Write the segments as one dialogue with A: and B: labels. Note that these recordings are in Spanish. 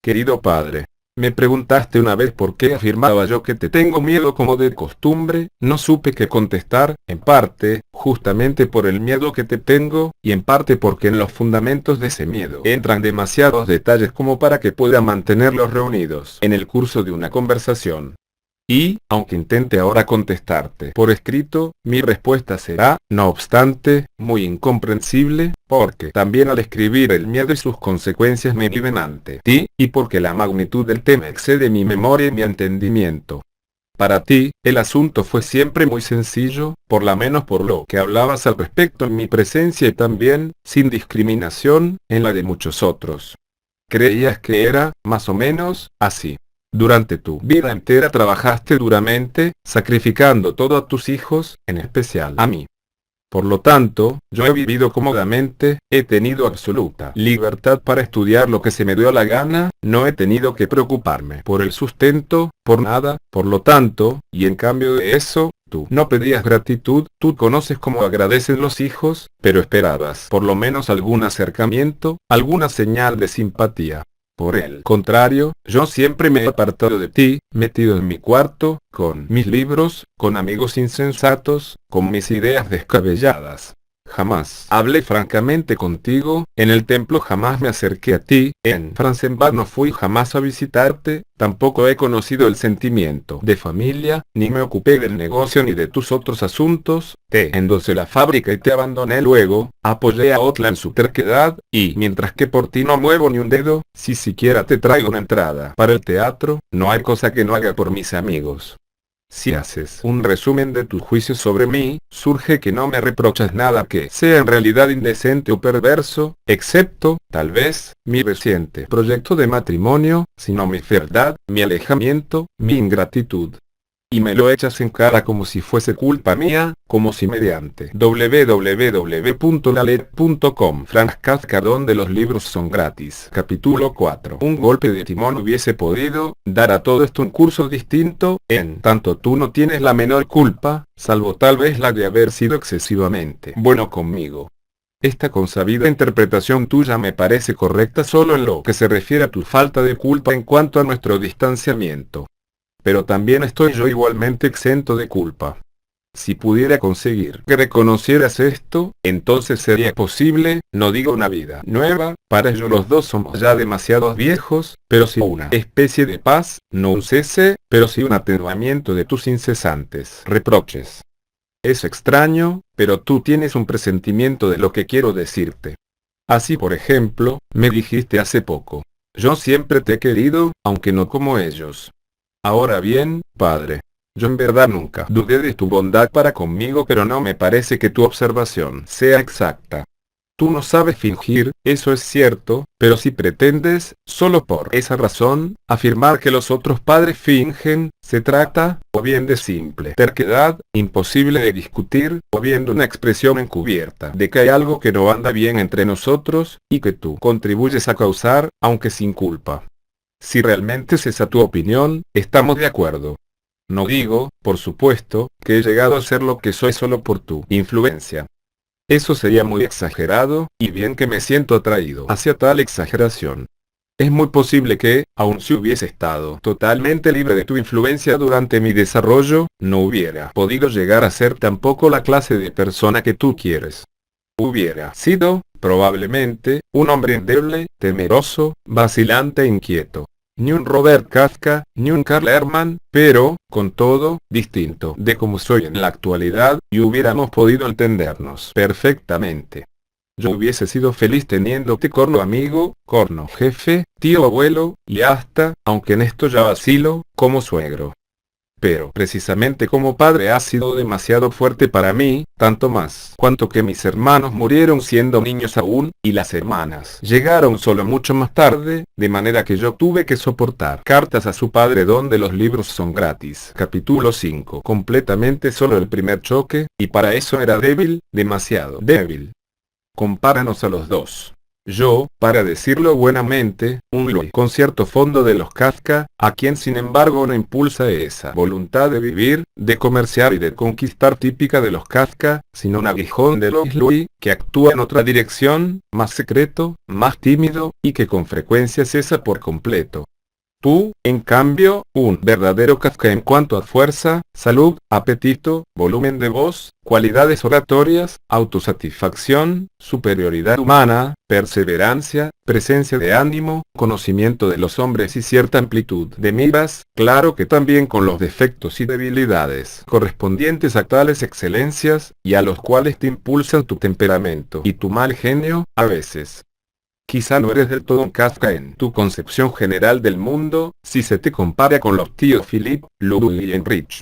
A: Querido padre, me preguntaste una vez por qué afirmaba yo que te tengo miedo como de costumbre, no supe qué contestar, en parte, justamente por el miedo que te tengo, y en parte porque en los fundamentos de ese miedo entran demasiados detalles como para que pueda mantenerlos reunidos en el curso de una conversación. Y, aunque intente ahora contestarte por escrito, mi respuesta será, no obstante, muy incomprensible, porque también al escribir el miedo y sus consecuencias me viven ante ti, y porque la magnitud del tema excede mi memoria y mi entendimiento. Para ti, el asunto fue siempre muy sencillo, por lo menos por lo que hablabas al respecto en mi presencia y también, sin discriminación, en la de muchos otros. Creías que era, más o menos, así. Durante tu vida entera trabajaste duramente, sacrificando todo a tus hijos, en especial a mí. Por lo tanto, yo he vivido cómodamente, he tenido absoluta libertad para estudiar lo que se me dio la gana, no he tenido que preocuparme por el sustento, por nada, por lo tanto, y en cambio de eso, tú no pedías gratitud, tú conoces cómo agradecen los hijos, pero esperabas por lo menos algún acercamiento, alguna señal de simpatía. Por el contrario, yo siempre me he apartado de ti, metido en mi cuarto, con mis libros, con amigos insensatos, con mis ideas descabelladas. Jamás hablé francamente contigo, en el templo jamás me acerqué a ti, en Franzenbad no fui jamás a visitarte, tampoco he conocido el sentimiento de familia, ni me ocupé del negocio ni de tus otros asuntos, te endosé la fábrica y te abandoné luego, apoyé a Otla en su terquedad, y mientras que por ti no muevo ni un dedo, si siquiera te traigo una entrada para el teatro, no hay cosa que no haga por mis amigos. Si haces un resumen de tus juicios sobre mí, surge que no me reprochas nada que sea en realidad indecente o perverso, excepto, tal vez, mi reciente proyecto de matrimonio, sino mi fealdad, mi alejamiento, mi ingratitud. Y me lo echas en cara como si fuese culpa mía, como si mediante www.lalet.com Franz Kafka donde los libros son gratis. Capítulo 4. Un golpe de timón hubiese podido dar a todo esto un curso distinto, en tanto tú no tienes la menor culpa, salvo tal vez la de haber sido excesivamente bueno conmigo. Esta consabida interpretación tuya me parece correcta solo en lo que se refiere a tu falta de culpa en cuanto a nuestro distanciamiento. Pero también estoy yo igualmente exento de culpa. Si pudiera conseguir que reconocieras esto, entonces sería posible, no digo una vida nueva, para ello los dos somos ya demasiados viejos, pero sí una especie de paz, no un cese, pero sí un atenuamiento de tus incesantes reproches. Es extraño, pero tú tienes un presentimiento de lo que quiero decirte. Así por ejemplo, me dijiste hace poco, yo siempre te he querido, aunque no como ellos. Ahora bien, padre, yo en verdad nunca dudé de tu bondad para conmigo, pero no me parece que tu observación sea exacta. Tú no sabes fingir, eso es cierto, pero si pretendes, solo por esa razón, afirmar que los otros padres fingen, se trata, o bien de simple terquedad, imposible de discutir, o bien de una expresión encubierta de que hay algo que no anda bien entre nosotros, y que tú contribuyes a causar, aunque sin culpa. Si realmente es esa tu opinión, estamos de acuerdo. No digo, por supuesto, que he llegado a ser lo que soy solo por tu influencia. Eso sería muy exagerado, y bien que me siento atraído hacia tal exageración. Es muy posible que, aun si hubiese estado totalmente libre de tu influencia durante mi desarrollo, no hubiera podido llegar a ser tampoco la clase de persona que tú quieres. Hubiera sido, probablemente, un hombre endeble, temeroso, vacilante e inquieto. Ni un Robert Kafka, ni un Karl Hermann, pero, con todo, distinto de como soy en la actualidad, y hubiéramos podido entendernos perfectamente. Yo hubiese sido feliz teniéndote corno amigo, corno jefe, tío abuelo, y hasta, aunque en esto ya vacilo, como suegro. Pero precisamente como padre has sido demasiado fuerte para mí, tanto más cuanto que mis hermanos murieron siendo niños aún, y las hermanas llegaron solo mucho más tarde, de manera que yo tuve que soportar cartas a su padre donde los libros son gratis. Capítulo 5. Completamente solo el primer choque, y para eso era débil, demasiado débil. Compáranos a los dos. Yo, para decirlo buenamente, un Louis con cierto fondo de los Kafka, a quien sin embargo no impulsa esa voluntad de vivir, de comerciar y de conquistar típica de los Kafka, sino un aguijón de los Louis, que actúa en otra dirección, más secreto, más tímido, y que con frecuencia cesa por completo. Tú, en cambio, un verdadero Kafka en cuanto a fuerza, salud, apetito, volumen de voz, cualidades oratorias, autosatisfacción, superioridad humana, perseverancia, presencia de ánimo, conocimiento de los hombres y cierta amplitud de miras, claro que también con los defectos y debilidades correspondientes a tales excelencias, y a los cuales te impulsan tu temperamento y tu mal genio, a veces. Quizá no eres del todo un Kafka en tu concepción general del mundo, si se te compara con los tíos Philip, Ludwig y Heinrich.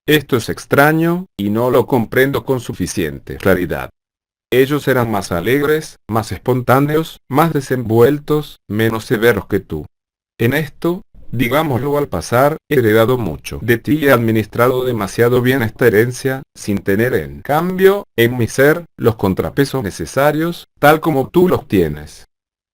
A: Esto es extraño, y no lo comprendo con suficiente claridad. Ellos eran más alegres, más espontáneos, más desenvueltos, menos severos que tú. En esto, digámoslo al pasar, he heredado mucho de ti y he administrado demasiado bien esta herencia, sin tener en cambio, en mi ser, los contrapesos necesarios, tal como tú los tienes.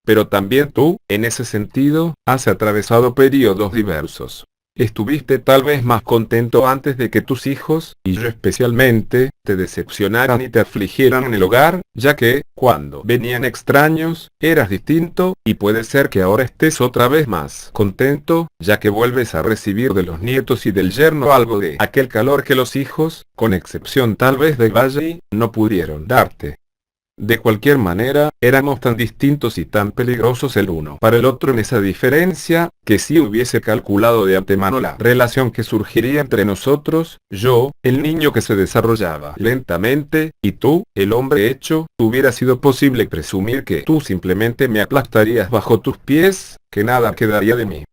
A: Pero también tú, en ese sentido, has atravesado periodos diversos. Estuviste tal vez más contento antes de que tus hijos, y yo especialmente, te decepcionaran y te afligieran en el hogar, ya que, cuando venían extraños, eras distinto, y puede ser que ahora estés otra vez más contento, ya que vuelves a recibir de los nietos y del yerno algo de aquel calor que los hijos, con excepción tal vez de Valle, no pudieron darte. De cualquier manera, éramos tan distintos y tan peligrosos el uno para el otro en esa diferencia, que si hubiese calculado de antemano la relación que surgiría entre nosotros, yo, el niño que se desarrollaba lentamente, y tú, el hombre hecho, hubiera sido posible presumir que tú simplemente me aplastarías bajo tus pies, que nada quedaría de mí.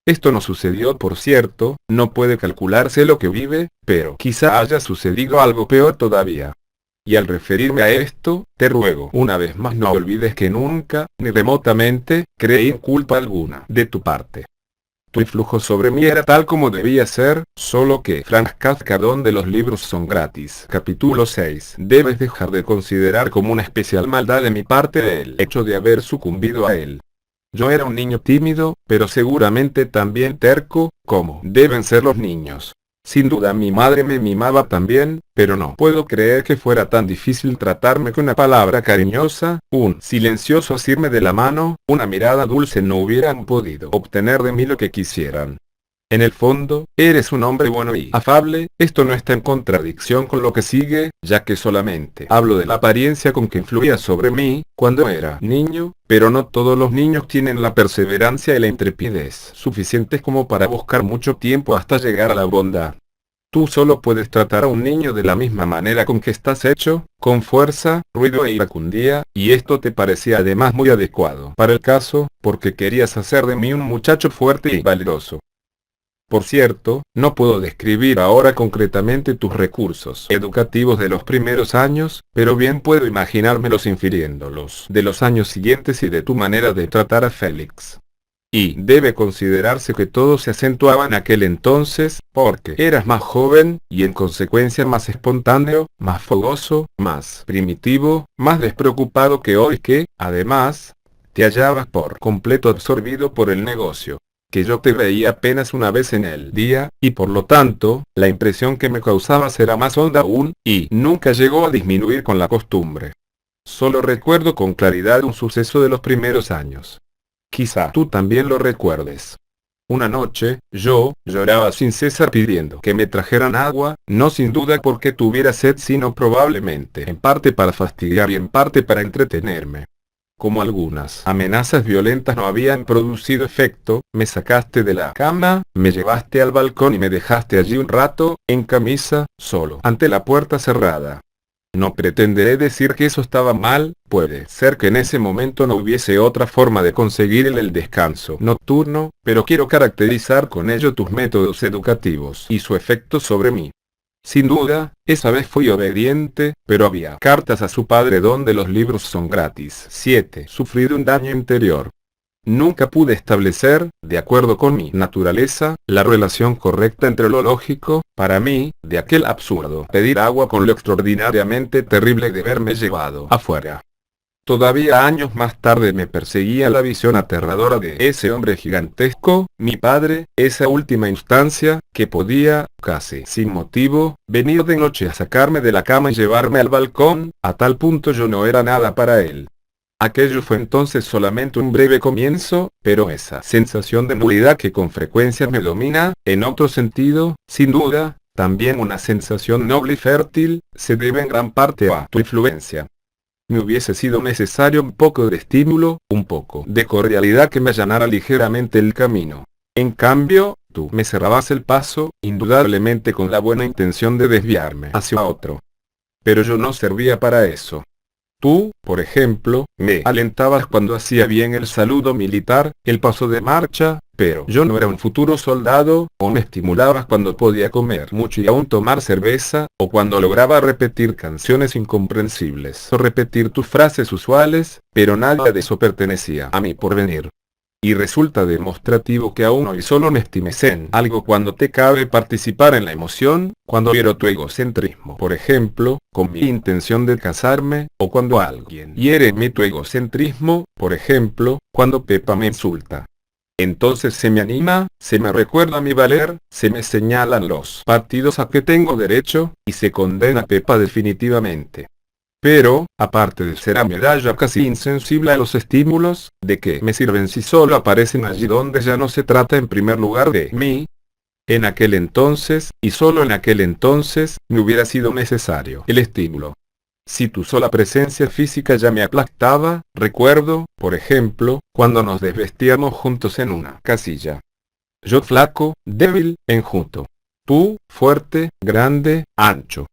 A: Esto no sucedió, por cierto, no puede calcularse lo que vive, pero quizá haya sucedido algo peor todavía. Y al referirme a esto, te ruego una vez más no olvides que nunca, ni remotamente, creí culpa alguna de tu parte. Tu influjo sobre mí era tal como debía ser, solo que Franz Kafka, donde los libros son gratis. Capítulo 6. Debes dejar de considerar como una especial maldad de mi parte el hecho de haber sucumbido a él. Yo era un niño tímido, pero seguramente también terco, como deben ser los niños. Sin duda mi madre me mimaba también, pero no puedo creer que fuera tan difícil tratarme con una palabra cariñosa, un silencioso asirme de la mano, una mirada dulce no hubieran podido obtener de mí lo que quisieran. En el fondo, eres un hombre bueno y afable, esto no está en contradicción con lo que sigue, ya que solamente hablo de la apariencia con que influía sobre mí, cuando era niño, pero no todos los niños tienen la perseverancia y la intrepidez suficientes como para buscar mucho tiempo hasta llegar a la bondad. Tú solo puedes tratar a un niño de la misma manera con que estás hecho, con fuerza, ruido e iracundía, y esto te parecía además muy adecuado para el caso, porque querías hacer de mí un muchacho fuerte y valeroso. Por cierto, no puedo describir ahora concretamente tus recursos educativos de los primeros años, pero bien puedo imaginármelos infiriéndolos de los años siguientes y de tu manera de tratar a Félix. Y debe considerarse que todo se acentuaba en aquel entonces, porque eras más joven, y en consecuencia más espontáneo, más fogoso, más primitivo, más despreocupado que hoy que, además, te hallabas por completo absorbido por el negocio. Que yo te veía apenas una vez en el día, y por lo tanto, la impresión que me causabas era más honda aún, y nunca llegó a disminuir con la costumbre. Solo recuerdo con claridad un suceso de los primeros años. Quizá tú también lo recuerdes. Una noche, yo lloraba sin cesar pidiendo que me trajeran agua, no sin duda porque tuviera sed, sino probablemente en parte para fastidiar y en parte para entretenerme. Como algunas amenazas violentas no habían producido efecto, me sacaste de la cama, me llevaste al balcón y me dejaste allí un rato, en camisa, solo, ante la puerta cerrada. No pretenderé decir que eso estaba mal, puede ser que en ese momento no hubiese otra forma de conseguir el descanso nocturno, pero quiero caracterizar con ello tus métodos educativos y su efecto sobre mí. Sin duda, esa vez fui obediente, pero había cartas a su padre donde los libros son gratis. 7. Sufrido un daño interior. Nunca pude establecer, de acuerdo con mi naturaleza, la relación correcta entre lo lógico, para mí, de aquel absurdo pedir agua con lo extraordinariamente terrible de verme llevado afuera. Todavía años más tarde me perseguía la visión aterradora de ese hombre gigantesco, mi padre, esa última instancia, que podía, casi sin motivo, venir de noche a sacarme de la cama y llevarme al balcón, a tal punto yo no era nada para él. Aquello fue entonces solamente un breve comienzo, pero esa sensación de nulidad que con frecuencia me domina, en otro sentido, sin duda, también una sensación noble y fértil, se debe en gran parte a tu influencia. Me hubiese sido necesario un poco de estímulo, un poco de cordialidad que me allanara ligeramente el camino. En cambio, tú me cerrabas el paso, indudablemente con la buena intención de desviarme hacia otro. Pero yo no servía para eso. Tú, por ejemplo, me alentabas cuando hacía bien el saludo militar, el paso de marcha, pero yo no era un futuro soldado, o me estimulabas cuando podía comer mucho y aún tomar cerveza, o cuando lograba repetir canciones incomprensibles o repetir tus frases usuales, pero nada de eso pertenecía a mi porvenir. Y resulta demostrativo que aún hoy solo me estimes en algo cuando te cabe participar en la emoción, cuando hiero tu egocentrismo, por ejemplo, con mi intención de casarme, o cuando alguien hiere mi tu egocentrismo, por ejemplo, cuando Pepa me insulta. Entonces se me anima, se me recuerda mi valer, se me señalan los partidos a que tengo derecho, y se condena a Pepa definitivamente. Pero, aparte de ser a medalla casi insensible a los estímulos, ¿de qué me sirven si solo aparecen allí donde ya no se trata en primer lugar de mí? En aquel entonces, y solo en aquel entonces, me hubiera sido necesario el estímulo. Si tu sola presencia física ya me aplastaba, recuerdo, por ejemplo, cuando nos desvestíamos juntos en una casilla. Yo flaco, débil, enjuto. Tú, fuerte, grande, ancho.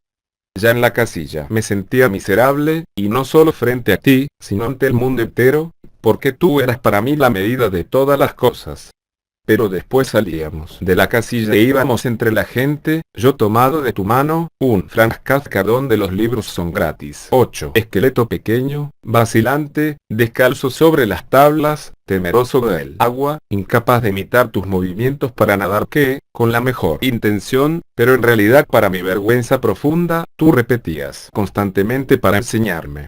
A: Ya en la casilla me sentía miserable, y no solo frente a ti, sino ante el mundo entero, porque tú eras para mí la medida de todas las cosas. Pero después salíamos de la casilla e íbamos entre la gente, yo tomado de tu mano, un Franz Kafka donde los libros son gratis. 8. Esqueleto pequeño, vacilante, descalzo sobre las tablas, temeroso del agua, incapaz de imitar tus movimientos para nadar que, con la mejor intención, pero en realidad para mi vergüenza profunda, tú repetías constantemente para enseñarme.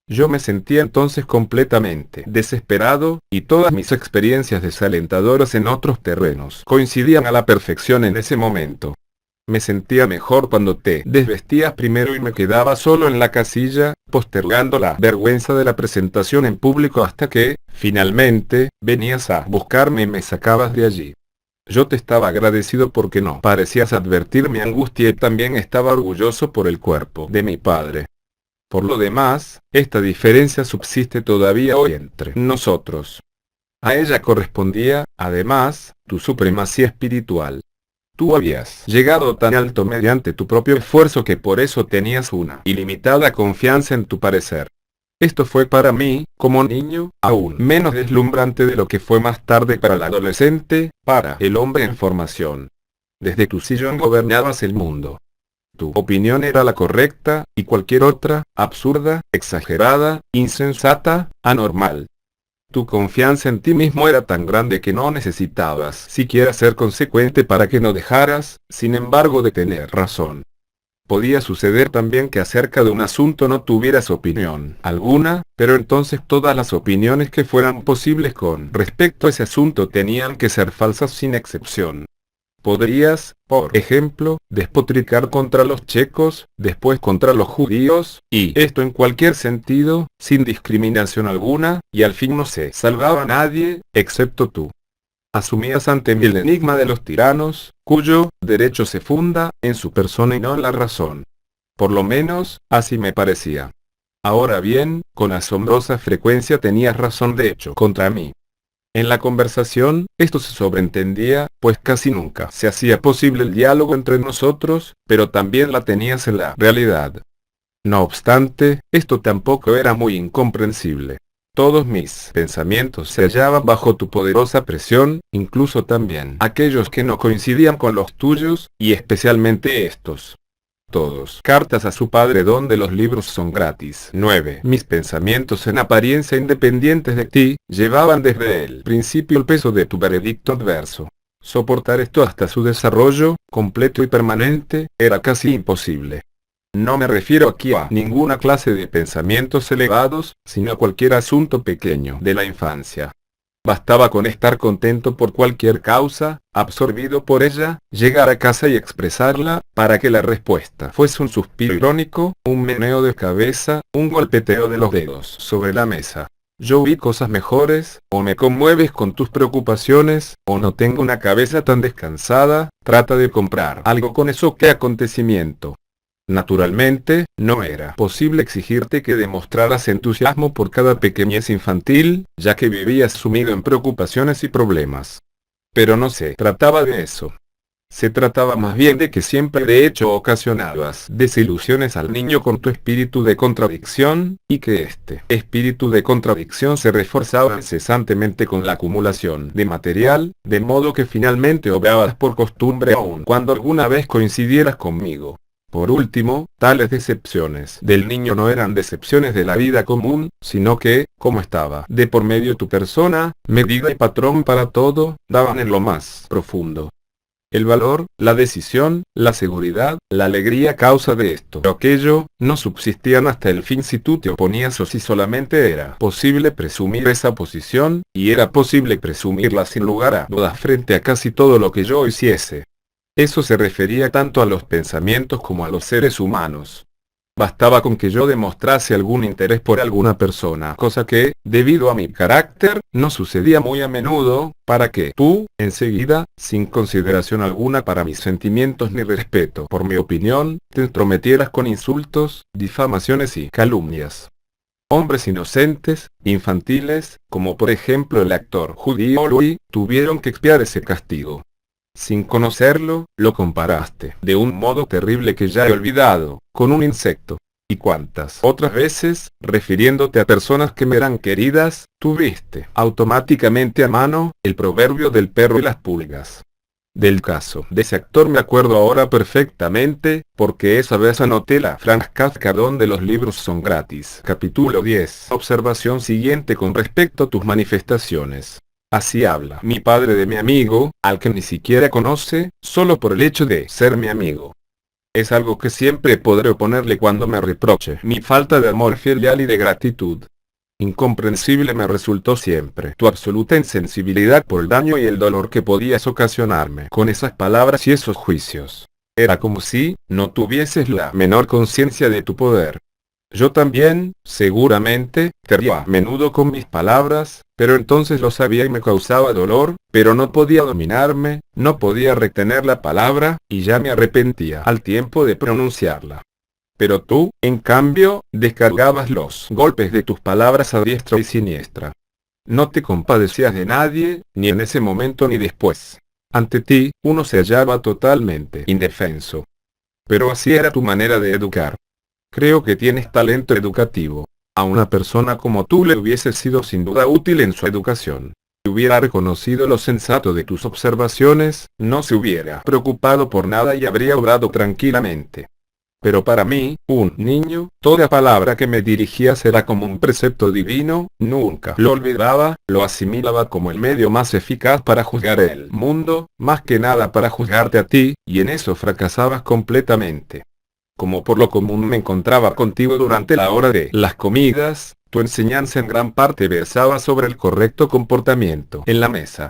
A: Yo me sentía entonces completamente desesperado, y todas mis experiencias desalentadoras en otros terrenos coincidían a la perfección en ese momento. Me sentía mejor cuando te desvestías primero y me quedaba solo en la casilla, postergando la vergüenza de la presentación en público hasta que, finalmente, venías a buscarme y me sacabas de allí. Yo te estaba agradecido porque no parecías advertir mi angustia y también estaba orgulloso por el cuerpo de mi padre. Por lo demás, esta diferencia subsiste todavía hoy entre nosotros. A ella correspondía, además, tu supremacía espiritual. Tú habías llegado tan alto mediante tu propio esfuerzo que por eso tenías una ilimitada confianza en tu parecer. Esto fue para mí, como niño, aún menos deslumbrante de lo que fue más tarde para el adolescente, para el hombre en formación. Desde tu sillón gobernabas el mundo. Tu opinión era la correcta, y cualquier otra, absurda, exagerada, insensata, anormal. Tu confianza en ti mismo era tan grande que no necesitabas siquiera ser consecuente para que no dejaras, sin embargo, de tener razón. Podía suceder también que acerca de un asunto no tuvieras opinión alguna, pero entonces todas las opiniones que fueran posibles con respecto a ese asunto tenían que ser falsas sin excepción. Podrías, por ejemplo, despotricar contra los checos, después contra los judíos, y esto en cualquier sentido, sin discriminación alguna, y al fin no se salvaba a nadie, excepto tú. Asumías ante mí el enigma de los tiranos, cuyo derecho se funda en su persona y no en la razón. Por lo menos, así me parecía. Ahora bien, con asombrosa frecuencia tenías razón de hecho contra mí. En la conversación, esto se sobreentendía, pues casi nunca se hacía posible el diálogo entre nosotros, pero también la tenías en la realidad. No obstante, esto tampoco era muy incomprensible. Todos mis pensamientos se hallaban bajo tu poderosa presión, incluso también aquellos que no coincidían con los tuyos, y especialmente estos. Todos. Cartas a su padre donde los libros son gratis. 9. Mis pensamientos en apariencia independientes de ti, llevaban desde el principio el peso de tu veredicto adverso. Soportar esto hasta su desarrollo, completo y permanente, era casi imposible. No me refiero aquí a ninguna clase de pensamientos elevados, sino a cualquier asunto pequeño de la infancia. Bastaba con estar contento por cualquier causa, absorbido por ella, llegar a casa y expresarla, para que la respuesta fuese un suspiro irónico, un meneo de cabeza, un golpeteo de los dedos sobre la mesa. Yo vi cosas mejores, o me conmueves con tus preocupaciones, o no tengo una cabeza tan descansada, trata de comprar algo con eso. ¿Qué acontecimiento? Naturalmente, no era posible exigirte que demostraras entusiasmo por cada pequeñez infantil, ya que vivías sumido en preocupaciones y problemas. Pero no se trataba de eso. Se trataba más bien de que siempre de hecho ocasionabas desilusiones al niño con tu espíritu de contradicción, y que este espíritu de contradicción se reforzaba incesantemente con la acumulación de material, de modo que finalmente obrabas por costumbre aun cuando alguna vez coincidieras conmigo. Por último, tales decepciones del niño no eran decepciones de la vida común, sino que, como estaba de por medio tu persona, medida y patrón para todo, daban en lo más profundo. El valor, la decisión, la seguridad, la alegría a causa de esto o aquello, no subsistían hasta el fin si tú te oponías o si solamente era posible presumir esa posición, y era posible presumirla sin lugar a dudas frente a casi todo lo que yo hiciese. Eso se refería tanto a los pensamientos como a los seres humanos. Bastaba con que yo demostrase algún interés por alguna persona, cosa que, debido a mi carácter, no sucedía muy a menudo, para que tú, enseguida, sin consideración alguna para mis sentimientos ni respeto por mi opinión, te entrometieras con insultos, difamaciones y calumnias. Hombres inocentes, infantiles, como por ejemplo el actor judío Louis, tuvieron que expiar ese castigo. Sin conocerlo, lo comparaste, de un modo terrible que ya he olvidado, con un insecto. Y cuántas otras veces, refiriéndote a personas que me eran queridas, tuviste automáticamente a mano el proverbio del perro y las pulgas. Del caso de ese actor me acuerdo ahora perfectamente, porque esa vez anoté la frasca donde los libros son gratis. Capítulo 10. Observación siguiente con respecto a tus manifestaciones. Así habla mi padre de mi amigo, al que ni siquiera conoce, solo por el hecho de ser mi amigo. Es algo que siempre podré oponerle cuando me reproche mi falta de amor filial y de gratitud. Incomprensible me resultó siempre tu absoluta insensibilidad por el daño y el dolor que podías ocasionarme con esas palabras y esos juicios. Era como si no tuvieses la menor conciencia de tu poder. Yo también, seguramente, te ría a menudo con mis palabras, pero entonces lo sabía y me causaba dolor, pero no podía dominarme, no podía retener la palabra, y ya me arrepentía al tiempo de pronunciarla. Pero tú, en cambio, descargabas los golpes de tus palabras a diestra y siniestra. No te compadecías de nadie, ni en ese momento ni después. Ante ti, uno se hallaba totalmente indefenso. Pero así era tu manera de educar. Creo que tienes talento educativo. A una persona como tú le hubiese sido sin duda útil en su educación. Si hubiera reconocido lo sensato de tus observaciones, no se hubiera preocupado por nada y habría obrado tranquilamente. Pero para mí, un niño, toda palabra que me dirigías era como un precepto divino, nunca lo olvidaba, lo asimilaba como el medio más eficaz para juzgar el mundo, más que nada para juzgarte a ti, y en eso fracasabas completamente. Como por lo común me encontraba contigo durante la hora de las comidas, tu enseñanza en gran parte versaba sobre el correcto comportamiento en la mesa.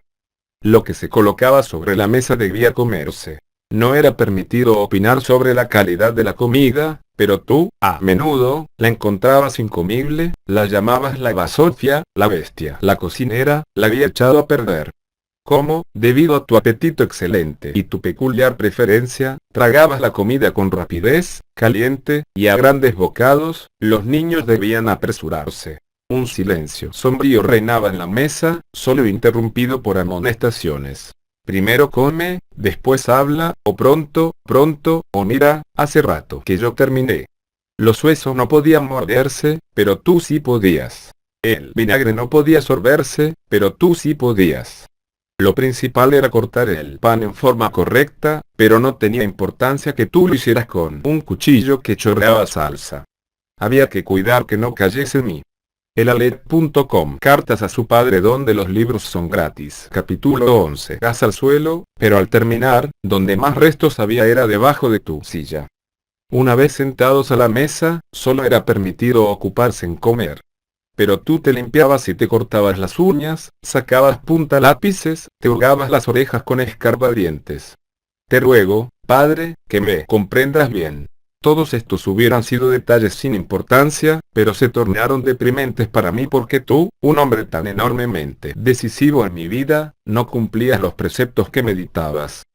A: Lo que se colocaba sobre la mesa debía comerse. No era permitido opinar sobre la calidad de la comida, pero tú, a menudo, la encontrabas incomible, la llamabas la basofia, la bestia, la cocinera, la había echado a perder. Como, debido a tu apetito excelente y tu peculiar preferencia, tragabas la comida con rapidez, caliente, y a grandes bocados, los niños debían apresurarse. Un silencio sombrío reinaba en la mesa, solo interrumpido por amonestaciones. Primero come, después habla, o pronto, o mira, hace rato que yo terminé. Los huesos no podían morderse, pero tú sí podías. El vinagre no podía sorberse, pero tú sí podías. Lo principal era cortar el pan en forma correcta, pero no tenía importancia que tú lo hicieras con un cuchillo que chorreaba salsa. Había que cuidar que no cayese en mí. Elalet.com. Cartas a su padre donde los libros son gratis. Capítulo 11. Gas al suelo, pero al terminar, donde más restos había era debajo de tu silla. Una vez sentados a la mesa, solo era permitido ocuparse en comer. Pero tú te limpiabas y te cortabas las uñas, sacabas punta lápices, te hurgabas las orejas con escarbadientes. Te ruego, padre, que me comprendas bien. Todos estos hubieran sido detalles sin importancia, pero se tornaron deprimentes para mí porque tú, un hombre tan enormemente decisivo en mi vida, no cumplías los preceptos que meditabas.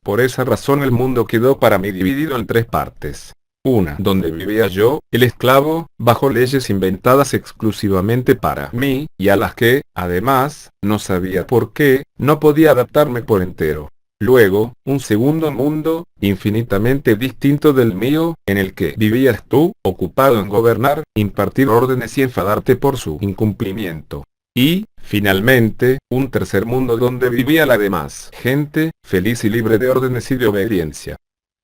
A: Por esa razón el mundo quedó para mí dividido en tres partes. Una, donde vivía yo, el esclavo, bajo leyes inventadas exclusivamente para mí, y a las que, además, no sabía por qué, no podía adaptarme por entero. Luego, un segundo mundo, infinitamente distinto del mío, en el que vivías tú, ocupado en gobernar, impartir órdenes y enfadarte por su incumplimiento. Y, finalmente, un tercer mundo donde vivía la demás gente, feliz y libre de órdenes y de obediencia.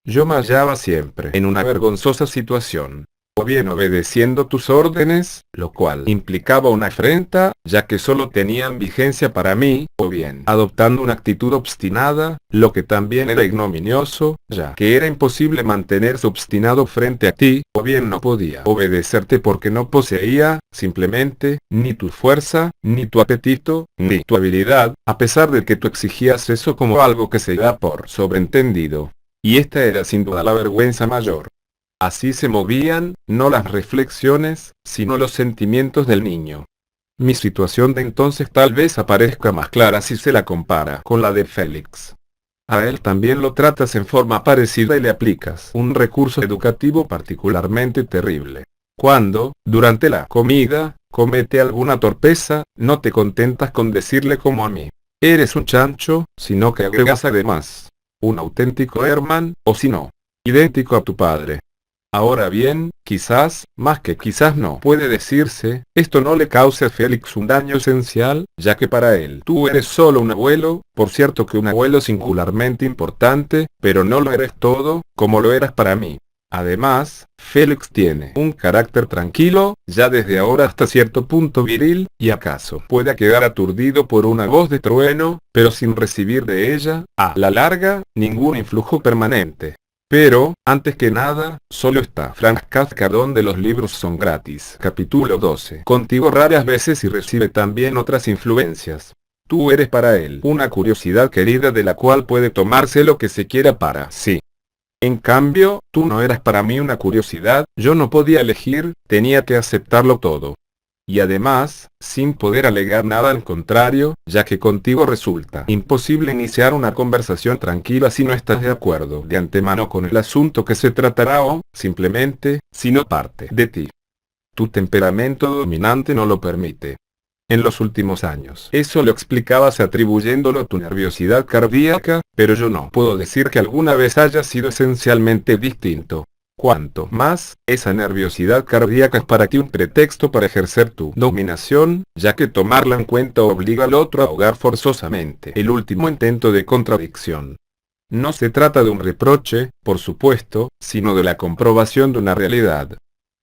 A: Yo me hallaba siempre en una vergonzosa situación. O bien obedeciendo tus órdenes, lo cual implicaba una afrenta, ya que solo tenían vigencia para mí, o bien adoptando una actitud obstinada, lo que también era ignominioso, ya que era imposible mantenerse obstinado frente a ti, o bien no podía obedecerte porque no poseía, simplemente, ni tu fuerza, ni tu apetito, ni tu habilidad, a pesar de que tú exigías eso como algo que se da por sobreentendido. Y esta era sin duda la vergüenza mayor. Así se movían, no las reflexiones, sino los sentimientos del niño. Mi situación de entonces tal vez aparezca más clara si se la compara con la de Félix. A él también lo tratas en forma parecida y le aplicas un recurso educativo particularmente terrible. Cuando, durante la comida, comete alguna torpeza, no te contentas con decirle como a mí: eres un chancho, sino que agregas además: un auténtico Herman, o si no, idéntico a tu padre. Ahora bien, quizás, más que quizás no puede decirse, esto no le cause a Félix un daño esencial, ya que para él tú eres solo un abuelo, por cierto que un abuelo singularmente importante, pero no lo eres todo, como lo eras para mí. Además, Félix tiene un carácter tranquilo, ya desde ahora hasta cierto punto viril, y acaso pueda quedar aturdido por una voz de trueno, pero sin recibir de ella, a la larga, ningún influjo permanente. Pero, antes que nada, solo está Franz Kafka, donde los libros son gratis. Capítulo 12. Contigo raras veces y recibe también otras influencias. Tú eres para él una curiosidad querida de la cual puede tomarse lo que se quiera para sí. En cambio, tú no eras para mí una curiosidad, yo no podía elegir, tenía que aceptarlo todo. Y además, sin poder alegar nada al contrario, ya que contigo resulta imposible iniciar una conversación tranquila si no estás de acuerdo de antemano con el asunto que se tratará o, simplemente, si no parte de ti. Tu temperamento dominante no lo permite. En los últimos años, eso lo explicabas atribuyéndolo a tu nerviosidad cardíaca, pero yo no puedo decir que alguna vez haya sido esencialmente distinto. Cuanto más, esa nerviosidad cardíaca es para ti un pretexto para ejercer tu dominación, ya que tomarla en cuenta obliga al otro a ahogar forzosamente el último intento de contradicción. No se trata de un reproche, por supuesto, sino de la comprobación de una realidad.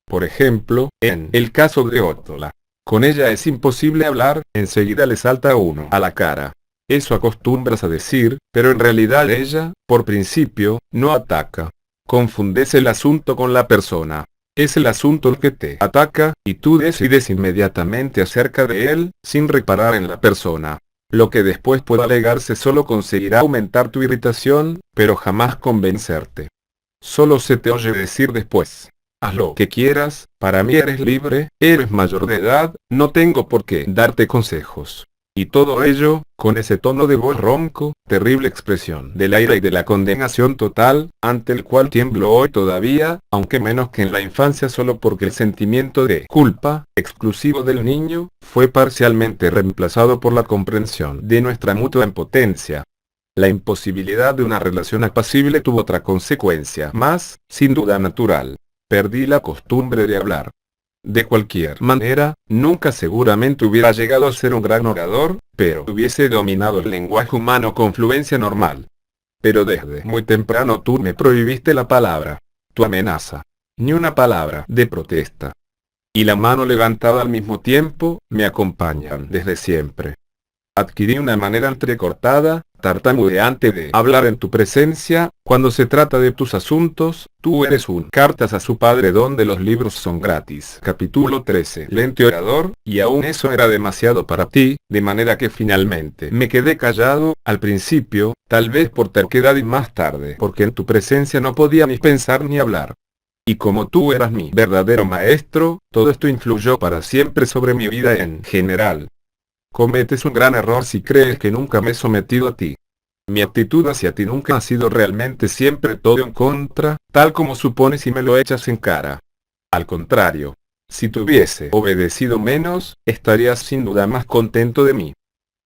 A: Por ejemplo, en el caso de Ótola. Con ella es imposible hablar, enseguida le salta a uno a la cara. Eso acostumbras a decir, pero en realidad ella, por principio, no ataca. Confundes el asunto con la persona. Es el asunto el que te ataca, y tú decides inmediatamente acerca de él, sin reparar en la persona. Lo que después pueda alegarse solo conseguirá aumentar tu irritación, pero jamás convencerte. Solo se te oye decir después: haz lo que quieras, para mí eres libre, eres mayor de edad, no tengo por qué darte consejos. Y todo ello, con ese tono de voz ronco, terrible expresión del aire y de la condenación total, ante el cual tiemblo hoy todavía, aunque menos que en la infancia solo porque el sentimiento de culpa, exclusivo del niño, fue parcialmente reemplazado por la comprensión de nuestra mutua impotencia. La imposibilidad de una relación apacible tuvo otra consecuencia más, sin duda natural. Perdí la costumbre de hablar. De cualquier manera, nunca seguramente hubiera llegado a ser un gran orador, pero hubiese dominado el lenguaje humano con fluencia normal. Pero desde muy temprano tú me prohibiste la palabra, tu amenaza, ni una palabra de protesta. Y la mano levantada al mismo tiempo, me acompañan desde siempre. Adquirí una manera entrecortada, tartamudeante de hablar en tu presencia. Cuando se trata de tus asuntos, tú eres un cartas a su padre donde los libros son gratis. Capítulo 13. Lente orador, y aún eso era demasiado para ti, de manera que finalmente me quedé callado, al principio, tal vez por terquedad y más tarde, porque en tu presencia no podía ni pensar ni hablar. Y como tú eras mi verdadero maestro, todo esto influyó para siempre sobre mi vida en general. Cometes un gran error si crees que nunca me he sometido a ti. Mi actitud hacia ti nunca ha sido realmente siempre todo en contra, tal como supones y me lo echas en cara. Al contrario, si te hubiese obedecido menos, estarías sin duda más contento de mí.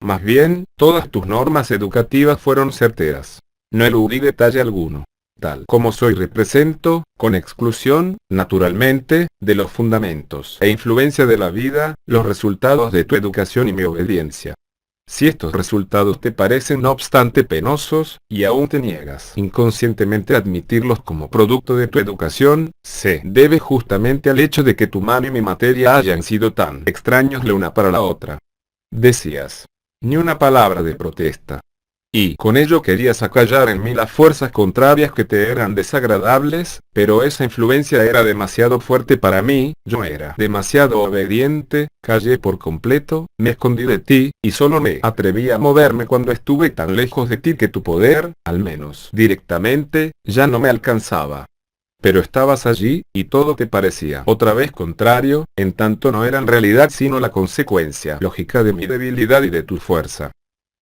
A: Más bien, todas tus normas educativas fueron certeras. No eludí detalle alguno. Tal como soy represento, con exclusión, naturalmente, de los fundamentos e influencia de la vida, los resultados de tu educación y mi obediencia. Si estos resultados te parecen no obstante penosos, y aún te niegas inconscientemente a admitirlos como producto de tu educación, se debe justamente al hecho de que tu mano y mi materia hayan sido tan extraños la una para la otra. Decías, ni una palabra de protesta. Y con ello querías acallar en mí las fuerzas contrarias que te eran desagradables, pero esa influencia era demasiado fuerte para mí, yo era demasiado obediente, callé por completo, me escondí de ti, y solo me atreví a moverme cuando estuve tan lejos de ti que tu poder, al menos directamente, ya no me alcanzaba. Pero estabas allí, y todo te parecía otra vez contrario, en tanto no era en realidad sino la consecuencia lógica de mi debilidad y de tu fuerza.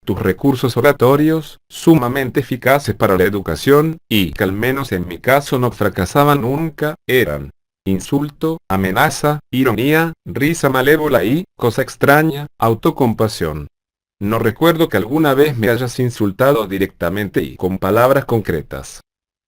A: Tus recursos oratorios, sumamente eficaces para la educación, y que al menos en mi caso no fracasaban nunca, eran insulto, amenaza, ironía, risa malévola y, cosa extraña, autocompasión. No recuerdo que alguna vez me hayas insultado directamente y con palabras concretas.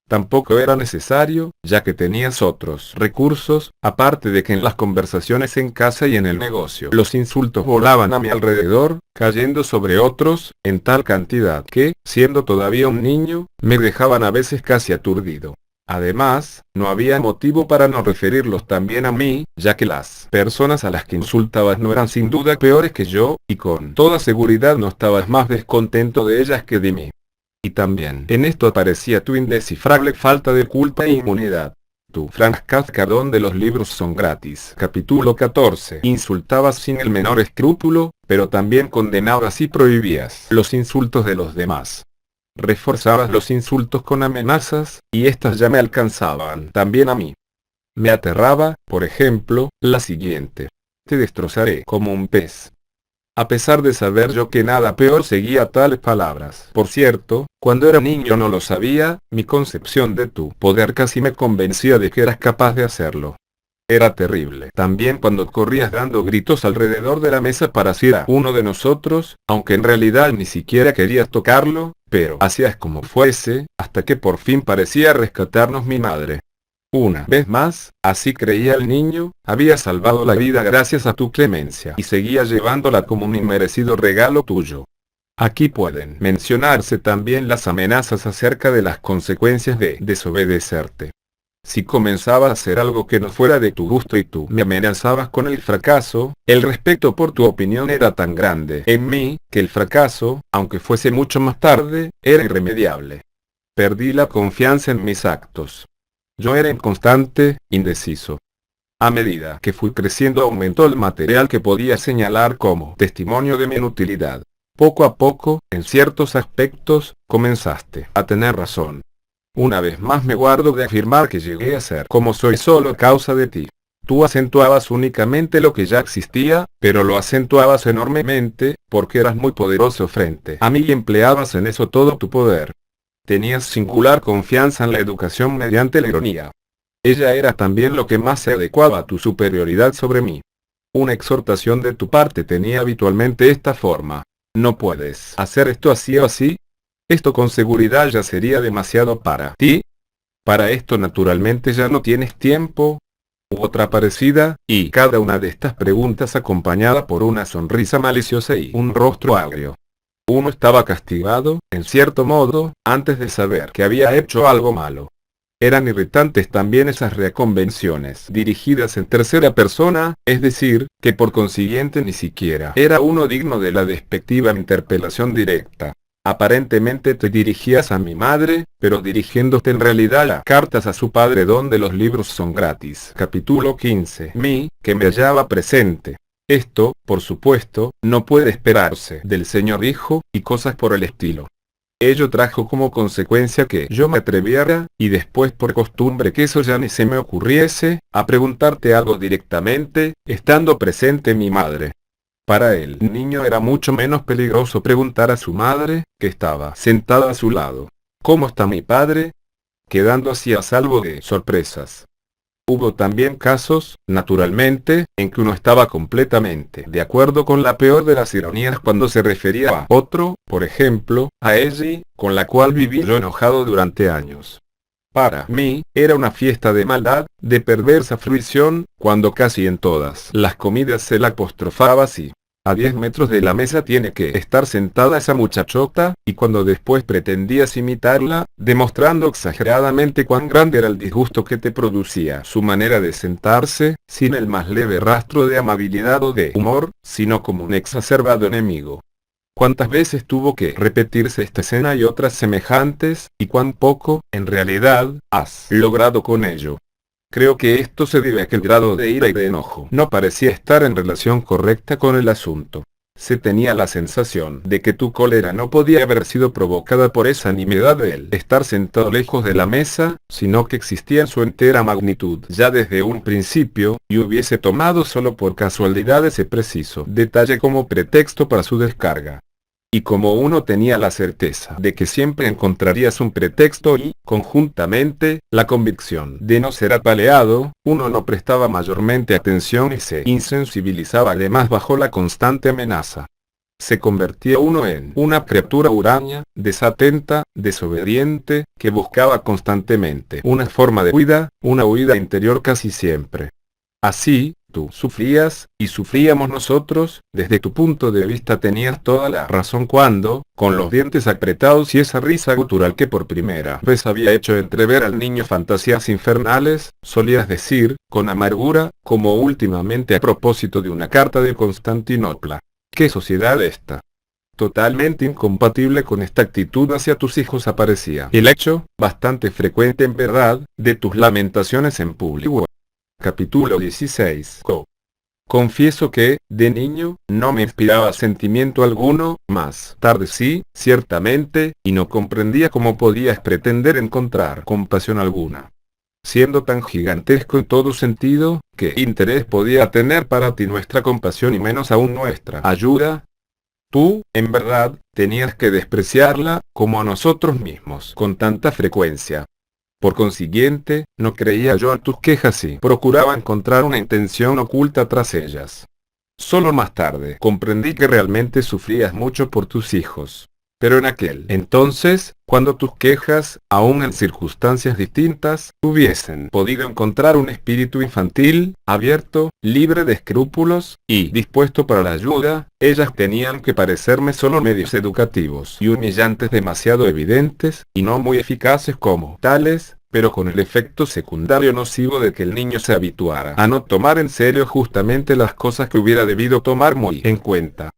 A: Tampoco era necesario, ya que tenías otros recursos, aparte de que en las conversaciones en casa y en el negocio los insultos volaban a mi alrededor, cayendo sobre otros, en tal cantidad que, siendo todavía un niño, me dejaban a veces casi aturdido. Además, no había motivo para no referirlos también a mí, ya que las personas a las que insultabas no eran sin duda peores que yo, y con toda seguridad no estabas más descontento de ellas que de mí. Y también en esto aparecía tu indescifrable falta de culpa e inmunidad. Tu Franz Kafka donde los libros son gratis. Capítulo 14. Insultabas sin el menor escrúpulo, pero también condenabas y prohibías los insultos de los demás. Reforzabas los insultos con amenazas, y éstas ya me alcanzaban también a mí. Me aterraba, por ejemplo, la siguiente. Te destrozaré como un pez. A pesar de saber yo que nada peor seguía tales palabras. Por cierto, cuando era niño no lo sabía, mi concepción de tu poder casi me convencía de que eras capaz de hacerlo. Era terrible. También cuando corrías dando gritos alrededor de la mesa para asir a uno de nosotros, aunque en realidad ni siquiera querías tocarlo, pero hacías como fuese, hasta que por fin parecía rescatarnos mi madre. Una vez más, así creía el niño, había salvado la vida gracias a tu clemencia y seguía llevándola como un inmerecido regalo tuyo. Aquí pueden mencionarse también las amenazas acerca de las consecuencias de desobedecerte. Si comenzaba a hacer algo que no fuera de tu gusto y tú me amenazabas con el fracaso, el respeto por tu opinión era tan grande en mí, que el fracaso, aunque fuese mucho más tarde, era irremediable. Perdí la confianza en mis actos. Yo era inconstante, indeciso. A medida que fui creciendo aumentó el material que podía señalar como testimonio de mi inutilidad. Poco a poco, en ciertos aspectos, comenzaste a tener razón. Una vez más me guardo de afirmar que llegué a ser como soy solo a causa de ti. Tú acentuabas únicamente lo que ya existía, pero lo acentuabas enormemente, porque eras muy poderoso frente a mí y empleabas en eso todo tu poder. Tenías singular confianza en la educación mediante la ironía. Ella era también lo que más se adecuaba a tu superioridad sobre mí. Una exhortación de tu parte tenía habitualmente esta forma. ¿No puedes hacer esto así o así? Esto con seguridad ya sería demasiado para ti. Para esto naturalmente ya no tienes tiempo. U otra parecida, y cada una de estas preguntas acompañada por una sonrisa maliciosa y un rostro agrio. Uno estaba castigado, en cierto modo, antes de saber que había hecho algo malo. Eran irritantes también esas reconvenciones dirigidas en tercera persona, es decir, que por consiguiente ni siquiera era uno digno de la despectiva interpelación directa. Aparentemente te dirigías a mi madre, pero dirigiéndote en realidad a cartas a su padre donde los libros son gratis. Capítulo 15. Mí, que me hallaba presente. Esto, por supuesto, no puede esperarse del señor hijo, y cosas por el estilo. Ello trajo como consecuencia que yo me atreviera, y después por costumbre que eso ya ni se me ocurriese, a preguntarte algo directamente, estando presente mi madre. Para el niño era mucho menos peligroso preguntar a su madre, que estaba sentada a su lado: ¿cómo está mi padre?, quedando así a salvo de sorpresas. Hubo también casos, naturalmente, en que uno estaba completamente de acuerdo con la peor de las ironías cuando se refería a otro, por ejemplo, a Ellie, con la cual viví yo enojado durante años. Para mí, era una fiesta de maldad, de perversa fruición, cuando casi en todas las comidas se la apostrofaba así: a 10 metros de la mesa tiene que estar sentada esa muchachota, y cuando después pretendías imitarla, demostrando exageradamente cuán grande era el disgusto que te producía su manera de sentarse, sin el más leve rastro de amabilidad o de humor, sino como un exacerbado enemigo. ¿Cuántas veces tuvo que repetirse esta escena y otras semejantes, y cuán poco, en realidad, has logrado con ello? Creo que esto se debe a que el grado de ira y de enojo no parecía estar en relación correcta con el asunto. Se tenía la sensación de que tu cólera no podía haber sido provocada por esa nimiedad de él estar sentado lejos de la mesa, sino que existía en su entera magnitud ya desde un principio, y hubiese tomado solo por casualidad ese preciso detalle como pretexto para su descarga. Y como uno tenía la certeza de que siempre encontrarías un pretexto y, conjuntamente, la convicción de no ser apaleado, uno no prestaba mayormente atención y se insensibilizaba además bajo la constante amenaza. Se convertía uno en una criatura huraña, desatenta, desobediente, que buscaba constantemente una forma de huida, una huida interior casi siempre. Así, tú sufrías, y sufríamos nosotros. Desde tu punto de vista tenías toda la razón cuando, con los dientes apretados y esa risa gutural que por primera vez había hecho entrever al niño fantasías infernales, solías decir, con amargura, como últimamente a propósito de una carta de Constantinopla: ¿qué sociedad esta? Totalmente incompatible con esta actitud hacia tus hijos aparecía el hecho, bastante frecuente en verdad, de tus lamentaciones en público. Capítulo 16. Confieso que, de niño, no me inspiraba sentimiento alguno, más tarde sí, ciertamente, y no comprendía cómo podías pretender encontrar compasión alguna. Siendo tan gigantesco en todo sentido, ¿qué interés podía tener para ti nuestra compasión y menos aún nuestra ayuda? Tú, en verdad, tenías que despreciarla, como a nosotros mismos, con tanta frecuencia. Por consiguiente, no creía yo en tus quejas y procuraba encontrar una intención oculta tras ellas. Solo más tarde comprendí que realmente sufrías mucho por tus hijos. Pero en aquel entonces, cuando tus quejas, aun en circunstancias distintas, hubiesen podido encontrar un espíritu infantil, abierto, libre de escrúpulos, y dispuesto para la ayuda, ellas tenían que parecerme solo medios educativos y humillantes demasiado evidentes, y no muy eficaces como tales, pero con el efecto secundario nocivo de que el niño se habituara a no tomar en serio justamente las cosas que hubiera debido tomar muy en cuenta.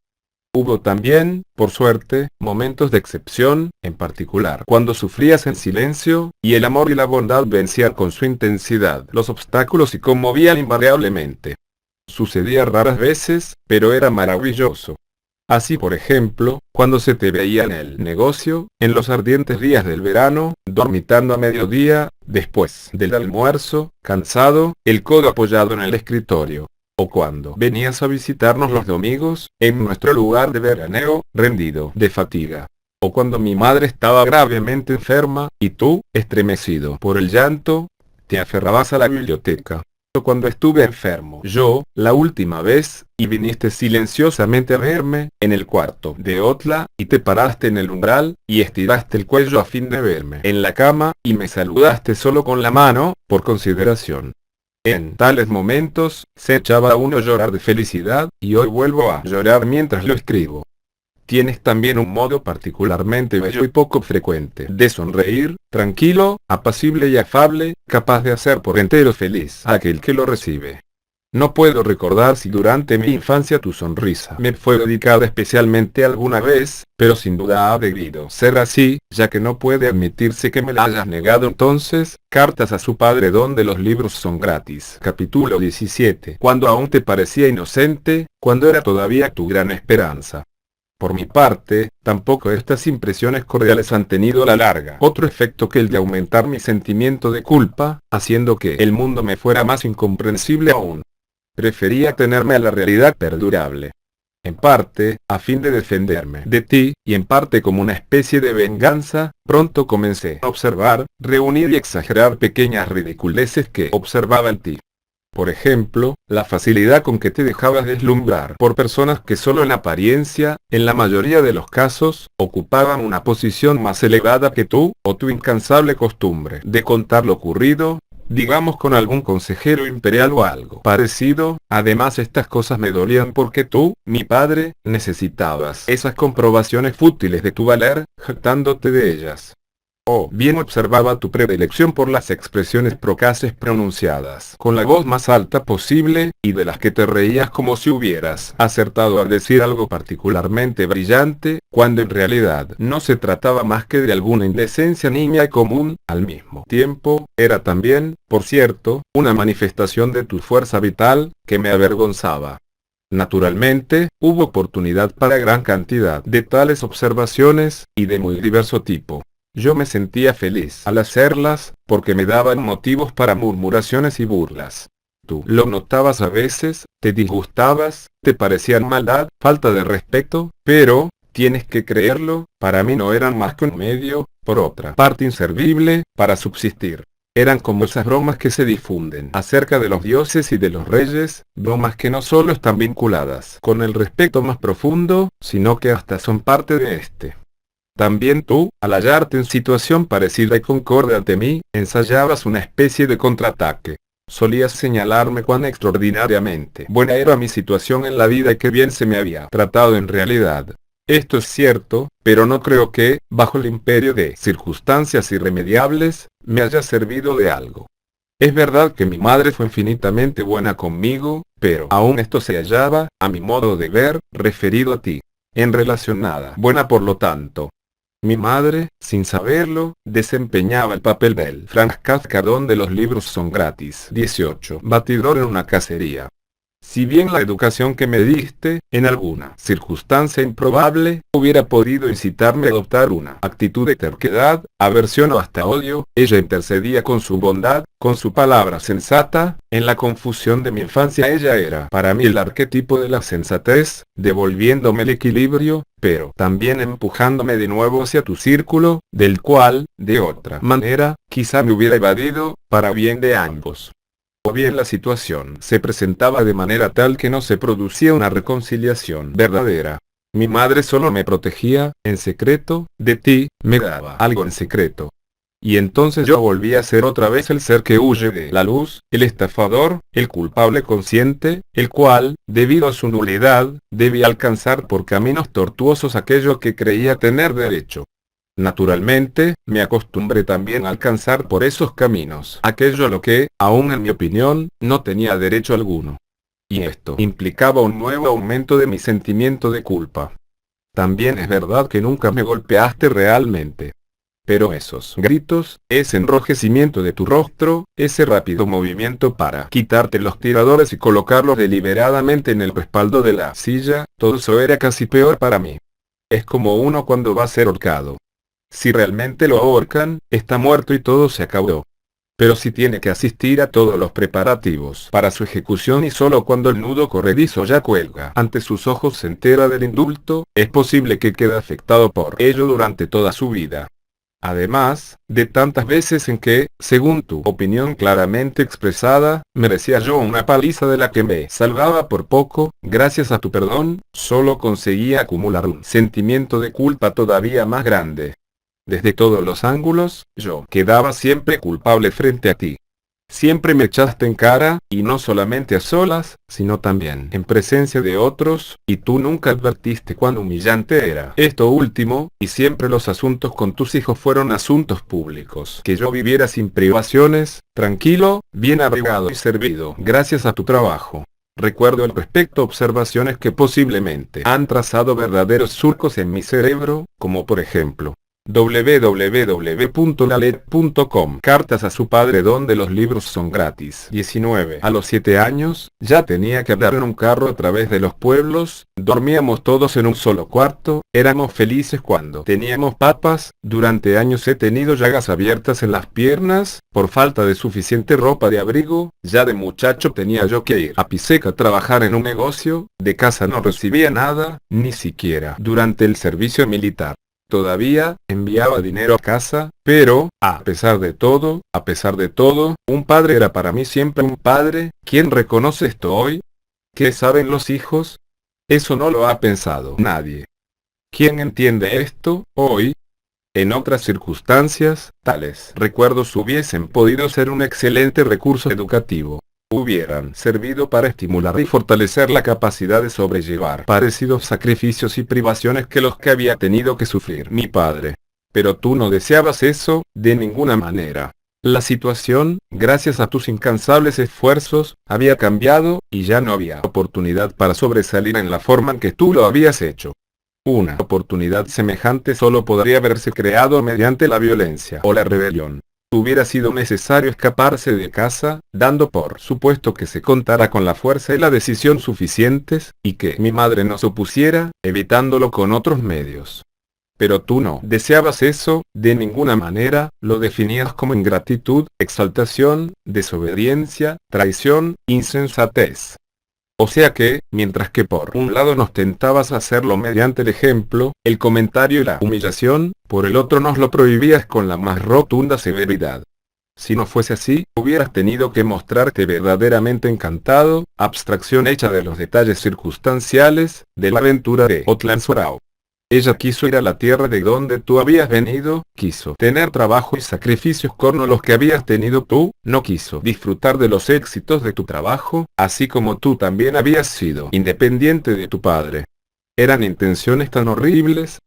A: Hubo también, por suerte, momentos de excepción, en particular cuando sufrías en silencio, y el amor y la bondad vencían con su intensidad los obstáculos y conmovían invariablemente. Sucedía raras veces, pero era maravilloso. Así, por ejemplo, cuando se te veía en el negocio, en los ardientes días del verano, dormitando a mediodía, después del almuerzo, cansado, el codo apoyado en el escritorio. O cuando venías a visitarnos los domingos, en nuestro lugar de veraneo, rendido de fatiga. O cuando mi madre estaba gravemente enferma, y tú, estremecido por el llanto, te aferrabas a la biblioteca. O cuando estuve enfermo yo, la última vez, y viniste silenciosamente a verme, en el cuarto de Otla, y te paraste en el umbral, y estiraste el cuello a fin de verme en la cama, y me saludaste solo con la mano, por consideración. En tales momentos, se echaba a uno a llorar de felicidad, y hoy vuelvo a llorar mientras lo escribo. tienes también un modo particularmente bello y poco frecuente de sonreír, tranquilo, apacible y afable, capaz de hacer por entero feliz a aquel que lo recibe. No puedo recordar si durante mi infancia tu sonrisa me fue dedicada especialmente alguna vez, pero sin duda ha debido ser así, ya que no puede admitirse que me la hayas negado entonces. Cartas a su padre donde los libros son gratis. Capítulo 17. Cuando aún te parecía inocente, cuando era todavía tu gran esperanza. Por mi parte, tampoco estas impresiones cordiales han tenido a la larga otro efecto que el de aumentar mi sentimiento de culpa, haciendo que el mundo me fuera más incomprensible aún. Prefería tenerme a la realidad perdurable. En parte, a fin de defenderme de ti, y en parte como una especie de venganza, pronto comencé a observar, reunir y exagerar pequeñas ridiculeces que observaba en ti. Por ejemplo, la facilidad con que te dejabas deslumbrar por personas que solo en apariencia, en la mayoría de los casos, ocupaban una posición más elevada que tú, o tu incansable costumbre de contar lo ocurrido, digamos con algún consejero imperial o algo parecido. Además, estas cosas me dolían porque tú, mi padre, necesitabas esas comprobaciones fútiles de tu valer, jactándote de ellas. O bien observaba tu predilección por las expresiones procaces pronunciadas con la voz más alta posible, y de las que te reías como si hubieras acertado al decir algo particularmente brillante, cuando en realidad no se trataba más que de alguna indecencia nimia y común. Al mismo tiempo, era también, por cierto, una manifestación de tu fuerza vital, que me avergonzaba. Naturalmente, hubo oportunidad para gran cantidad de tales observaciones, y de muy diverso tipo. Yo me sentía feliz al hacerlas, porque me daban motivos para murmuraciones y burlas. Tú lo notabas a veces, te disgustabas, te parecían maldad, falta de respeto, pero, tienes que creerlo, para mí no eran más que un medio, por otra parte inservible, para subsistir. Eran como esas bromas que se difunden acerca de los dioses y de los reyes, bromas que no solo están vinculadas con el respeto más profundo, sino que hasta son parte de este. También tú, al hallarte en situación parecida y concorde ante mí, ensayabas una especie de contraataque. Solías señalarme cuán extraordinariamente buena era mi situación en la vida y qué bien se me había tratado en realidad. Esto es cierto, pero no creo que, bajo el imperio de circunstancias irremediables, me haya servido de algo. Es verdad que mi madre fue infinitamente buena conmigo, pero aún esto se hallaba, a mi modo de ver, referido a ti. En relación nada buena por lo tanto. Mi madre, sin saberlo, desempeñaba el papel del Frank Kafka donde los libros son gratis. 18. Batidor en una cacería. Si bien la educación que me diste, en alguna circunstancia improbable, hubiera podido incitarme a adoptar una actitud de terquedad, aversión o hasta odio, ella intercedía con su bondad, con su palabra sensata. En la confusión de mi infancia ella era para mí el arquetipo de la sensatez, devolviéndome el equilibrio, pero también empujándome de nuevo hacia tu círculo, del cual, de otra manera, quizá me hubiera evadido, para bien de ambos. O bien la situación se presentaba de manera tal que no se producía una reconciliación verdadera. Mi madre solo me protegía, en secreto, de ti, me daba algo en secreto. Y entonces yo volví a ser otra vez el ser que huye de la luz, el estafador, el culpable consciente, el cual, debido a su nulidad, debía alcanzar por caminos tortuosos aquello que creía tener derecho. Naturalmente, me acostumbré también a alcanzar por esos caminos aquello a lo que, aun en mi opinión, no tenía derecho alguno. Y esto implicaba un nuevo aumento de mi sentimiento de culpa. También es verdad que nunca me golpeaste realmente. Pero esos gritos, ese enrojecimiento de tu rostro, ese rápido movimiento para quitarte los tiradores y colocarlos deliberadamente en el respaldo de la silla, todo eso era casi peor para mí. Es como uno cuando va a ser ahorcado. Si realmente lo ahorcan, está muerto y todo se acabó. Pero si tiene que asistir a todos los preparativos para su ejecución y solo cuando el nudo corredizo ya cuelga ante sus ojos se entera del indulto, es posible que quede afectado por ello durante toda su vida. Además, de tantas veces en que, según tu opinión claramente expresada, merecía yo una paliza de la que me salvaba por poco, gracias a tu perdón, solo conseguía acumular un sentimiento de culpa todavía más grande. Desde todos los ángulos, yo quedaba siempre culpable frente a ti. Siempre me echaste en cara, y no solamente a solas, sino también en presencia de otros, y tú nunca advertiste cuán humillante era esto último, y siempre los asuntos con tus hijos fueron asuntos públicos. Que yo viviera sin privaciones, tranquilo, bien abrigado y servido, gracias a tu trabajo. Recuerdo al respecto observaciones que posiblemente han trazado verdaderos surcos en mi cerebro, como por ejemplo, www.lalet.com. Cartas a su padre donde los libros son gratis. 19. A los 7 años, ya tenía que andar en un carro a través de los pueblos, dormíamos todos en un solo cuarto, éramos felices cuando teníamos papas, durante años he tenido llagas abiertas en las piernas, por falta de suficiente ropa de abrigo, ya de muchacho tenía yo que ir a Piseca a trabajar en un negocio, de casa no recibía nada, ni siquiera durante el servicio militar. Todavía enviaba dinero a casa, pero, a pesar de todo, un padre era para mí siempre un padre. ¿Quién reconoce esto hoy? ¿Qué saben los hijos? Eso no lo ha pensado nadie. ¿Quién entiende esto hoy? En otras circunstancias, tales recuerdos hubiesen podido ser un excelente recurso educativo. Hubieran servido para estimular y fortalecer la capacidad de sobrellevar parecidos sacrificios y privaciones que los que había tenido que sufrir mi padre. Pero tú no deseabas eso, de ninguna manera. La situación, gracias a tus incansables esfuerzos, había cambiado, y ya no había oportunidad para sobresalir en la forma en que tú lo habías hecho. Una oportunidad semejante solo podría haberse creado mediante la violencia o la rebelión. Hubiera sido necesario escaparse de casa, dando por supuesto que se contara con la fuerza y la decisión suficientes, y que mi madre no se opusiera, evitándolo con otros medios. Pero tú no deseabas eso, de ninguna manera, lo definías como ingratitud, exaltación, desobediencia, traición, insensatez. O sea que, mientras que por un lado nos tentabas a hacerlo mediante el ejemplo, el comentario y la humillación, por el otro nos lo prohibías con la más rotunda severidad. Si no fuese así, hubieras tenido que mostrarte verdaderamente encantado, abstracción hecha de los detalles circunstanciales, de la aventura de Otlanzorao. Ella quiso ir a la tierra de donde tú habías venido, quiso tener trabajo y sacrificios como los que habías tenido tú, no quiso disfrutar de los éxitos de tu trabajo, así como tú también habías sido independiente de tu padre. Eran intenciones tan horribles,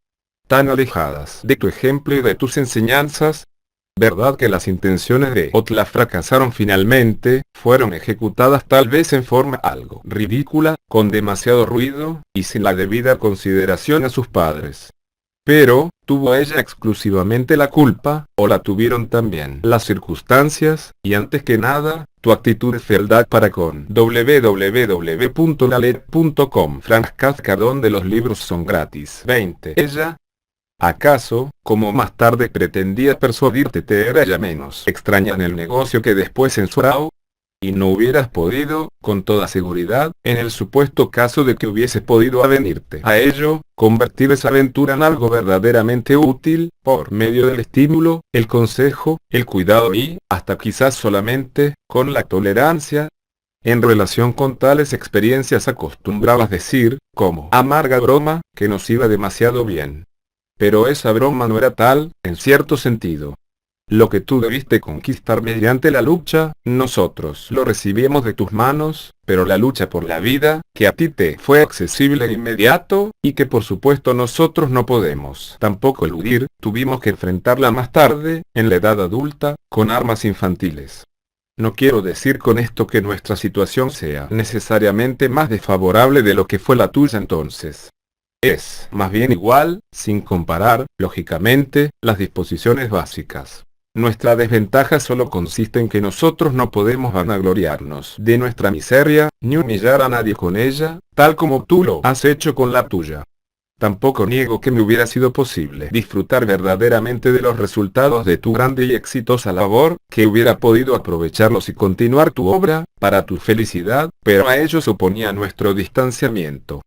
A: tan alejadas de tu ejemplo y de tus enseñanzas. ¿Verdad que las intenciones de Otla fracasaron finalmente, fueron ejecutadas tal vez en forma algo ridícula, con demasiado ruido, y sin la debida consideración a sus padres? Pero, ¿tuvo ella exclusivamente la culpa, o la tuvieron también las circunstancias, y antes que nada, tu actitud de fealdad para con www.lalet.com? Franz Kafka donde los libros son gratis. 20. Ella, ¿acaso, como más tarde pretendía persuadirte, te era ya menos extraña en el negocio que después en Sorao? Y no hubieras podido, con toda seguridad, en el supuesto caso de que hubieses podido avenirte a ello, convertir esa aventura en algo verdaderamente útil, por medio del estímulo, el consejo, el cuidado y, hasta quizás solamente, con la tolerancia. En relación con tales experiencias acostumbrabas decir, como amarga broma, que nos iba demasiado bien. Pero esa broma no era tal, en cierto sentido. Lo que tú debiste conquistar mediante la lucha, nosotros lo recibimos de tus manos, pero la lucha por la vida, que a ti te fue accesible e inmediato, y que por supuesto nosotros no podemos tampoco eludir, tuvimos que enfrentarla más tarde, en la edad adulta, con armas infantiles. No quiero decir con esto que nuestra situación sea necesariamente más desfavorable de lo que fue la tuya entonces. Es, más bien igual, sin comparar, lógicamente, las disposiciones básicas. Nuestra desventaja solo consiste en que nosotros no podemos vanagloriarnos de nuestra miseria, ni humillar a nadie con ella, tal como tú lo has hecho con la tuya. Tampoco niego que me hubiera sido posible disfrutar verdaderamente de los resultados de tu grande y exitosa labor, que hubiera podido aprovecharlos y continuar tu obra, para tu felicidad, pero a ello se oponía nuestro distanciamiento.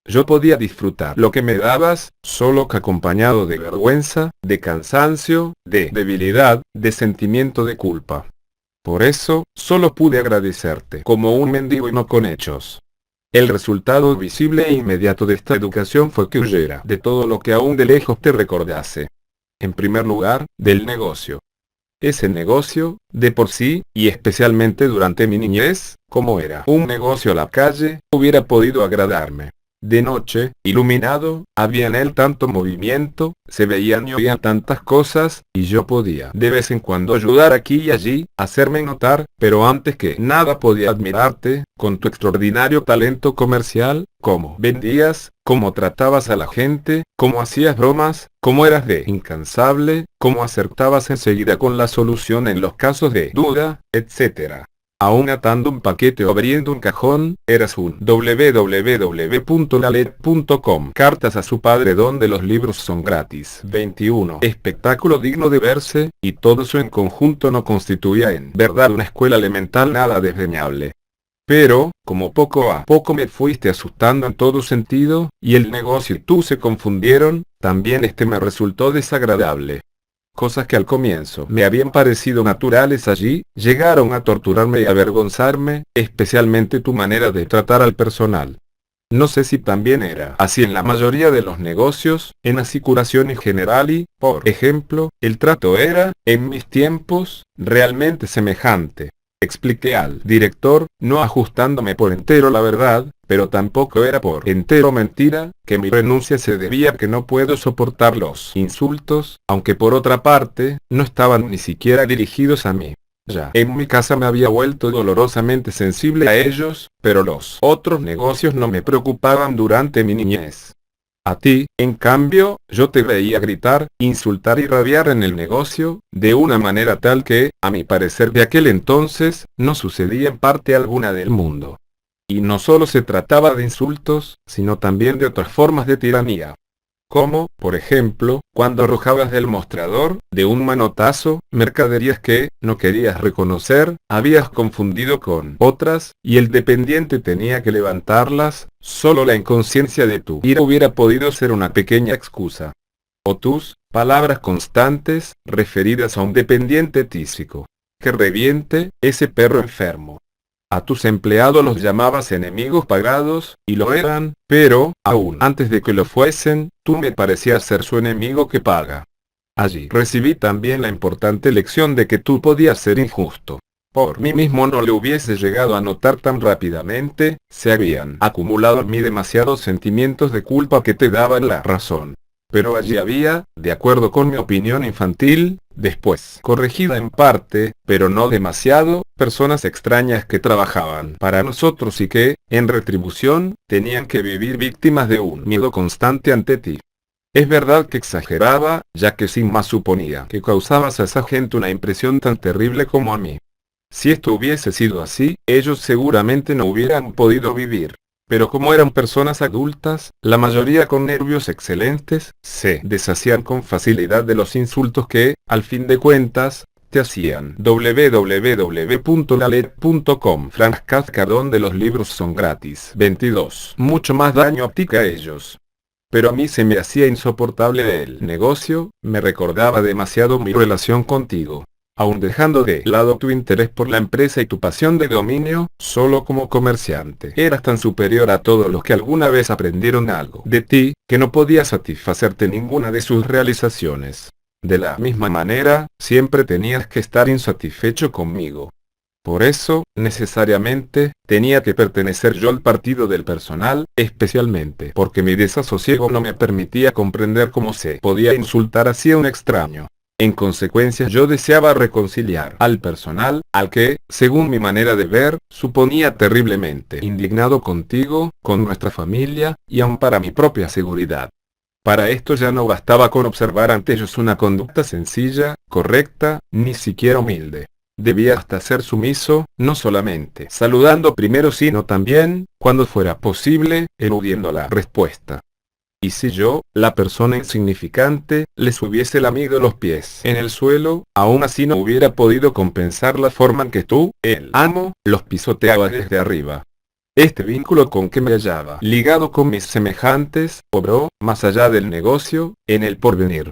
A: Yo podía disfrutar lo que me dabas, solo que acompañado de vergüenza, de cansancio, de debilidad, de sentimiento de culpa. Por eso, solo pude agradecerte como un mendigo y no con hechos. El resultado visible e inmediato de esta educación fue que huyera de todo lo que aún de lejos te recordase. En primer lugar, del negocio. ese negocio, de por sí, y especialmente durante mi niñez, como era un negocio a la calle, hubiera podido agradarme. De noche, iluminado, había en él tanto movimiento, se veían y oían tantas cosas, y yo podía de vez en cuando ayudar aquí y allí, hacerme notar, pero antes que nada podía admirarte, con tu extraordinario talento comercial, cómo vendías, cómo tratabas a la gente, cómo hacías bromas, cómo eras de incansable, cómo acertabas enseguida con la solución en los casos de duda, etc. Aún atando un paquete o abriendo un cajón, eras un www.lalet.com. Cartas a su padre donde los libros son gratis. 21. Espectáculo digno de verse, y todo eso en conjunto no constituía en verdad una escuela elemental nada desdeñable. Pero, como poco a poco me fuiste asustando en todo sentido, y el negocio y tú se confundieron, también me resultó desagradable. Cosas que al comienzo me habían parecido naturales allí, llegaron a torturarme y avergonzarme, especialmente tu manera de tratar al personal. No sé si también era así en la mayoría de los negocios, en asicuraciones general y, por ejemplo, el trato era, en mis tiempos, realmente semejante. Expliqué al director, no ajustándome por entero la verdad, pero tampoco era por entero mentira, que mi renuncia se debía a que no puedo soportar los insultos, aunque por otra parte, no estaban ni siquiera dirigidos a mí. Ya en mi casa me había vuelto dolorosamente sensible a ellos, pero los otros negocios no me preocupaban durante mi niñez. A ti, en cambio, yo te veía gritar, insultar y rabiar en el negocio, de una manera tal que, a mi parecer de aquel entonces, no sucedía en parte alguna del mundo. Y no solo se trataba de insultos, sino también de otras formas de tiranía. Como, por ejemplo, cuando arrojabas del mostrador, de un manotazo, mercaderías que, no querías reconocer, habías confundido con otras, y el dependiente tenía que levantarlas, solo la inconsciencia de tu ira hubiera podido ser una pequeña excusa. O tus palabras constantes, referidas a un dependiente tísico. Que reviente, ese perro enfermo. A tus empleados los llamabas enemigos pagados, y lo eran, pero, aún antes de que lo fuesen, tú me parecías ser su enemigo que paga. Allí recibí también la importante lección de que tú podías ser injusto. Por mí mismo no le hubiese llegado a notar tan rápidamente, se habían acumulado en mí demasiados sentimientos de culpa que te daban la razón. Pero allí había, de acuerdo con mi opinión infantil, después corregida en parte, pero no demasiado, personas extrañas que trabajaban para nosotros y que, en retribución, tenían que vivir víctimas de un miedo constante ante ti. Es verdad que exageraba, ya que sin más suponía que causabas a esa gente una impresión tan terrible como a mí. Si esto hubiese sido así, ellos seguramente no hubieran podido vivir. Pero como eran personas adultas, la mayoría con nervios excelentes, se deshacían con facilidad de los insultos que, al fin de cuentas, te hacían. www.lalet.com. Franz Kafka donde los libros son gratis. 22. Mucho más daño a ti que a ellos. Pero a mí se me hacía insoportable el negocio, me recordaba demasiado mi relación contigo. Aun dejando de lado tu interés por la empresa y tu pasión de dominio, solo como comerciante eras tan superior a todos los que alguna vez aprendieron algo de ti, que no podía satisfacerte ninguna de sus realizaciones. De la misma manera, siempre tenías que estar insatisfecho conmigo. Por eso, necesariamente, tenía que pertenecer yo al partido del personal, especialmente porque mi desasosiego no me permitía comprender cómo se podía insultar así a un extraño. En consecuencia yo deseaba reconciliar al personal, al que, según mi manera de ver, suponía terriblemente indignado contigo, con nuestra familia, y aun para mi propia seguridad. Para esto ya no bastaba con observar ante ellos una conducta sencilla, correcta, ni siquiera humilde. Debía hasta ser sumiso, no solamente saludando primero sino también, cuando fuera posible, eludiendo la respuesta. Y si yo, la persona insignificante, les hubiese lamido los pies en el suelo, aún así no hubiera podido compensar la forma en que tú, el amo, los pisoteabas desde arriba. Este vínculo con que me hallaba ligado con mis semejantes, obró, más allá del negocio, en el porvenir.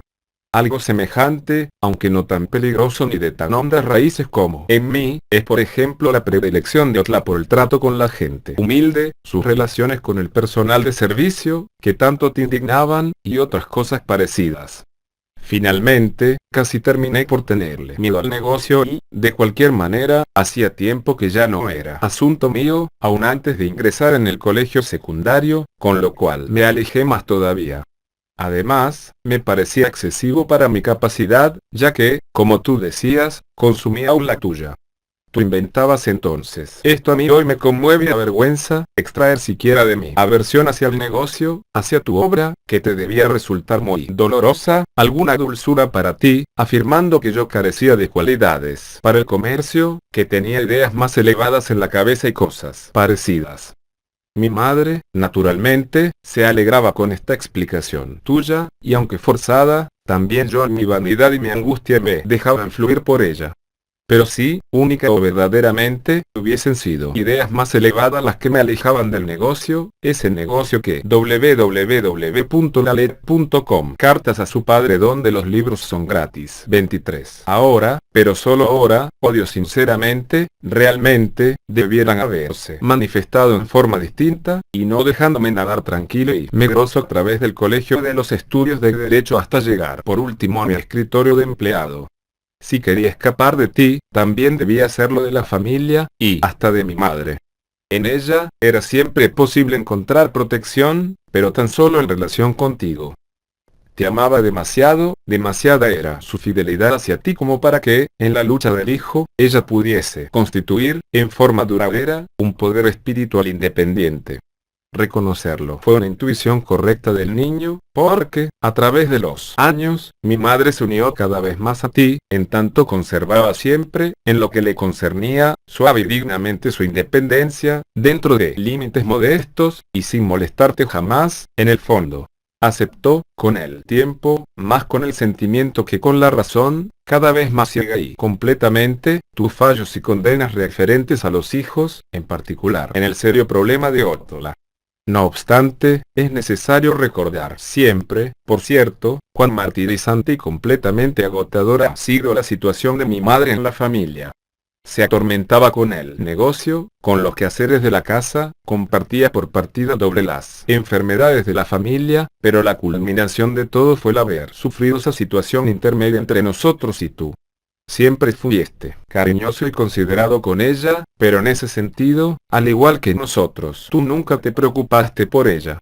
A: Algo semejante, aunque no tan peligroso ni de tan hondas raíces como en mí, es por ejemplo la predilección de Otla por el trato con la gente humilde, sus relaciones con el personal de servicio, que tanto te indignaban, y otras cosas parecidas. Finalmente, casi terminé por tenerle miedo al negocio y, de cualquier manera, hacía tiempo que ya no era asunto mío, aún antes de ingresar en el colegio secundario, con lo cual me alejé más todavía. Además, me parecía excesivo para mi capacidad, ya que, como tú decías, consumía aún la tuya. Tú inventabas entonces. Esto a mí hoy me conmueve y avergüenza, extraer siquiera de mi aversión hacia el negocio, hacia tu obra, que te debía resultar muy dolorosa, alguna dulzura para ti, afirmando que yo carecía de cualidades para el comercio, que tenía ideas más elevadas en la cabeza y cosas parecidas. Mi madre, naturalmente, se alegraba con esta explicación tuya, y aunque forzada, también yo en mi vanidad y mi angustia me dejaba influir por ella. Pero si, única o verdaderamente, hubiesen sido ideas más elevadas las que me alejaban del negocio, ese negocio que www.lalet.com. Cartas a su padre donde los libros son gratis. 23. Ahora, pero solo ahora, odio sinceramente, realmente, debieran haberse manifestado en forma distinta, y no dejándome nadar tranquilo y medroso a través del colegio de los estudios de derecho hasta llegar por último a mi escritorio de empleado. Si quería escapar de ti, también debía hacerlo de la familia, y hasta de mi madre. En ella, era siempre posible encontrar protección, pero tan solo en relación contigo. Te amaba demasiado, demasiada era su fidelidad hacia ti como para que, en la lucha del hijo, ella pudiese constituir, en forma duradera, un poder espiritual independiente. Reconocerlo fue una intuición correcta del niño, porque, a través de los años, mi madre se unió cada vez más a ti, en tanto conservaba siempre, en lo que le concernía, suave y dignamente su independencia, dentro de límites modestos, y sin molestarte jamás, en el fondo. Aceptó, con el tiempo, más con el sentimiento que con la razón, cada vez más ciega y completamente, tus fallos y condenas referentes a los hijos, en particular en el serio problema de Órtola. No obstante, es necesario recordar siempre, por cierto, cuán martirizante y completamente agotadora ha sido la situación de mi madre en la familia. Se atormentaba con el negocio, con los quehaceres de la casa, compartía por partida doble las enfermedades de la familia, pero la culminación de todo fue el haber sufrido esa situación intermedia entre nosotros y tú. Siempre fuiste cariñoso y considerado con ella, pero en ese sentido, al igual que nosotros, tú nunca te preocupaste por ella.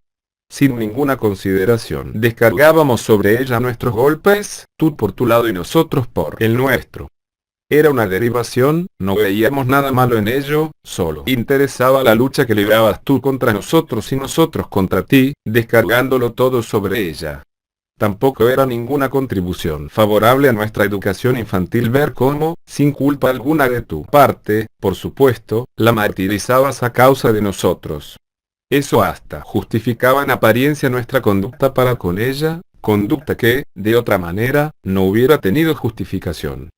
A: Sin ninguna consideración, descargábamos sobre ella nuestros golpes, tú por tu lado y nosotros por el nuestro. Era una derivación, no veíamos nada malo en ello, solo interesaba la lucha que librabas tú contra nosotros y nosotros contra ti, descargándolo todo sobre ella. Tampoco era ninguna contribución favorable a nuestra educación infantil ver cómo, sin culpa alguna de tu parte, por supuesto, la martirizabas a causa de nosotros. Eso hasta justificaba en apariencia nuestra conducta para con ella, conducta que, de otra manera, no hubiera tenido justificación.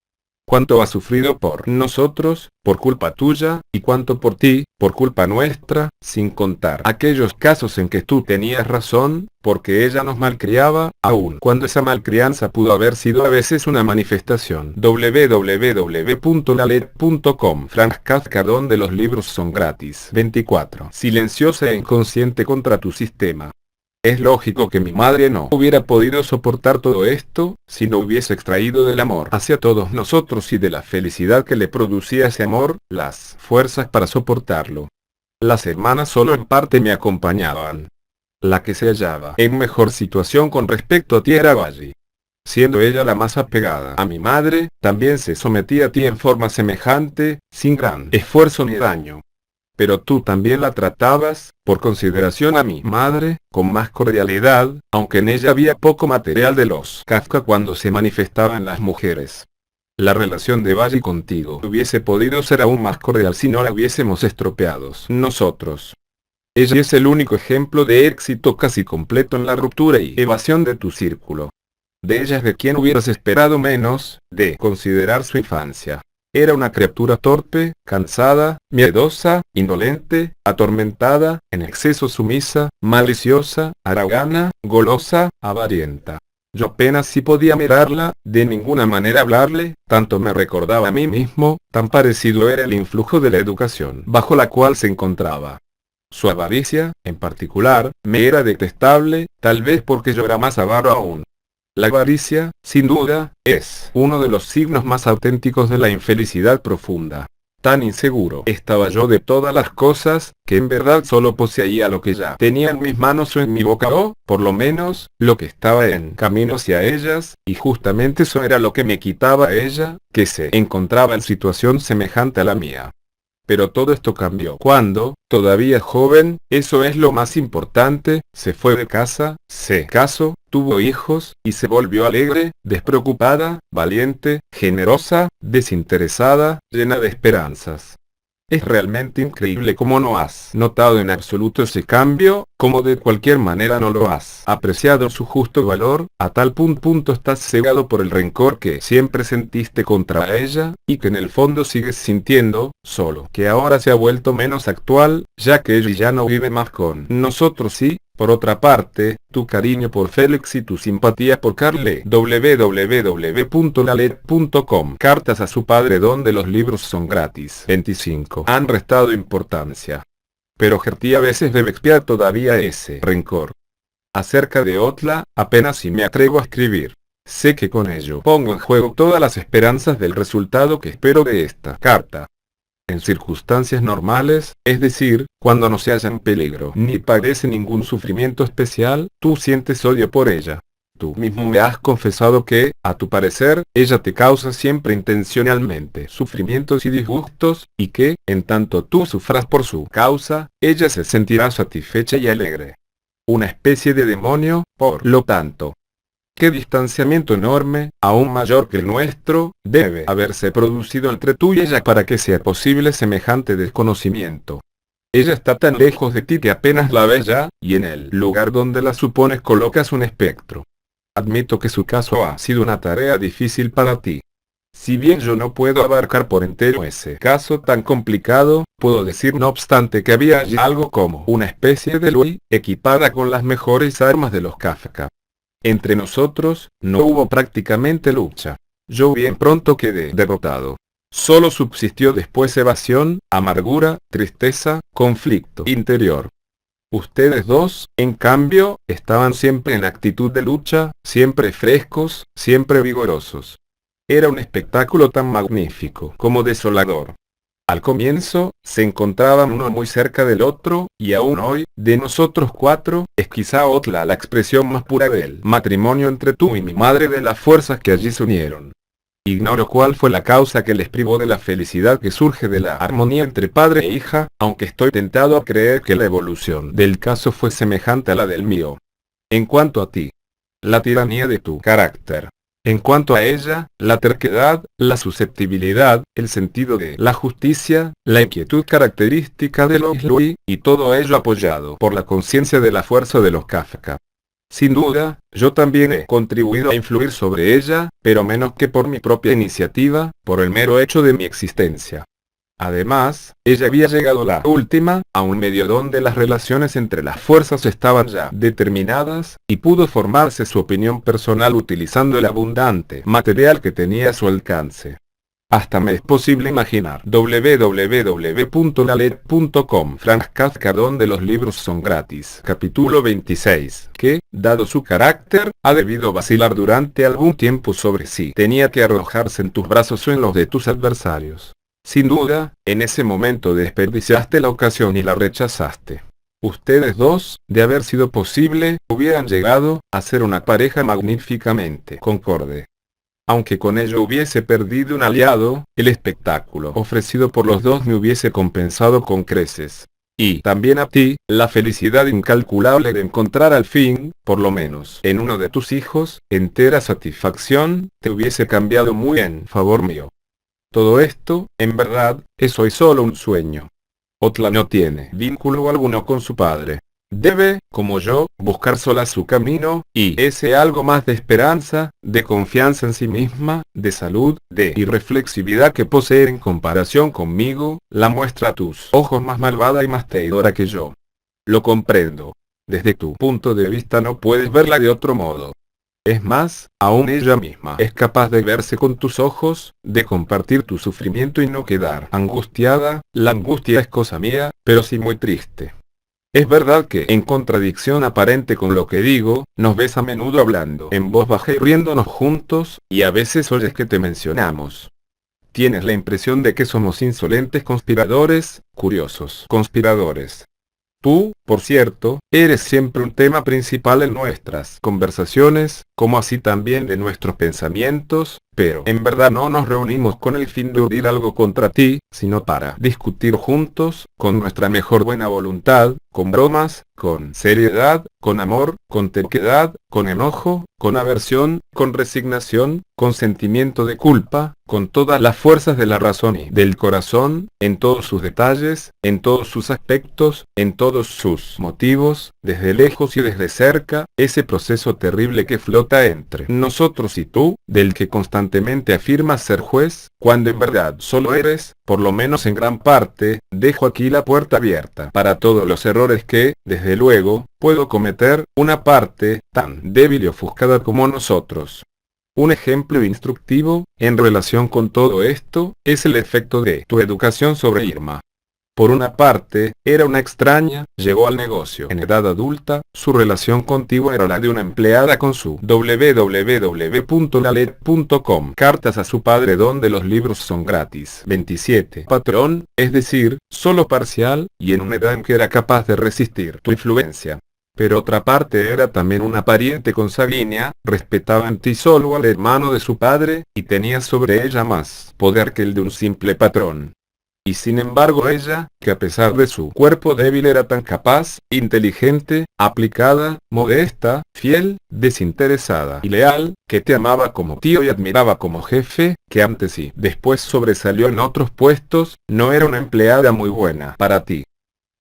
A: Cuánto has sufrido por nosotros, por culpa tuya, y cuánto por ti, por culpa nuestra, sin contar aquellos casos en que tú tenías razón, porque ella nos malcriaba, aun cuando esa malcrianza pudo haber sido a veces una manifestación. www.lalet.com. Franz Kafka donde los libros son gratis. 24. Silenciosa e inconsciente contra tu sistema. Es lógico que mi madre no hubiera podido soportar todo esto, si no hubiese extraído del amor hacia todos nosotros y de la felicidad que le producía ese amor, las fuerzas para soportarlo. Las hermanas solo en parte me acompañaban. La que se hallaba en mejor situación con respecto a ti era Valle. Siendo ella la más apegada a mi madre, también se sometía a ti en forma semejante, sin gran esfuerzo ni daño. Pero tú también la tratabas, por consideración a mi madre, con más cordialidad, aunque en ella había poco material de los Kafka cuando se manifestaba en las mujeres. La relación de Valle contigo hubiese podido ser aún más cordial si no la hubiésemos estropeado nosotros. Ella es el único ejemplo de éxito casi completo en la ruptura y evasión de tu círculo. De ella es de quien hubieras esperado menos, de considerar su infancia. Era una criatura torpe, cansada, miedosa, indolente, atormentada, en exceso sumisa, maliciosa, haragana, golosa, avarienta. Yo apenas si podía mirarla, de ninguna manera hablarle, tanto me recordaba a mí mismo, tan parecido era el influjo de la educación bajo la cual se encontraba. Su avaricia, en particular, me era detestable, tal vez porque yo era más avaro aún. La avaricia, sin duda, es uno de los signos más auténticos de la infelicidad profunda. Tan inseguro estaba yo de todas las cosas, que en verdad solo poseía lo que ya tenía en mis manos o en mi boca o, por lo menos, lo que estaba en camino hacia ellas, y justamente eso era lo que me quitaba a ella, que se encontraba en situación semejante a la mía. Pero todo esto cambió cuando, todavía joven, eso es lo más importante, se fue de casa, se casó, tuvo hijos, y se volvió alegre, despreocupada, valiente, generosa, desinteresada, llena de esperanzas. Es realmente increíble cómo no has notado en absoluto ese cambio, cómo de cualquier manera no lo has apreciado su justo valor, a tal punto estás cegado por el rencor que siempre sentiste contra ella, y que en el fondo sigues sintiendo, solo que ahora se ha vuelto menos actual, ya que ella ya no vive más con nosotros y, por otra parte, tu cariño por Félix y tu simpatía por Carle. www.lalet.com. Cartas a su padre donde los libros son gratis. 25. Han restado importancia. Pero Gertie a veces debe expiar todavía ese rencor. Acerca de Otla, apenas si me atrevo a escribir. Sé que con ello pongo en juego todas las esperanzas del resultado que espero de esta carta. En circunstancias normales, es decir, cuando no se halla en peligro ni padece ningún sufrimiento especial, tú sientes odio por ella. Tú mismo me has confesado que, a tu parecer, ella te causa siempre intencionalmente sufrimientos y disgustos, y que, en tanto tú sufras por su causa, ella se sentirá satisfecha y alegre. Una especie de demonio, por lo tanto. Qué distanciamiento enorme, aún mayor que el nuestro, debe haberse producido entre tú y ella para que sea posible semejante desconocimiento. Ella está tan lejos de ti que apenas la ves ya, y en el lugar donde la supones colocas un espectro. Admito que su caso ha sido una tarea difícil para ti. Si bien yo no puedo abarcar por entero ese caso tan complicado, puedo decir no obstante que había allí algo como una especie de Louis, equipada con las mejores armas de los Kafka. Entre nosotros, no hubo prácticamente lucha. Yo bien pronto quedé derrotado. Solo subsistió después evasión, amargura, tristeza, conflicto interior. Ustedes dos, en cambio, estaban siempre en actitud de lucha, siempre frescos, siempre vigorosos. Era un espectáculo tan magnífico como desolador. Al comienzo, se encontraban uno muy cerca del otro, y aún hoy, de nosotros cuatro, es quizá Otla la expresión más pura del matrimonio entre tú y mi madre de las fuerzas que allí se unieron. Ignoro cuál fue la causa que les privó de la felicidad que surge de la armonía entre padre e hija, aunque estoy tentado a creer que la evolución del caso fue semejante a la del mío. En cuanto a ti, la tiranía de tu carácter. En cuanto a ella, la terquedad, la susceptibilidad, el sentido de la justicia, la inquietud característica de los Louis, y todo ello apoyado por la conciencia de la fuerza de los Kafka. Sin duda, yo también he contribuido a influir sobre ella, pero menos que por mi propia iniciativa, por el mero hecho de mi existencia. Además, ella había llegado la última, a un medio donde las relaciones entre las fuerzas estaban ya determinadas, y pudo formarse su opinión personal utilizando el abundante material que tenía a su alcance. Hasta me es posible imaginar www.lalet.com Franz Kafka donde los libros son gratis. Capítulo 26, que, dado su carácter, ha debido vacilar durante algún tiempo sobre si tenía que arrojarse en tus brazos o en los de tus adversarios. Sin duda, en ese momento desperdiciaste la ocasión y la rechazaste. Ustedes dos, de haber sido posible, hubieran llegado a ser una pareja magníficamente concorde. Aunque con ello hubiese perdido un aliado, el espectáculo ofrecido por los dos me hubiese compensado con creces. Y también a ti, la felicidad incalculable de encontrar al fin, por lo menos en uno de tus hijos, entera satisfacción, te hubiese cambiado muy en favor mío. Todo esto, en verdad, es hoy solo un sueño. Otla no tiene vínculo alguno con su padre. Debe, como yo, buscar sola su camino, y ese algo más de esperanza, de confianza en sí misma, de salud, de irreflexividad que posee en comparación conmigo, la muestra a tus ojos más malvada y más traidora que yo. Lo comprendo. Desde tu punto de vista no puedes verla de otro modo. Es más, aún ella misma es capaz de verse con tus ojos, de compartir tu sufrimiento y no quedar angustiada. La angustia es cosa mía, pero sí muy triste. Es verdad que, en contradicción aparente con lo que digo, nos ves a menudo hablando en voz baja y riéndonos juntos, y a veces oyes que te mencionamos. Tienes la impresión de que somos insolentes conspiradores, curiosos conspiradores. Tú, por cierto, eres siempre un tema principal en nuestras conversaciones, como así también de nuestros pensamientos, pero en verdad no nos reunimos con el fin de urdir algo contra ti, sino para discutir juntos, con nuestra mejor buena voluntad, con bromas, con seriedad, con amor, con terquedad, con enojo, con aversión, con resignación, con sentimiento de culpa, con todas las fuerzas de la razón y del corazón, en todos sus detalles, en todos sus aspectos, en todos sus motivos, desde lejos y desde cerca, ese proceso terrible que flota entre nosotros y tú, del que constantemente afirmas ser juez, cuando en verdad solo eres, por lo menos en gran parte. Dejo aquí la puerta abierta para todos los errores que, desde luego, puedo cometer, una parte tan débil y ofuscada como nosotros. Un ejemplo instructivo, en relación con todo esto, es el efecto de tu educación sobre Irma. Por una parte, era una extraña, llegó al negocio en edad adulta, su relación contigo era la de una empleada con su www.lalet.com. Cartas a su padre donde los libros son gratis. 27. Patrón, es decir, solo parcial, y en una edad en que era capaz de resistir tu influencia. Pero otra parte era también una pariente consanguínea, respetaba en ti solo al hermano de su padre, y tenía sobre ella más poder que el de un simple patrón. Y sin embargo ella, que a pesar de su cuerpo débil era tan capaz, inteligente, aplicada, modesta, fiel, desinteresada y leal, que te amaba como tío y admiraba como jefe, que antes y después sobresalió en otros puestos, no era una empleada muy buena para ti.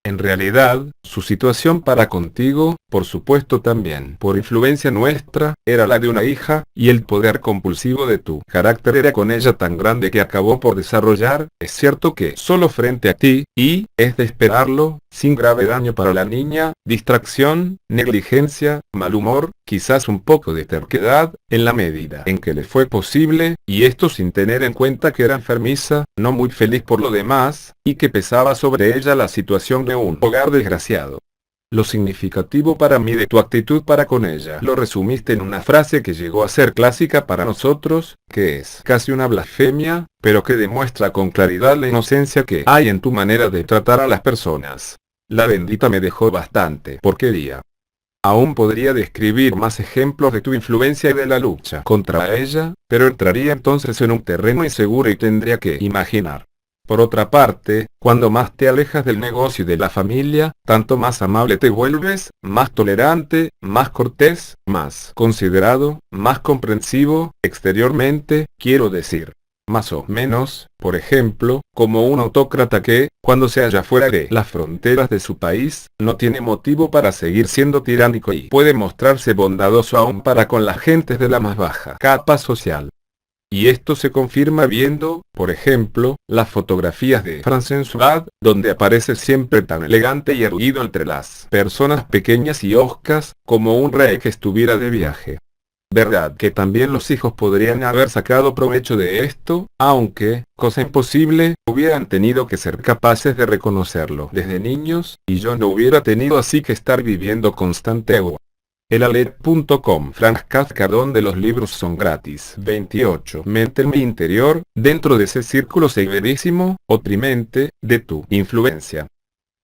A: En realidad, su situación para contigo, por supuesto también por influencia nuestra, era la de una hija, y el poder compulsivo de tu carácter era con ella tan grande que acabó por desarrollar, es cierto que solo frente a ti, y, es de esperarlo, sin grave daño para la niña, distracción, negligencia, mal humor, quizás un poco de terquedad, en la medida en que le fue posible, y esto sin tener en cuenta que era enfermiza, no muy feliz por lo demás, y que pesaba sobre ella la situación de un hogar desgraciado. Lo significativo para mí de tu actitud para con ella lo resumiste en una frase que llegó a ser clásica para nosotros, que es casi una blasfemia, pero que demuestra con claridad la inocencia que hay en tu manera de tratar a las personas. La bendita me dejó bastante porquería. Aún podría describir más ejemplos de tu influencia y de la lucha contra ella, pero entraría entonces en un terreno inseguro y tendría que imaginar. Por otra parte, cuando más te alejas del negocio y de la familia, tanto más amable te vuelves, más tolerante, más cortés, más considerado, más comprensivo, exteriormente, quiero decir. Más o menos, por ejemplo, como un autócrata que, cuando se halla fuera de las fronteras de su país, no tiene motivo para seguir siendo tiránico y puede mostrarse bondadoso aún para con las gentes de la más baja capa social. Y esto se confirma viendo, por ejemplo, las fotografías de François, donde aparece siempre tan elegante y erguido entre las personas pequeñas y hoscas, como un rey que estuviera de viaje. Verdad que también los hijos podrían haber sacado provecho de esto, aunque, cosa imposible, hubieran tenido que ser capaces de reconocerlo desde niños, y yo no hubiera tenido así que estar viviendo constante agua. Elalet.com. Frank Kafka donde los libros son gratis. 28. Mente en mi interior, dentro de ese círculo severísimo, oprimente, de tu influencia.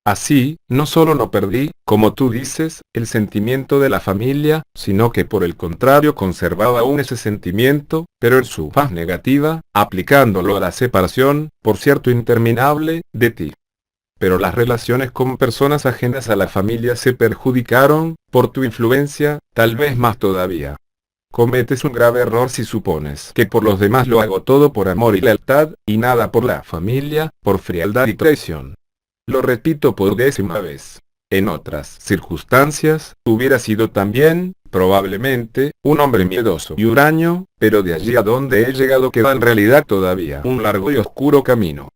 A: Así, no solo no perdí, como tú dices, el sentimiento de la familia, sino que por el contrario conservaba aún ese sentimiento, pero en su faz negativa, aplicándolo a la separación, por cierto interminable, de ti. Pero las relaciones con personas ajenas a la familia se perjudicaron, por tu influencia, tal vez más todavía. Cometes un grave error si supones que por los demás lo hago todo por amor y lealtad, y nada por la familia, por frialdad y traición. Lo repito por 10ª vez. En otras circunstancias, hubiera sido también, probablemente, un hombre miedoso y huraño, pero de allí a donde he llegado queda en realidad todavía un largo y oscuro camino.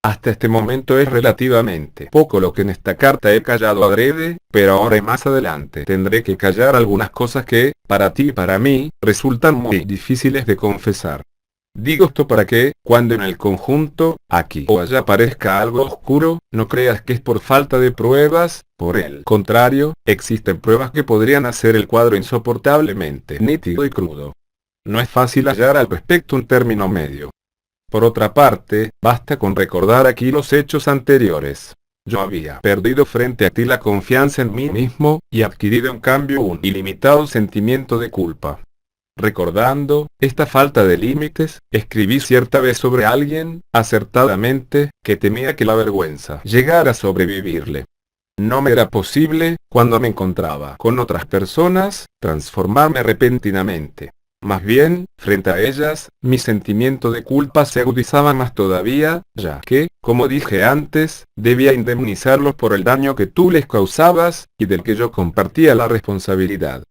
A: Hasta este momento es relativamente poco lo que en esta carta he callado adrede, pero ahora y más adelante tendré que callar algunas cosas que, para ti y para mí, resultan muy difíciles de confesar. Digo esto para que, cuando en el conjunto, aquí o allá parezca algo oscuro, no creas que es por falta de pruebas. Por el contrario, existen pruebas que podrían hacer el cuadro insoportablemente nítido y crudo. No es fácil hallar al respecto un término medio. Por otra parte, basta con recordar aquí los hechos anteriores. Yo había perdido frente a ti la confianza en mí mismo, y adquirido en cambio un ilimitado sentimiento de culpa. Recordando esta falta de límites, escribí cierta vez sobre alguien, acertadamente, que temía que la vergüenza llegara a sobrevivirle. No me era posible, cuando me encontraba con otras personas, transformarme repentinamente. Más bien, frente a ellas, mi sentimiento de culpa se agudizaba más todavía, ya que, como dije antes, debía indemnizarlos por el daño que tú les causabas, y del que yo compartía la responsabilidad.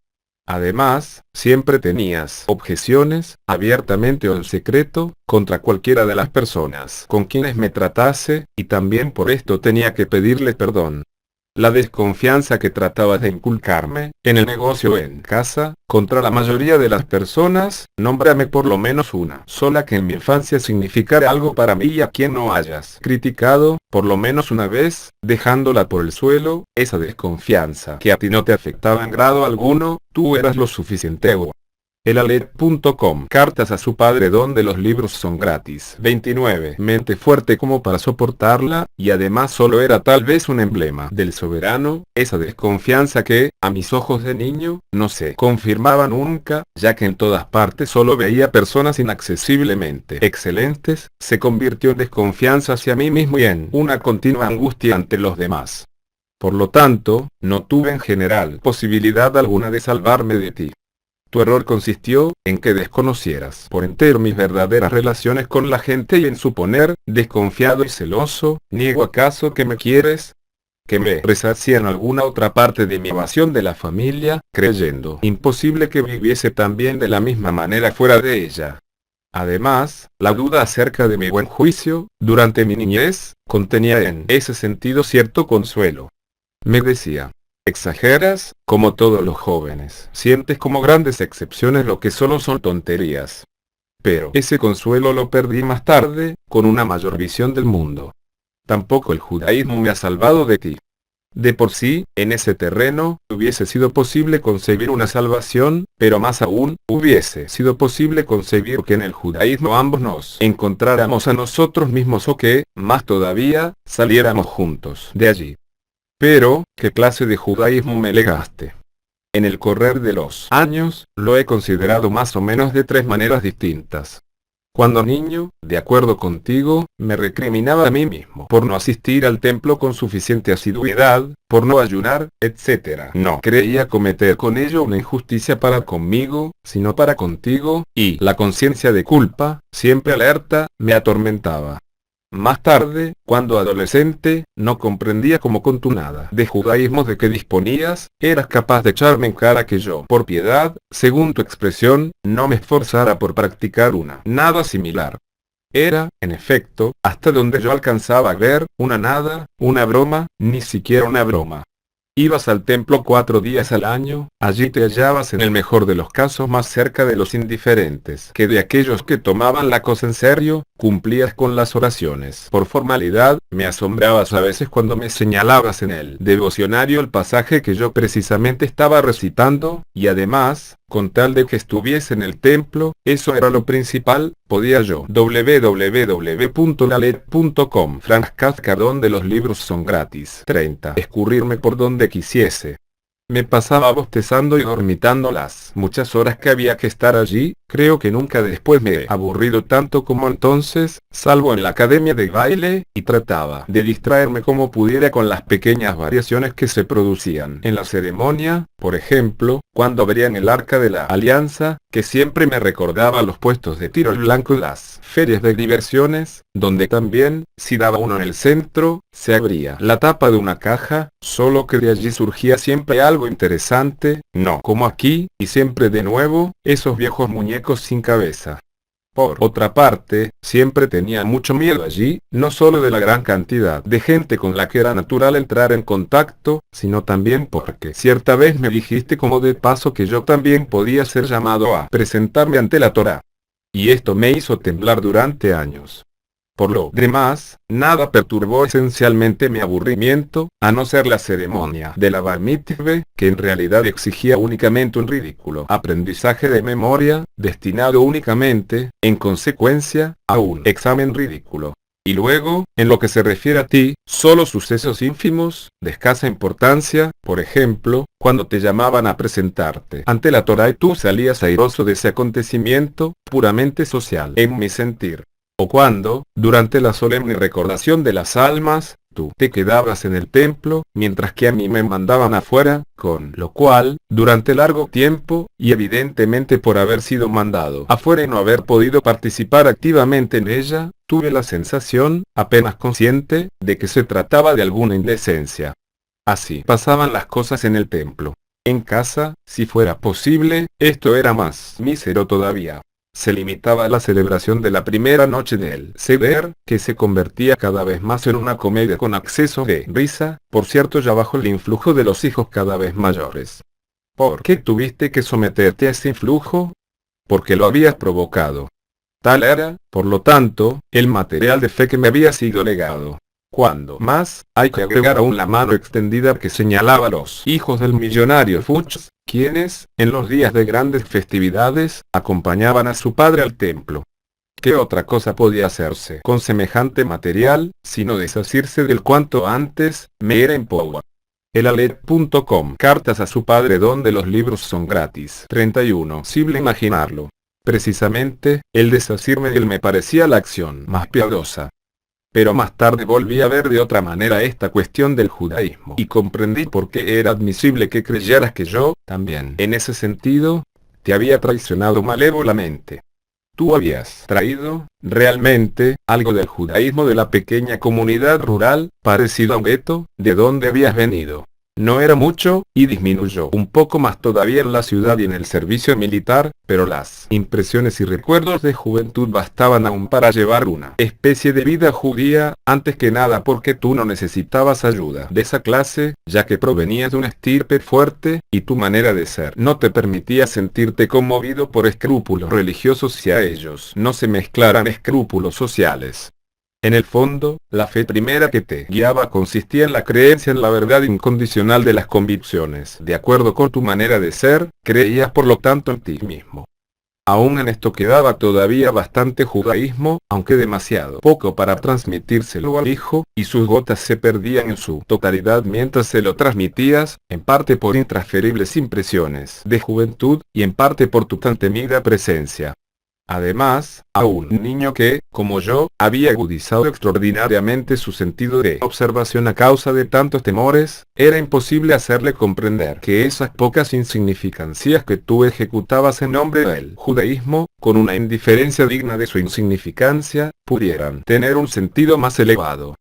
A: Además, siempre tenías objeciones, abiertamente o en secreto, contra cualquiera de las personas con quienes me tratase, y también por esto tenía que pedirles perdón. La desconfianza que tratabas de inculcarme, en el negocio o en casa, contra la mayoría de las personas, nómbrame por lo menos una sola que en mi infancia significara algo para mí y a quien no hayas criticado, por lo menos una vez, dejándola por el suelo, esa desconfianza que a ti no te afectaba en grado alguno, tú eras lo suficiente. Elalet.com. Cartas a su padre donde los libros son gratis. 29. Mente fuerte como para soportarla, y además solo era tal vez un emblema del soberano, esa desconfianza que, a mis ojos de niño, no se confirmaba nunca, ya que en todas partes solo veía personas inaccesiblemente excelentes, se convirtió en desconfianza hacia mí mismo y en una continua angustia ante los demás. Por lo tanto, no tuve en general posibilidad alguna de salvarme de ti. Tu error consistió en que desconocieras por entero mis verdaderas relaciones con la gente y en suponer, desconfiado y celoso, ¿niego acaso que me quieres? Que me resarcía en alguna otra parte de mi evasión de la familia, creyendo imposible que viviese también de la misma manera fuera de ella. Además, la duda acerca de mi buen juicio, durante mi niñez, contenía en ese sentido cierto consuelo. Me decía: exageras, como todos los jóvenes. Sientes como grandes excepciones lo que solo son tonterías. Pero ese consuelo lo perdí más tarde, con una mayor visión del mundo. Tampoco el judaísmo me ha salvado de ti. De por sí, en ese terreno, hubiese sido posible concebir una salvación, pero más aún, hubiese sido posible concebir que en el judaísmo ambos nos encontráramos a nosotros mismos o que, más todavía, saliéramos juntos de allí. Pero, ¿qué clase de judaísmo me legaste? En el correr de los años, lo he considerado más o menos de tres maneras distintas. Cuando niño, de acuerdo contigo, me recriminaba a mí mismo por no asistir al templo con suficiente asiduidad, por no ayunar, etc. No creía cometer con ello una injusticia para conmigo, sino para contigo, y la conciencia de culpa, siempre alerta, me atormentaba. Más tarde, cuando adolescente, no comprendía cómo con tu nada de judaísmo de que disponías, eras capaz de echarme en cara que yo, por piedad, según tu expresión, no me esforzara por practicar una nada similar. Era, en efecto, hasta donde yo alcanzaba a ver, una nada, una broma, ni siquiera una broma. Ibas al templo 4 días al año, allí te hallabas en el mejor de los casos más cerca de los indiferentes que de aquellos que tomaban la cosa en serio, cumplías con las oraciones. Por formalidad, me asombrabas a veces cuando me señalabas en el devocionario el pasaje que yo precisamente estaba recitando, y además, con tal de que estuviese en el templo, eso era lo principal, podía yo. www.lalet.com. Franz Kafka donde los libros son gratis. 30. Escurrirme por donde quisiese. Me pasaba bostezando y dormitando las muchas horas que había que estar allí. Creo que nunca después me he aburrido tanto como entonces, salvo en la academia de baile, y trataba de distraerme como pudiera con las pequeñas variaciones que se producían en la ceremonia, por ejemplo, cuando abrían el arca de la alianza, que siempre me recordaba los puestos de tiro al blanco en las ferias de diversiones, donde también, si daba uno en el centro, se abría la tapa de una caja, solo que de allí surgía siempre algo interesante, no como aquí, y siempre de nuevo, esos viejos muñecos sin cabeza. Por otra parte, siempre tenía mucho miedo allí, no solo de la gran cantidad de gente con la que era natural entrar en contacto, sino también porque cierta vez me dijiste como de paso que yo también podía ser llamado a presentarme ante la Torá. y esto me hizo temblar durante años. Por lo demás, nada perturbó esencialmente mi aburrimiento, a no ser la ceremonia de la Bar Mitzvah, que en realidad exigía únicamente un ridículo aprendizaje de memoria, destinado únicamente, en consecuencia, a un examen ridículo. Y luego, en lo que se refiere a ti, solo sucesos ínfimos, de escasa importancia, por ejemplo, cuando te llamaban a presentarte ante la Torá y tú salías airoso de ese acontecimiento, puramente social, en mi sentir. O cuando, durante la solemne recordación de las almas, tú te quedabas en el templo, mientras que a mí me mandaban afuera, con lo cual, durante largo tiempo, y evidentemente por haber sido mandado afuera y no haber podido participar activamente en ella, tuve la sensación, apenas consciente, de que se trataba de alguna indecencia. Así pasaban las cosas en el templo. En casa, si fuera posible, esto era más mísero todavía. Se limitaba a la celebración de la primera noche del Seder, que se convertía cada vez más en una comedia con exceso de risa, por cierto ya bajo el influjo de los hijos cada vez mayores. ¿Por qué tuviste que someterte a ese influjo? Porque lo habías provocado. Tal era, por lo tanto, el material de fe que me había sido legado. Cuando más, hay que agregar aún la mano extendida que señalaba a los hijos del millonario Fuchs, quienes, en los días de grandes festividades, acompañaban a su padre al templo. ¿Qué otra cosa podía hacerse con semejante material, sino desasirse del cuanto antes, me era impowa? Elalet.com. Cartas a su padre donde los libros son gratis. 31. Posible imaginarlo. Precisamente, el desasirme de él me parecía la acción más piadosa. Pero más tarde volví a ver de otra manera esta cuestión del judaísmo y comprendí por qué era admisible que creyeras que yo, también, en ese sentido, te había traicionado malévolamente. Tú habías traído, realmente, algo del judaísmo de la pequeña comunidad rural, parecido a un gueto, de donde habías venido. No era mucho, y disminuyó un poco más todavía en la ciudad y en el servicio militar, pero las impresiones y recuerdos de juventud bastaban aún para llevar una especie de vida judía, antes que nada porque tú no necesitabas ayuda de esa clase, ya que provenías de una estirpe fuerte, y tu manera de ser no te permitía sentirte conmovido por escrúpulos religiosos si a ellos no se mezclaran escrúpulos sociales. En el fondo, la fe primera que te guiaba consistía en la creencia en la verdad incondicional de las convicciones. De acuerdo con tu manera de ser, creías por lo tanto en ti mismo. Aún en esto quedaba todavía bastante judaísmo, aunque demasiado poco para transmitírselo al hijo, y sus gotas se perdían en su totalidad mientras se lo transmitías, en parte por intransferibles impresiones de juventud, y en parte por tu tan temida presencia. Además, a un niño que, como yo, había agudizado extraordinariamente su sentido de observación a causa de tantos temores, era imposible hacerle comprender que esas pocas insignificancias que tú ejecutabas en nombre del judaísmo, con una indiferencia digna de su insignificancia, pudieran tener un sentido más elevado.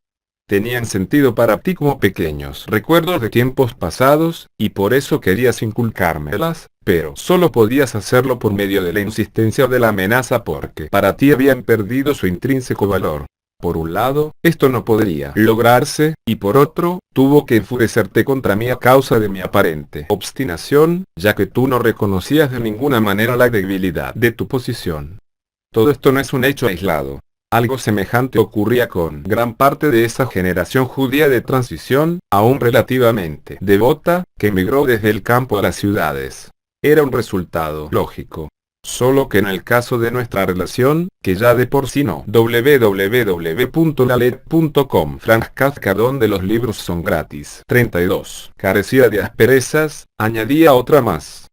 A: Tenían sentido para ti como pequeños recuerdos de tiempos pasados, y por eso querías inculcármelas, pero solo podías hacerlo por medio de la insistencia o de la amenaza porque para ti habían perdido su intrínseco valor. Por un lado, esto no podría lograrse, y por otro, tuvo que enfurecerte contra mí a causa de mi aparente obstinación, ya que tú no reconocías de ninguna manera la debilidad de tu posición. Todo esto no es un hecho aislado. Algo semejante ocurría con gran parte de esa generación judía de transición, aún relativamente devota, que emigró desde el campo a las ciudades. Era un resultado lógico. Solo que en el caso de nuestra relación, que ya de por sí no, www.lalet.com Franz Kafka donde los libros son gratis. 32. Carecía de asperezas, añadía otra más.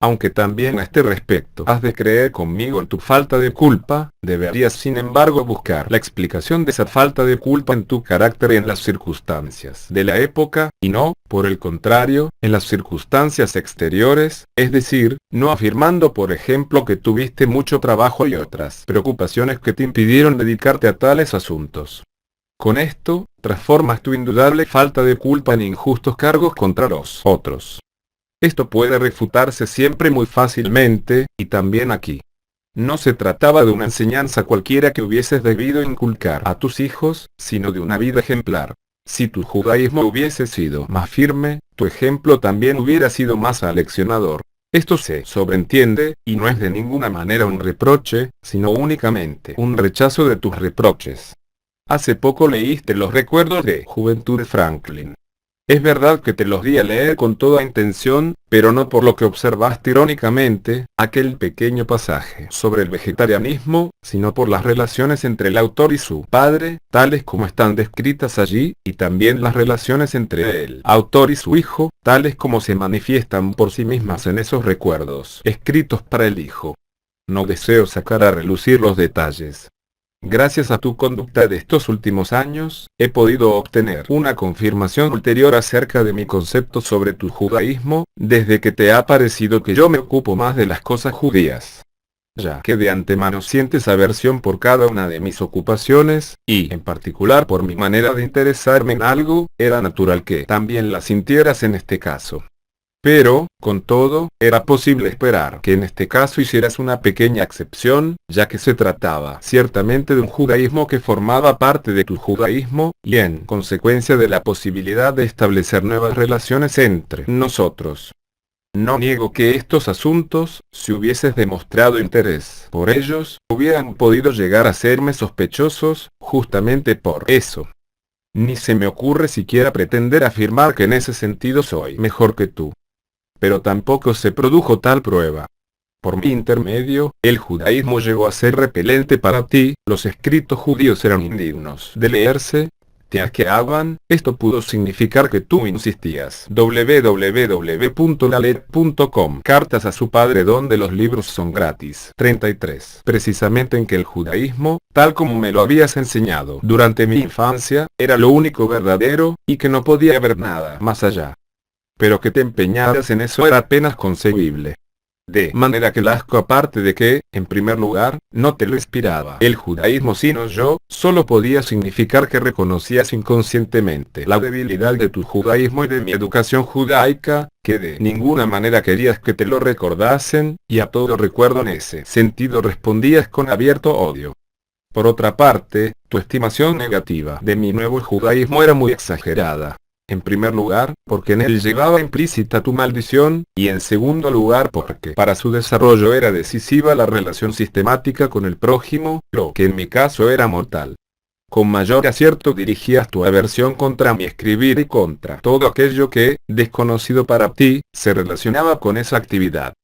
A: Aunque también a este respecto has de creer conmigo en tu falta de culpa, deberías sin embargo buscar la explicación de esa falta de culpa en tu carácter y en las circunstancias de la época, y no, por el contrario, en las circunstancias exteriores, es decir, no afirmando por ejemplo que tuviste mucho trabajo y otras preocupaciones que te impidieron dedicarte a tales asuntos. Con esto, transformas tu indudable falta de culpa en injustos cargos contra los otros. Esto puede refutarse siempre muy fácilmente, y también aquí. No se trataba de una enseñanza cualquiera que hubieses debido inculcar a tus hijos, sino de una vida ejemplar. Si tu judaísmo hubiese sido más firme, tu ejemplo también hubiera sido más aleccionador. Esto se sobreentiende, y no es de ninguna manera un reproche, sino únicamente un rechazo de tus reproches. Hace poco leíste los recuerdos de juventud de Franklin. Es verdad que te los di a leer con toda intención, pero no por lo que observaste irónicamente, aquel pequeño pasaje sobre el vegetarianismo, sino por las relaciones entre el autor y su padre, tales como están descritas allí, y también las relaciones entre el autor y su hijo, tales como se manifiestan por sí mismas en esos recuerdos, escritos para el hijo. No deseo sacar a relucir los detalles. Gracias a tu conducta de estos últimos años, he podido obtener una confirmación ulterior acerca de mi concepto sobre tu judaísmo, desde que te ha parecido que yo me ocupo más de las cosas judías. Ya que de antemano sientes aversión por cada una de mis ocupaciones, y en particular por mi manera de interesarme en algo, era natural que también la sintieras en este caso. Pero, con todo, era posible esperar que en este caso hicieras una pequeña excepción, ya que se trataba ciertamente de un judaísmo que formaba parte de tu judaísmo, y en consecuencia de la posibilidad de establecer nuevas relaciones entre nosotros. No niego que estos asuntos, si hubieses demostrado interés por ellos, hubieran podido llegar a serme sospechosos, justamente por eso. Ni se me ocurre siquiera pretender afirmar que en ese sentido soy mejor que tú. Pero tampoco se produjo tal prueba. Por mi intermedio, el judaísmo llegó a ser repelente para ti, los escritos judíos eran indignos de leerse, te asqueaban, esto pudo significar que tú insistías. www.lalet.com Cartas a su padre donde los libros son gratis. 33. Precisamente en que el judaísmo, tal como me lo habías enseñado durante mi infancia, era lo único verdadero, y que no podía haber nada más allá. Pero que te empeñaras en eso era apenas concebible. De manera que el asco, aparte de que, en primer lugar, no te lo inspiraba el judaísmo sino yo, solo podía significar que reconocías inconscientemente la debilidad de tu judaísmo y de mi educación judaica, que de ninguna manera querías que te lo recordasen, y a todo recuerdo en ese sentido respondías con abierto odio. Por otra parte, tu estimación negativa de mi nuevo judaísmo era muy exagerada. En primer lugar, porque en él llevaba implícita tu maldición, y en segundo lugar porque para su desarrollo era decisiva la relación sistemática con el prójimo, lo que en mi caso era mortal. Con mayor acierto dirigías tu aversión contra mi escribir y contra todo aquello que, desconocido para ti, se relacionaba con esa actividad.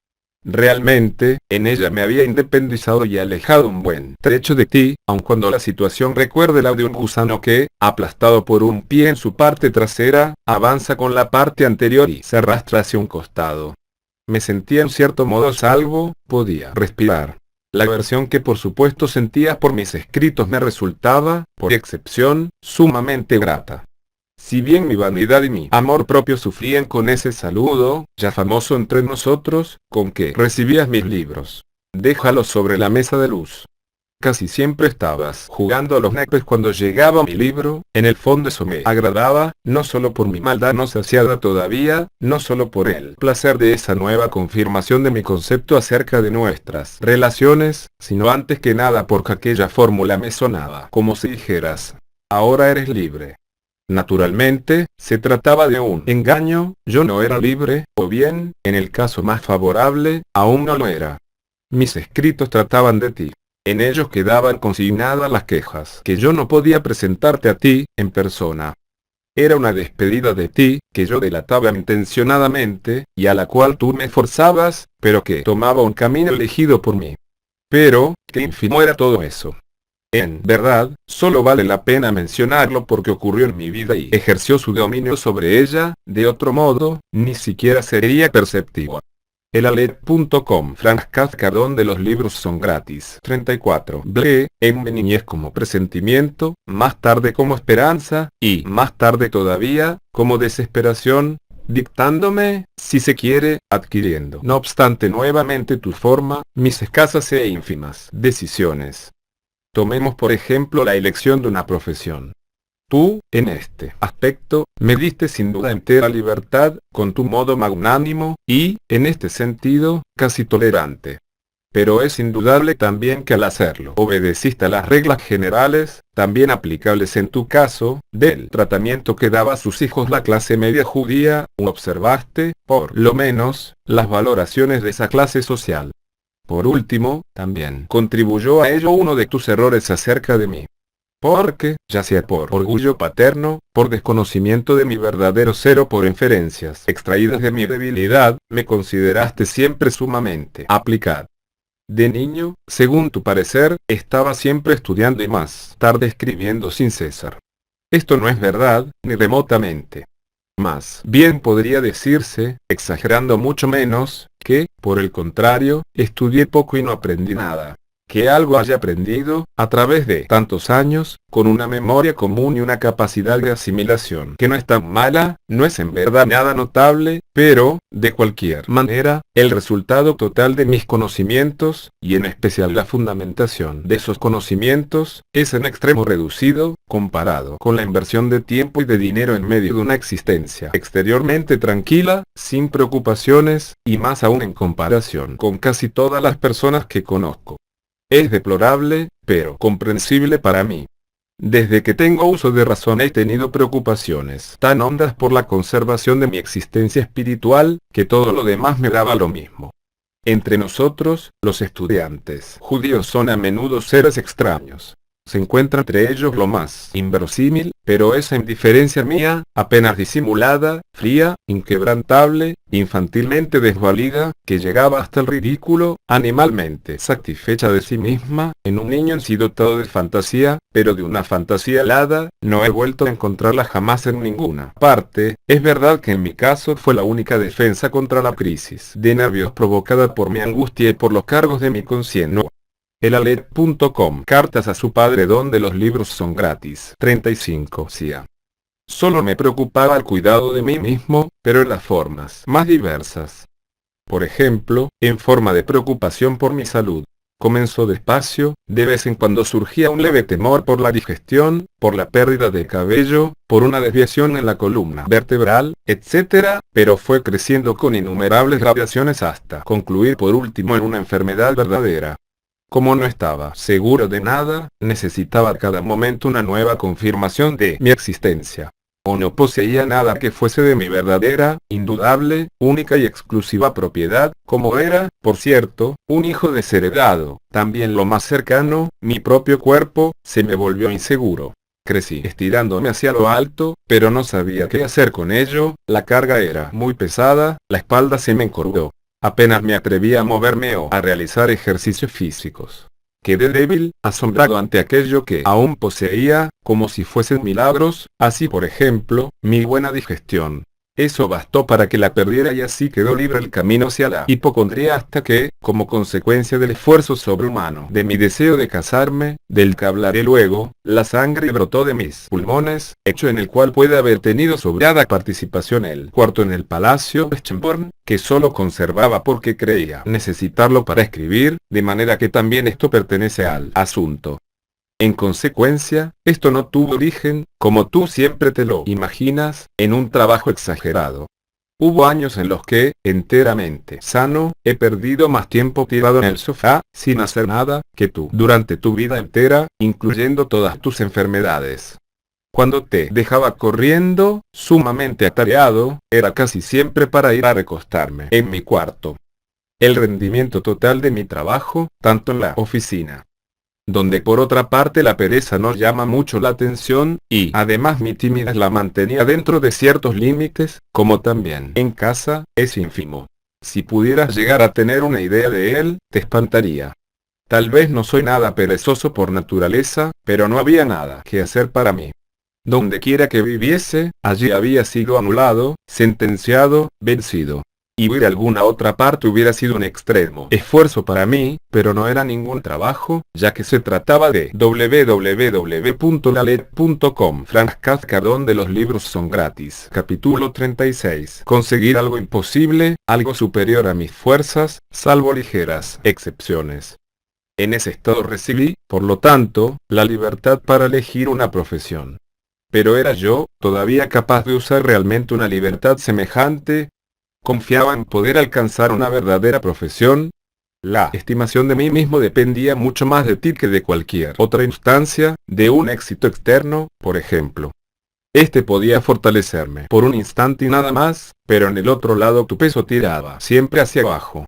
A: Realmente, en ella me había independizado y alejado un buen trecho de ti, aun cuando la situación recuerde la de un gusano que, aplastado por un pie en su parte trasera, avanza con la parte anterior y se arrastra hacia un costado. Me sentía en cierto modo a salvo, podía respirar. La aversión que por supuesto sentías por mis escritos me resultaba, por excepción, sumamente grata. Si bien mi vanidad y mi amor propio sufrían con ese saludo, ya famoso entre nosotros, con que recibías mis libros. Déjalos sobre la mesa de luz. Casi siempre estabas jugando a los naipes cuando llegaba mi libro, en el fondo eso me agradaba, no solo por mi maldad no saciada todavía, no solo por el placer de esa nueva confirmación de mi concepto acerca de nuestras relaciones, sino antes que nada porque aquella fórmula me sonaba como si dijeras, ahora eres libre. Naturalmente, se trataba de un engaño, yo no era libre, o bien, en el caso más favorable, aún no lo era. Mis escritos trataban de ti. En ellos quedaban consignadas las quejas que yo no podía presentarte a ti, en persona. Era una despedida de ti, que yo delataba intencionadamente, y a la cual tú me forzabas, pero que tomaba un camino elegido por mí. Pero, qué ínfimo era todo eso. En verdad, solo vale la pena mencionarlo porque ocurrió en mi vida y ejerció su dominio sobre ella, de otro modo, ni siquiera sería perceptivo. Elalet.com Franz Kafka donde los libros son gratis. 34. Ble, en mi niñez como presentimiento, más tarde como esperanza, y más tarde todavía, como desesperación, dictándome, si se quiere, adquiriendo. No obstante nuevamente tu forma, mis escasas e ínfimas decisiones. Tomemos por ejemplo la elección de una profesión. Tú, en este aspecto, me diste sin duda entera libertad, con tu modo magnánimo, y, en este sentido, casi tolerante. pero es indudable también que al hacerlo obedeciste a las reglas generales, también aplicables en tu caso, del tratamiento que daba a sus hijos la clase media judía, o observaste, por lo menos, las valoraciones de esa clase social. Por último, también contribuyó a ello uno de tus errores acerca de mí. Porque, ya sea por orgullo paterno, por desconocimiento de mi verdadero ser o por inferencias extraídas de mi debilidad, me consideraste siempre sumamente aplicado. De niño, según tu parecer, estaba siempre estudiando y más tarde escribiendo sin cesar. Esto no es verdad, ni remotamente. Más bien podría decirse, exagerando mucho menos, que, por el contrario, estudié poco y no aprendí nada. Que algo haya aprendido, a través de tantos años, con una memoria común y una capacidad de asimilación que no es tan mala, no es en verdad nada notable, pero, de cualquier manera, el resultado total de mis conocimientos, y en especial la fundamentación de esos conocimientos, es en extremo reducido, comparado con la inversión de tiempo y de dinero en medio de una existencia exteriormente tranquila, sin preocupaciones, y más aún en comparación con casi todas las personas que conozco. Es deplorable, pero comprensible para mí. Desde que tengo uso de razón he tenido preocupaciones tan hondas por la conservación de mi existencia espiritual, que todo lo demás me daba lo mismo. Entre nosotros, los estudiantes judíos son a menudo seres extraños. Se encuentra entre ellos lo más inverosímil, pero esa indiferencia mía, apenas disimulada, fría, inquebrantable, infantilmente desvalida, que llegaba hasta el ridículo, animalmente satisfecha de sí misma, en un niño en sí dotado de fantasía, pero de una fantasía helada, no he vuelto a encontrarla jamás en ninguna parte. Es verdad que en mi caso fue la única defensa contra la crisis de nervios provocada por mi angustia y por los cargos de mi conciencia. Elalet.com. Cartas a su padre donde los libros son gratis. 35. CIA. Solo me preocupaba el cuidado de mí mismo, pero en las formas más diversas. Por ejemplo, en forma de preocupación por mi salud. Comenzó despacio, de vez en cuando surgía un leve temor por la digestión, por la pérdida de cabello, por una desviación en la columna vertebral, etc., pero fue creciendo con innumerables gradaciones hasta concluir por último en una enfermedad verdadera. Como no estaba seguro de nada, necesitaba a cada momento una nueva confirmación de mi existencia. O no poseía nada que fuese de mi verdadera, indudable, única y exclusiva propiedad, como era, por cierto, un hijo desheredado. También lo más cercano, mi propio cuerpo, se me volvió inseguro. Crecí estirándome hacia lo alto, pero no sabía qué hacer con ello, la carga era muy pesada, la espalda se me encorvó. Apenas me atreví a moverme o a realizar ejercicios físicos. Quedé débil, asombrado ante aquello que aún poseía, como si fuesen milagros, así por ejemplo, mi buena digestión. Eso bastó para que la perdiera y así quedó libre el camino hacia la hipocondría hasta que, como consecuencia del esfuerzo sobrehumano de mi deseo de casarme, del que hablaré luego, la sangre brotó de mis pulmones, hecho en el cual puede haber tenido sobrada participación el cuarto en el Palacio Schönborn, que solo conservaba porque creía necesitarlo para escribir, de manera que también esto pertenece al asunto. En consecuencia, esto no tuvo origen, como tú siempre te lo imaginas, en un trabajo exagerado. Hubo años en los que, enteramente sano, he perdido más tiempo tirado en el sofá, sin hacer nada, que tú durante tu vida entera, incluyendo todas tus enfermedades. Cuando te dejaba corriendo, sumamente atareado, era casi siempre para ir a recostarme en mi cuarto. El rendimiento total de mi trabajo, tanto en la oficina, donde por otra parte la pereza no llama mucho la atención, y además mi timidez la mantenía dentro de ciertos límites, como también en casa, es ínfimo. Si pudieras llegar a tener una idea de él, te espantaría. Tal vez no soy nada perezoso por naturaleza, pero no había nada que hacer para mí. Donde quiera que viviese, allí había sido anulado, sentenciado, vencido. Y ir a alguna otra parte hubiera sido un extremo esfuerzo para mí, pero no era ningún trabajo, ya que se trataba de www.lalet.com. Franz Kafka donde los libros son gratis. Capítulo 36. Conseguir algo imposible, algo superior a mis fuerzas, salvo ligeras excepciones. En ese estado recibí, por lo tanto, la libertad para elegir una profesión. Pero ¿era yo todavía capaz de usar realmente una libertad semejante? ¿Confiaba en poder alcanzar una verdadera profesión? La estimación de mí mismo dependía mucho más de ti que de cualquier otra instancia, de un éxito externo, por ejemplo. Este podía fortalecerme por un instante y nada más, pero en el otro lado tu peso tiraba siempre hacia abajo.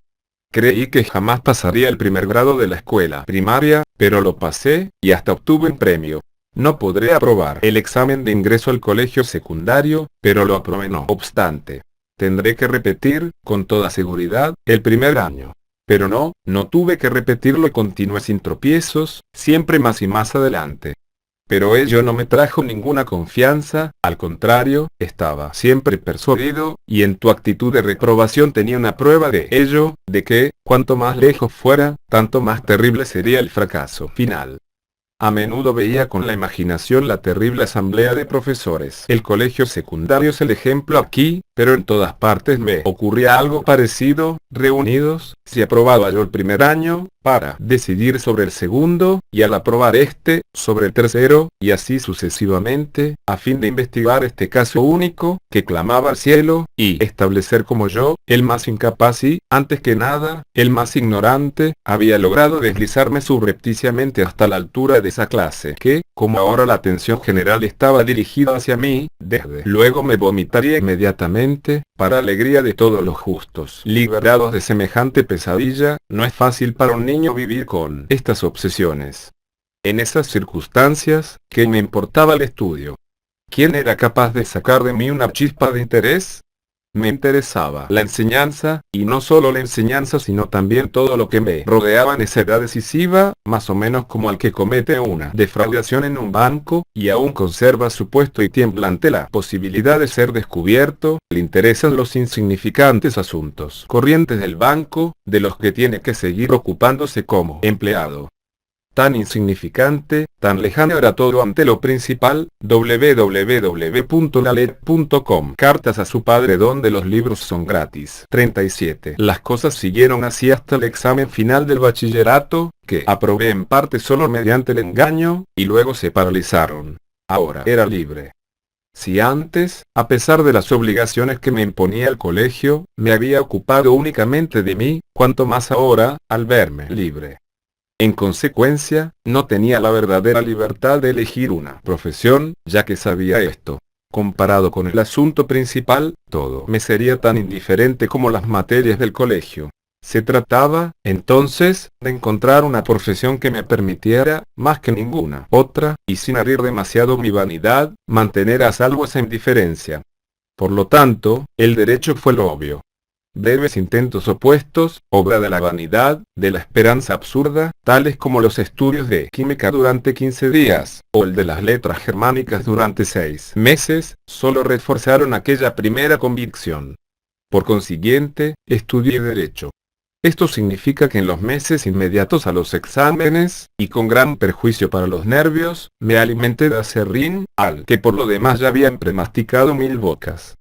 A: Creí que jamás pasaría el primer grado de la escuela primaria, pero lo pasé, y hasta obtuve un premio. No podré aprobar el examen de ingreso al colegio secundario, pero lo aprobé no obstante. Tendré que repetir, con toda seguridad, el primer año. Pero no tuve que repetirlo y continué sin tropiezos, siempre más y más adelante. Pero ello no me trajo ninguna confianza, al contrario, estaba siempre persuadido, y en tu actitud de reprobación tenía una prueba de ello, de que, cuanto más lejos fuera, tanto más terrible sería el fracaso final. A menudo veía con la imaginación la terrible asamblea de profesores. El colegio secundario es el ejemplo aquí, pero en todas partes me ocurría algo parecido, reunidos, si aprobaba yo el primer año, para decidir sobre el segundo, y al aprobar este, sobre el tercero, y así sucesivamente, a fin de investigar este caso único, que clamaba al cielo, y establecer como yo, el más incapaz y, antes que nada, el más ignorante, había logrado deslizarme subrepticiamente hasta la altura de esa clase, que, como ahora la atención general estaba dirigida hacia mí, desde luego me vomitaría inmediatamente, para alegría de todos los justos. Liberados de semejante pesadilla, no es fácil para un niño vivir con estas obsesiones. En esas circunstancias, ¿qué me importaba el estudio? ¿Quién era capaz de sacar de mí una chispa de interés? Me interesaba la enseñanza, y no solo la enseñanza sino también todo lo que me rodeaba en esa edad decisiva, más o menos como al que comete una defraudación en un banco, y aún conserva su puesto y tiembla ante la posibilidad de ser descubierto, le interesan los insignificantes asuntos corrientes del banco, de los que tiene que seguir ocupándose como empleado. Tan insignificante, tan lejano era todo ante lo principal, www.lalet.com. Cartas a su padre donde los libros son gratis. 37. Las cosas siguieron así hasta el examen final del bachillerato, que aprobé en parte solo mediante el engaño, y luego se paralizaron. Ahora era libre. Si antes, a pesar de las obligaciones que me imponía el colegio, me había ocupado únicamente de mí, cuanto más ahora, al verme libre. En consecuencia, no tenía la verdadera libertad de elegir una profesión, ya que sabía esto. Comparado con el asunto principal, todo me sería tan indiferente como las materias del colegio. Se trataba, entonces, de encontrar una profesión que me permitiera, más que ninguna otra, y sin herir demasiado mi vanidad, mantener a salvo esa indiferencia. Por lo tanto, el derecho fue lo obvio. Breves intentos opuestos, obra de la vanidad, de la esperanza absurda, tales como los estudios de química durante 15 días, o el de las letras germánicas durante 6 meses, solo reforzaron aquella primera convicción. Por consiguiente, estudié Derecho. Esto significa que en los meses inmediatos a los exámenes, y con gran perjuicio para los nervios, me alimenté de acerrín, al que por lo demás ya había masticado 1000 bocas.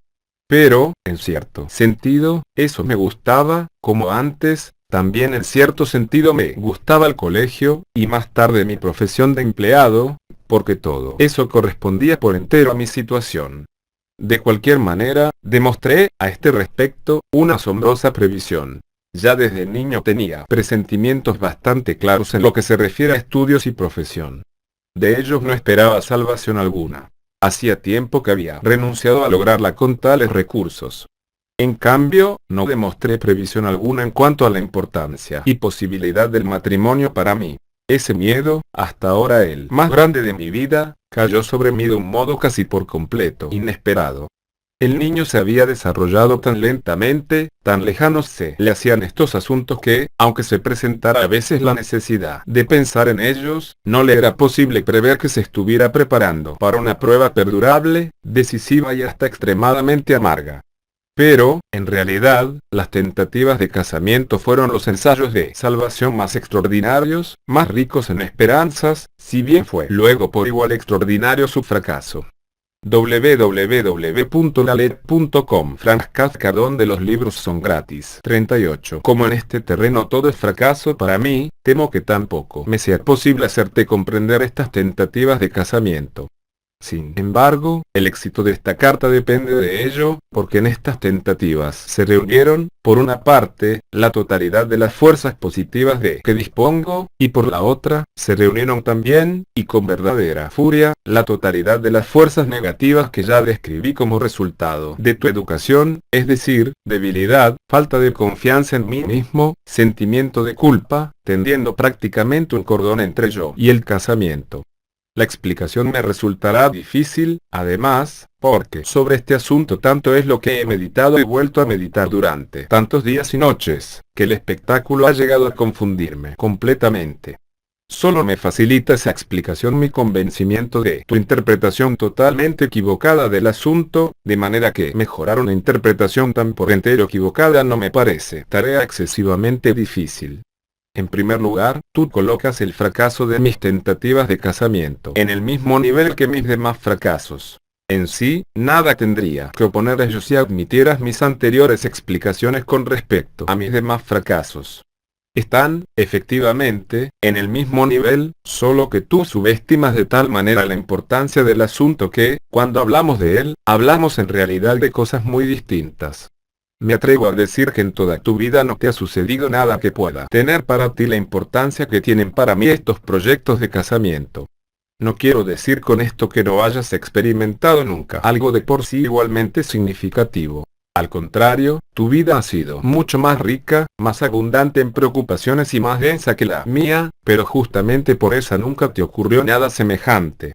A: Pero, en cierto sentido, eso me gustaba, como antes, también en cierto sentido me gustaba el colegio, y más tarde mi profesión de empleado, porque todo eso correspondía por entero a mi situación. De cualquier manera, demostré, a este respecto, una asombrosa previsión. Ya desde niño tenía presentimientos bastante claros en lo que se refiere a estudios y profesión. De ellos no esperaba salvación alguna. Hacía tiempo que había renunciado a lograrla con tales recursos. En cambio, no demostré previsión alguna en cuanto a la importancia y posibilidad del matrimonio para mí. Ese miedo, hasta ahora el más grande de mi vida, cayó sobre mí de un modo casi por completo inesperado. El niño se había desarrollado tan lentamente, tan lejanos se le hacían estos asuntos que, aunque se presentara a veces la necesidad de pensar en ellos, no le era posible prever que se estuviera preparando para una prueba perdurable, decisiva y hasta extremadamente amarga. Pero, en realidad, las tentativas de casamiento fueron los ensayos de salvación más extraordinarios, más ricos en esperanzas, si bien fue luego por igual extraordinario su fracaso. www.lalet.com. Franz Kafka donde los libros son gratis. 38. Como en este terreno todo es fracaso para mí, temo que tampoco me sea posible hacerte comprender estas tentativas de casamiento. Sin embargo, el éxito de esta carta depende de ello, porque en estas tentativas se reunieron, por una parte, la totalidad de las fuerzas positivas de que dispongo, y por la otra, se reunieron también, y con verdadera furia, la totalidad de las fuerzas negativas que ya describí como resultado de tu educación, es decir, debilidad, falta de confianza en mí mismo, sentimiento de culpa, tendiendo prácticamente un cordón entre yo y el casamiento. La explicación me resultará difícil, además, porque sobre este asunto tanto es lo que he meditado y vuelto a meditar durante tantos días y noches, que el espectáculo ha llegado a confundirme completamente. Solo me facilita esa explicación mi convencimiento de tu interpretación totalmente equivocada del asunto, de manera que mejorar una interpretación tan por entero equivocada no me parece tarea excesivamente difícil. En primer lugar, tú colocas el fracaso de mis tentativas de casamiento en el mismo nivel que mis demás fracasos. En sí, nada tendría que oponer a ello si admitieras mis anteriores explicaciones con respecto a mis demás fracasos. Están, efectivamente, en el mismo nivel, solo que tú subestimas de tal manera la importancia del asunto que, cuando hablamos de él, hablamos en realidad de cosas muy distintas. Me atrevo a decir que en toda tu vida no te ha sucedido nada que pueda tener para ti la importancia que tienen para mí estos proyectos de casamiento. No quiero decir con esto que no hayas experimentado nunca algo de por sí igualmente significativo. Al contrario, tu vida ha sido mucho más rica, más abundante en preocupaciones y más densa que la mía, pero justamente por esa nunca te ocurrió nada semejante.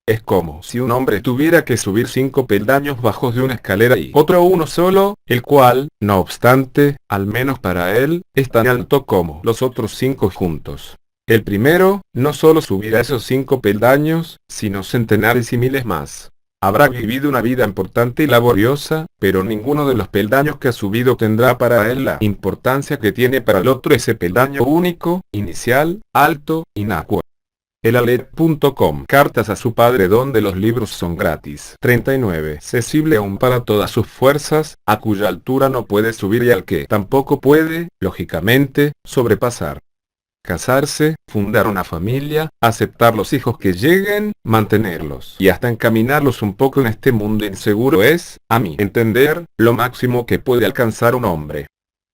A: Es como si un hombre tuviera que subir 5 peldaños bajos de una escalera y otro uno solo, el cual, no obstante, al menos para él, es tan alto como los otros 5 juntos. El primero, no solo subirá esos 5 peldaños, sino centenares y miles más. Habrá vivido una vida importante y laboriosa, pero ninguno de los peldaños que ha subido tendrá para él la importancia que tiene para el otro ese peldaño único, inicial, alto, inocuo. Elalet.com. Cartas a su padre donde los libros son gratis. 39. Sensible aún para todas sus fuerzas, a cuya altura no puede subir y al que tampoco puede, lógicamente, sobrepasar. Casarse, fundar una familia, aceptar los hijos que lleguen, mantenerlos y hasta encaminarlos un poco en este mundo inseguro es, a mi entender, lo máximo que puede alcanzar un hombre.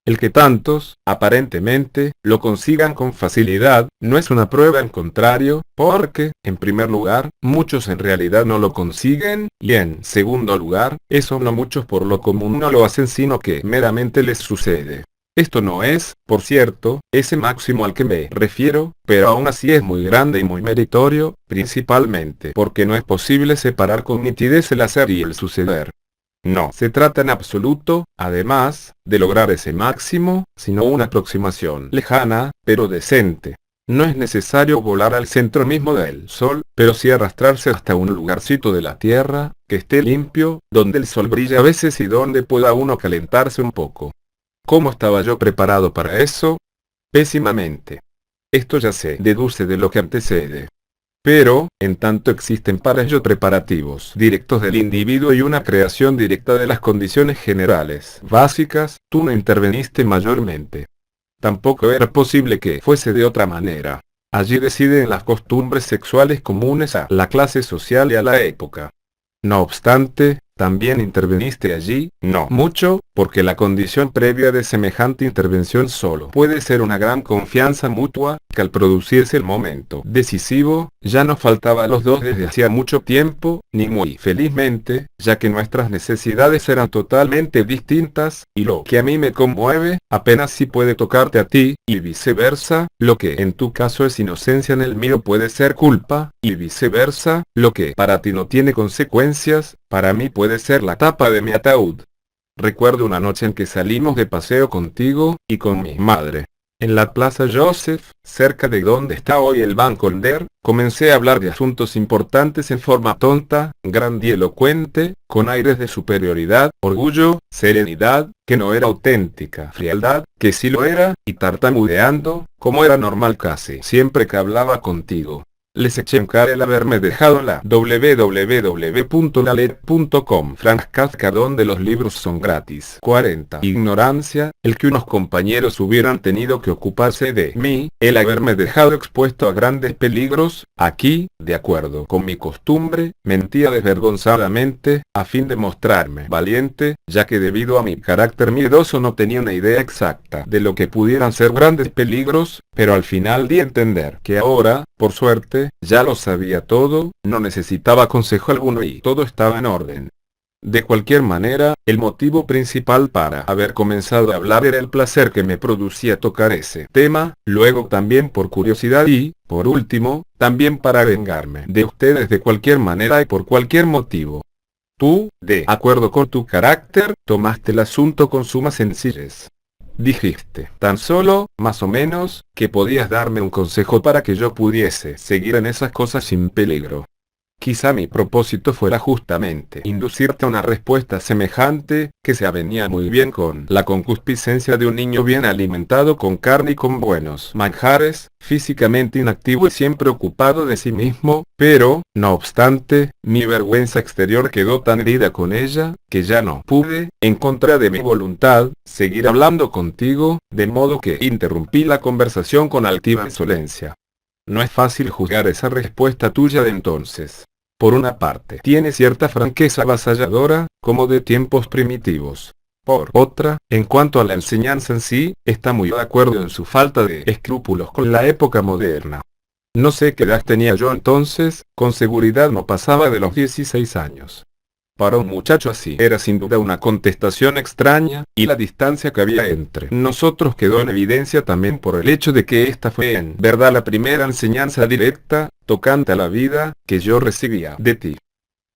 A: El que tantos, aparentemente, lo consigan con facilidad, no es una prueba en contrario, porque, en primer lugar, muchos en realidad no lo consiguen, y en segundo lugar, esos no muchos por lo común no lo hacen sino que meramente les sucede. Esto no es, por cierto, ese máximo al que me refiero, pero aún así es muy grande y muy meritorio, principalmente porque no es posible separar con nitidez el hacer y el suceder. No se trata en absoluto, además, de lograr ese máximo, sino una aproximación lejana, pero decente. No es necesario volar al centro mismo del sol, pero sí arrastrarse hasta un lugarcito de la tierra, que esté limpio, donde el sol brilla a veces y donde pueda uno calentarse un poco. ¿Cómo estaba yo preparado para eso? Pésimamente. Esto ya se deduce de lo que antecede. Pero, en tanto existen para ello preparativos directos del individuo y una creación directa de las condiciones generales, básicas, tú no interveniste mayormente. Tampoco era posible que fuese de otra manera. Allí deciden las costumbres sexuales comunes a la clase social y a la época. No obstante, también interveniste allí, no mucho, porque la condición previa de semejante intervención solo puede ser una gran confianza mutua, que al producirse el momento decisivo, ya no faltaba a los dos desde hacía mucho tiempo, ni muy felizmente, ya que nuestras necesidades eran totalmente distintas, y lo que a mí me conmueve, apenas si puede tocarte a ti, y viceversa, lo que en tu caso es inocencia en el mío puede ser culpa, y viceversa, lo que para ti no tiene consecuencias, para mí puede ser la tapa de mi ataúd. Recuerdo una noche en que salimos de paseo contigo, y con mi madre. En la Plaza Joseph, cerca de donde está hoy el Banco Nder, comencé a hablar de asuntos importantes en forma tonta, grandilocuente, con aires de superioridad, orgullo, serenidad, que no era auténtica frialdad, que sí lo era, y tartamudeando, como era normal casi siempre que hablaba contigo. Les eché en cara el haberme dejado la www.lalet.com. Frank Kafka, donde los libros son gratis. 40. Ignorancia, el que unos compañeros hubieran tenido que ocuparse de mí, el haberme dejado expuesto a grandes peligros. Aquí, de acuerdo con mi costumbre, mentía desvergonzadamente, a fin de mostrarme valiente, ya que debido a mi carácter miedoso no tenía una idea exacta de lo que pudieran ser grandes peligros, pero al final di a entender que ahora, por suerte, ya lo sabía todo, no necesitaba consejo alguno y todo estaba en orden. De cualquier manera, el motivo principal para haber comenzado a hablar era el placer que me producía tocar ese tema, luego también por curiosidad y, por último, también para vengarme de ustedes de cualquier manera y por cualquier motivo. Tú, de acuerdo con tu carácter, tomaste el asunto con suma sencillez. Dijiste, tan solo, más o menos, que podías darme un consejo para que yo pudiese seguir en esas cosas sin peligro. Quizá mi propósito fuera justamente inducirte a una respuesta semejante, que se avenía muy bien con la concupiscencia de un niño bien alimentado con carne y con buenos manjares, físicamente inactivo y siempre ocupado de sí mismo, pero, no obstante, mi vergüenza exterior quedó tan herida con ella, que ya no pude, en contra de mi voluntad, seguir hablando contigo, de modo que interrumpí la conversación con altiva insolencia. No es fácil juzgar esa respuesta tuya de entonces. Por una parte, tiene cierta franqueza avasalladora, como de tiempos primitivos. Por otra, en cuanto a la enseñanza en sí, está muy de acuerdo en su falta de escrúpulos con la época moderna. No sé qué edad tenía yo entonces, con seguridad no pasaba de los 16 años. Para un muchacho así era sin duda una contestación extraña, y la distancia que había entre nosotros quedó en evidencia también por el hecho de que esta fue en verdad la primera enseñanza directa, tocante a la vida, que yo recibía de ti.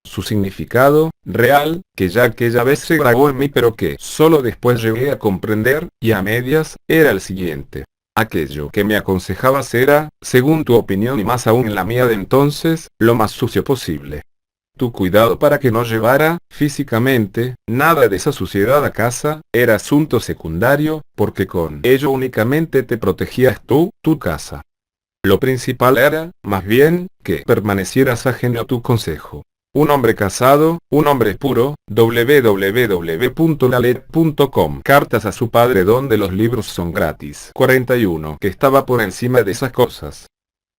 A: Su significado, real, que ya aquella vez se grabó en mí pero que solo después llegué a comprender, y a medias, era el siguiente. Aquello que me aconsejabas era, según tu opinión y más aún en la mía de entonces, lo más sucio posible. Tu cuidado para que no llevara, físicamente, nada de esa suciedad a casa, era asunto secundario, porque con ello únicamente te protegías tú, tu casa. Lo principal era, más bien, que permanecieras ajeno a tu consejo. Un hombre casado, un hombre puro, www.lalet.com. Cartas a su padre, donde los libros son gratis. 41. Que estaba por encima de esas cosas.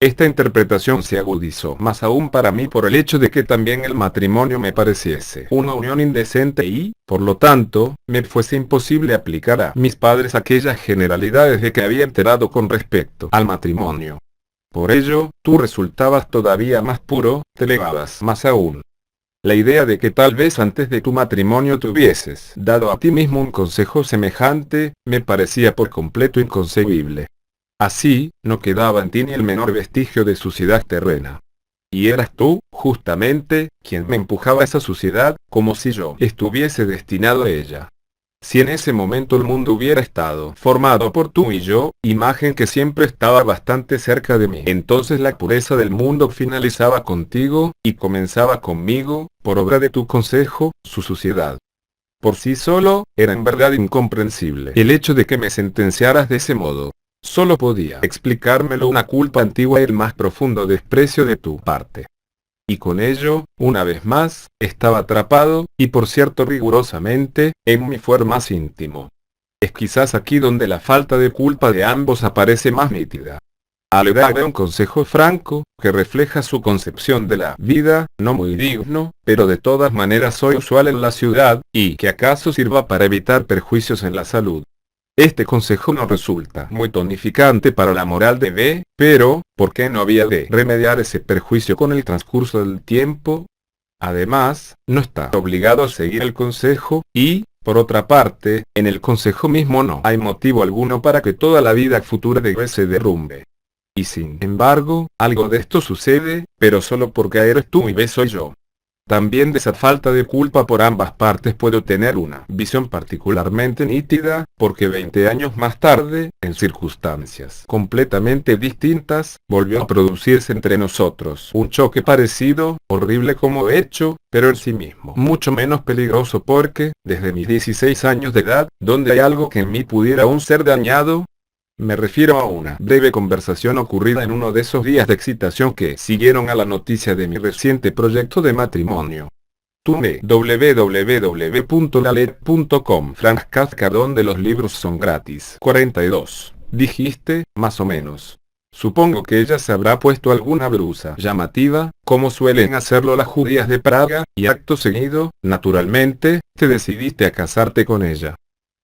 A: Esta interpretación se agudizó más aún para mí por el hecho de que también el matrimonio me pareciese una unión indecente y, por lo tanto, me fuese imposible aplicar a mis padres aquellas generalidades de que había enterado con respecto al matrimonio. Por ello, tú resultabas todavía más puro, te elevabas más aún. La idea de que tal vez antes de tu matrimonio te hubieses dado a ti mismo un consejo semejante, me parecía por completo inconcebible. Así, no quedaba en ti ni el menor vestigio de suciedad terrena. Y eras tú, justamente, quien me empujaba a esa suciedad, como si yo estuviese destinado a ella. Si en ese momento el mundo hubiera estado formado por tú y yo, imagen que siempre estaba bastante cerca de mí, entonces la pureza del mundo finalizaba contigo, y comenzaba conmigo, por obra de tu consejo, su suciedad. Por sí solo, era en verdad incomprensible el hecho de que me sentenciaras de ese modo. Solo podía explicármelo una culpa antigua y el más profundo desprecio de tu parte. Y con ello, una vez más, estaba atrapado, y por cierto rigurosamente, en mi fuero más íntimo. Es quizás aquí donde la falta de culpa de ambos aparece más nítida. Al dar un consejo franco, que refleja su concepción de la vida, no muy digno, pero de todas maneras soy usual en la ciudad, y que acaso sirva para evitar perjuicios en la salud. Este consejo no resulta muy tonificante para la moral de B, pero, ¿por qué no había de remediar ese perjuicio con el transcurso del tiempo? Además, no está obligado a seguir el consejo, y, por otra parte, en el consejo mismo no hay motivo alguno para que toda la vida futura de B se derrumbe. Y sin embargo, algo de esto sucede, pero solo porque eres tú y B soy yo. También de esa falta de culpa por ambas partes puedo tener una visión particularmente nítida, porque 20 años más tarde, en circunstancias completamente distintas, volvió a producirse entre nosotros un choque parecido, horrible como hecho, pero en sí mismo mucho menos peligroso porque, desde mis 16 años de edad, donde hay algo que en mí pudiera aún ser dañado, Me refiero a una breve conversación ocurrida en uno de esos días de excitación que siguieron a la noticia de mi reciente proyecto de matrimonio. Tú me www.lalet.com Franz Kafka, donde los libros son gratis. 42. Dijiste, más o menos. Supongo que ella se habrá puesto alguna blusa llamativa, como suelen hacerlo las judías de Praga, y acto seguido, naturalmente, te decidiste a casarte con ella.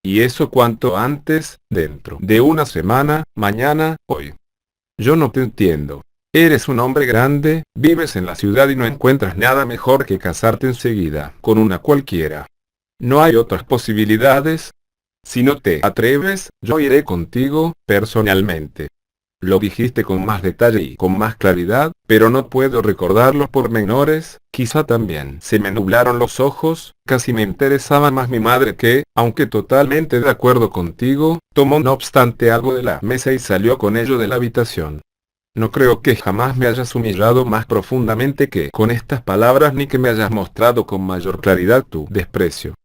A: Y eso cuanto antes, dentro de una semana, mañana, hoy. Yo no te entiendo. Eres un hombre grande, vives en la ciudad y no encuentras nada mejor que casarte enseguida, con una cualquiera. ¿No hay otras posibilidades? Si no te atreves, yo iré contigo, personalmente. Lo dijiste con más detalle y con más claridad, pero no puedo recordar los pormenores. Quizá también se me nublaron los ojos, casi me interesaba más mi madre que, aunque totalmente de acuerdo contigo, tomó no obstante algo de la mesa y salió con ello de la habitación. No creo que jamás me hayas humillado más profundamente que con estas palabras, ni que me hayas mostrado con mayor claridad tu desprecio.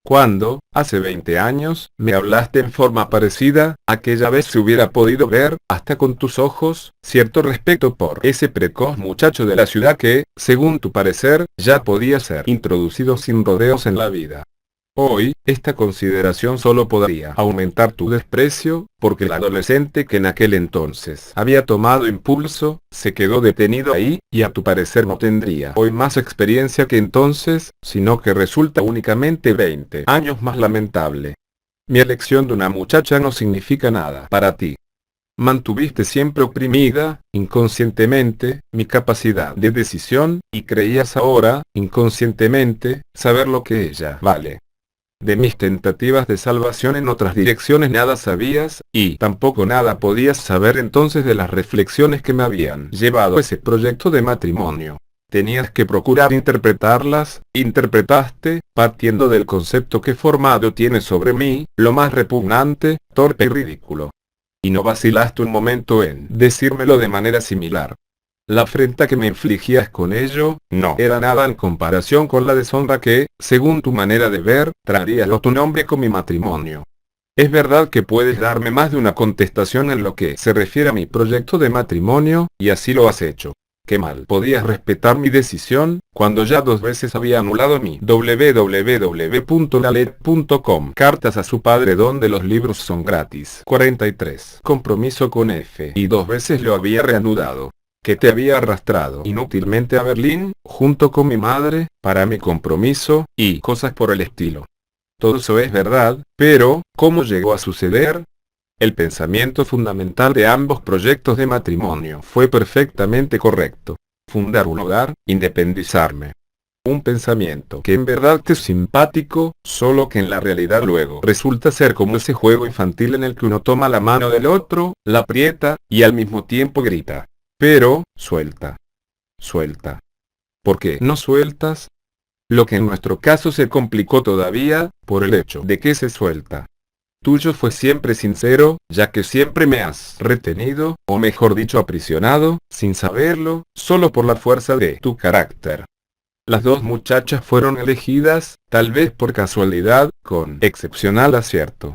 A: Cuando, hace 20 años, me hablaste en forma parecida, aquella vez se hubiera podido ver, hasta con tus ojos, cierto respeto por ese precoz muchacho de la ciudad que, según tu parecer, ya podía ser introducido sin rodeos en la vida. Hoy, esta consideración solo podría aumentar tu desprecio, porque el adolescente que en aquel entonces había tomado impulso, se quedó detenido ahí, y a tu parecer no tendría hoy más experiencia que entonces, sino que resulta únicamente 20 años más lamentable. Mi elección de una muchacha no significa nada para ti. Mantuviste siempre oprimida, inconscientemente, mi capacidad de decisión, y creías ahora, inconscientemente, saber lo que ella vale. De mis tentativas de salvación en otras direcciones nada sabías, y tampoco nada podías saber entonces de las reflexiones que me habían llevado a ese proyecto de matrimonio. Tenías que procurar interpretarlas, interpretaste, partiendo del concepto que formado tienes sobre mí, lo más repugnante, torpe y ridículo. Y no vacilaste un momento en decírmelo de manera similar. La afrenta que me infligías con ello, no era nada en comparación con la deshonra que, según tu manera de ver, traerías a tu nombre con mi matrimonio. Es verdad que puedes darme más de una contestación en lo que se refiere a mi proyecto de matrimonio, y así lo has hecho. Qué mal podías respetar mi decisión, cuando ya 2 veces había anulado mi www.lalet.com Cartas a su padre, donde los libros son gratis. 43. Compromiso con F. Y 2 veces lo había reanudado. Que te había arrastrado inútilmente a Berlín, junto con mi madre, para mi compromiso, y cosas por el estilo. Todo eso es verdad, pero, ¿cómo llegó a suceder? El pensamiento fundamental de ambos proyectos de matrimonio fue perfectamente correcto. Fundar un hogar, independizarme. Un pensamiento que en verdad te es simpático, solo que en la realidad luego resulta ser como ese juego infantil en el que uno toma la mano del otro, la aprieta, y al mismo tiempo grita. Pero, suelta. Suelta. ¿Por qué no sueltas? Lo que en nuestro caso se complicó todavía, por el hecho de que se suelta. Tuyo fue siempre sincero, ya que siempre me has retenido, o mejor dicho aprisionado, sin saberlo, solo por la fuerza de tu carácter. Las 2 muchachas fueron elegidas, tal vez por casualidad, con excepcional acierto.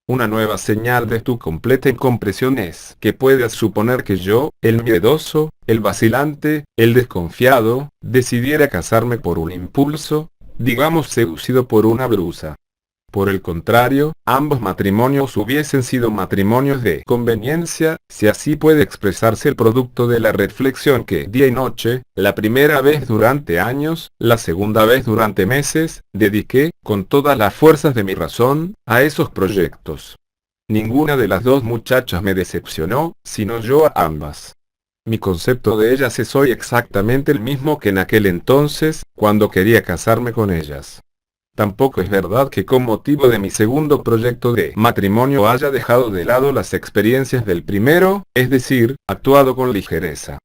A: Una nueva señal de tu completa incomprensión es que puedas suponer que yo, el miedoso, el vacilante, el desconfiado, decidiera casarme por un impulso, digamos seducido por una blusa. Por el contrario, ambos matrimonios hubiesen sido matrimonios de conveniencia, si así puede expresarse el producto de la reflexión que día y noche, la primera vez durante años, la segunda vez durante meses, dediqué, con todas las fuerzas de mi razón, a esos proyectos. Ninguna de las 2 muchachas me decepcionó, sino yo a ambas. Mi concepto de ellas es hoy exactamente el mismo que en aquel entonces, cuando quería casarme con ellas. Tampoco es verdad que con motivo de mi segundo proyecto de matrimonio haya dejado de lado las experiencias del primero, es decir, actuado con ligereza.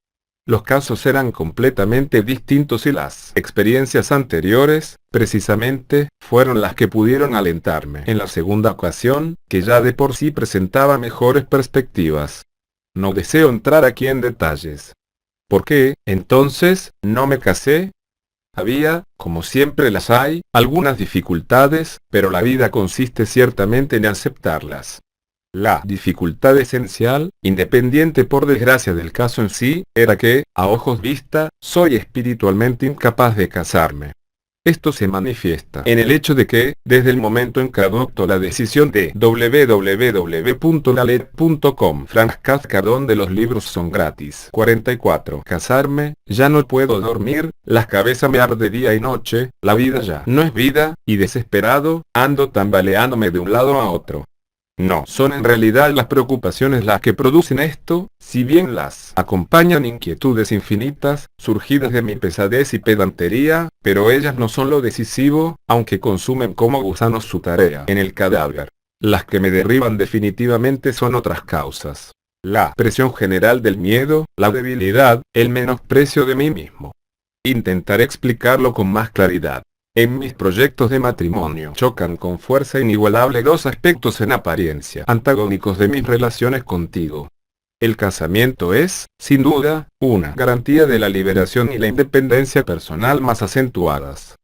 A: Los casos eran completamente distintos y las experiencias anteriores, precisamente, fueron las que pudieron alentarme en la segunda ocasión, que ya de por sí presentaba mejores perspectivas. No deseo entrar aquí en detalles. ¿Por qué, entonces, no me casé? Había, como siempre las hay, algunas dificultades, pero la vida consiste ciertamente en aceptarlas. La dificultad esencial, independiente por desgracia del caso en sí, era que, a ojos vista, soy espiritualmente incapaz de casarme. Esto se manifiesta en el hecho de que, desde el momento en que adopto la decisión de www.lalet.com Frank donde los libros son gratis 44 casarme, ya no puedo dormir, la cabeza me arde día y noche, la vida ya no es vida, y desesperado, ando tambaleándome de un lado a otro. No son en realidad las preocupaciones las que producen esto, si bien las acompañan inquietudes infinitas, surgidas de mi pesadez y pedantería, pero ellas no son lo decisivo, aunque consumen como gusanos su tarea en el cadáver. Las que me derriban definitivamente son otras causas. La presión general del miedo, la debilidad, el menosprecio de mí mismo. Intentaré explicarlo con más claridad. En mis proyectos de matrimonio chocan con fuerza inigualable dos aspectos en apariencia antagónicos de mis relaciones contigo. El casamiento es, sin duda, una garantía de la liberación y la independencia personal más acentuadas.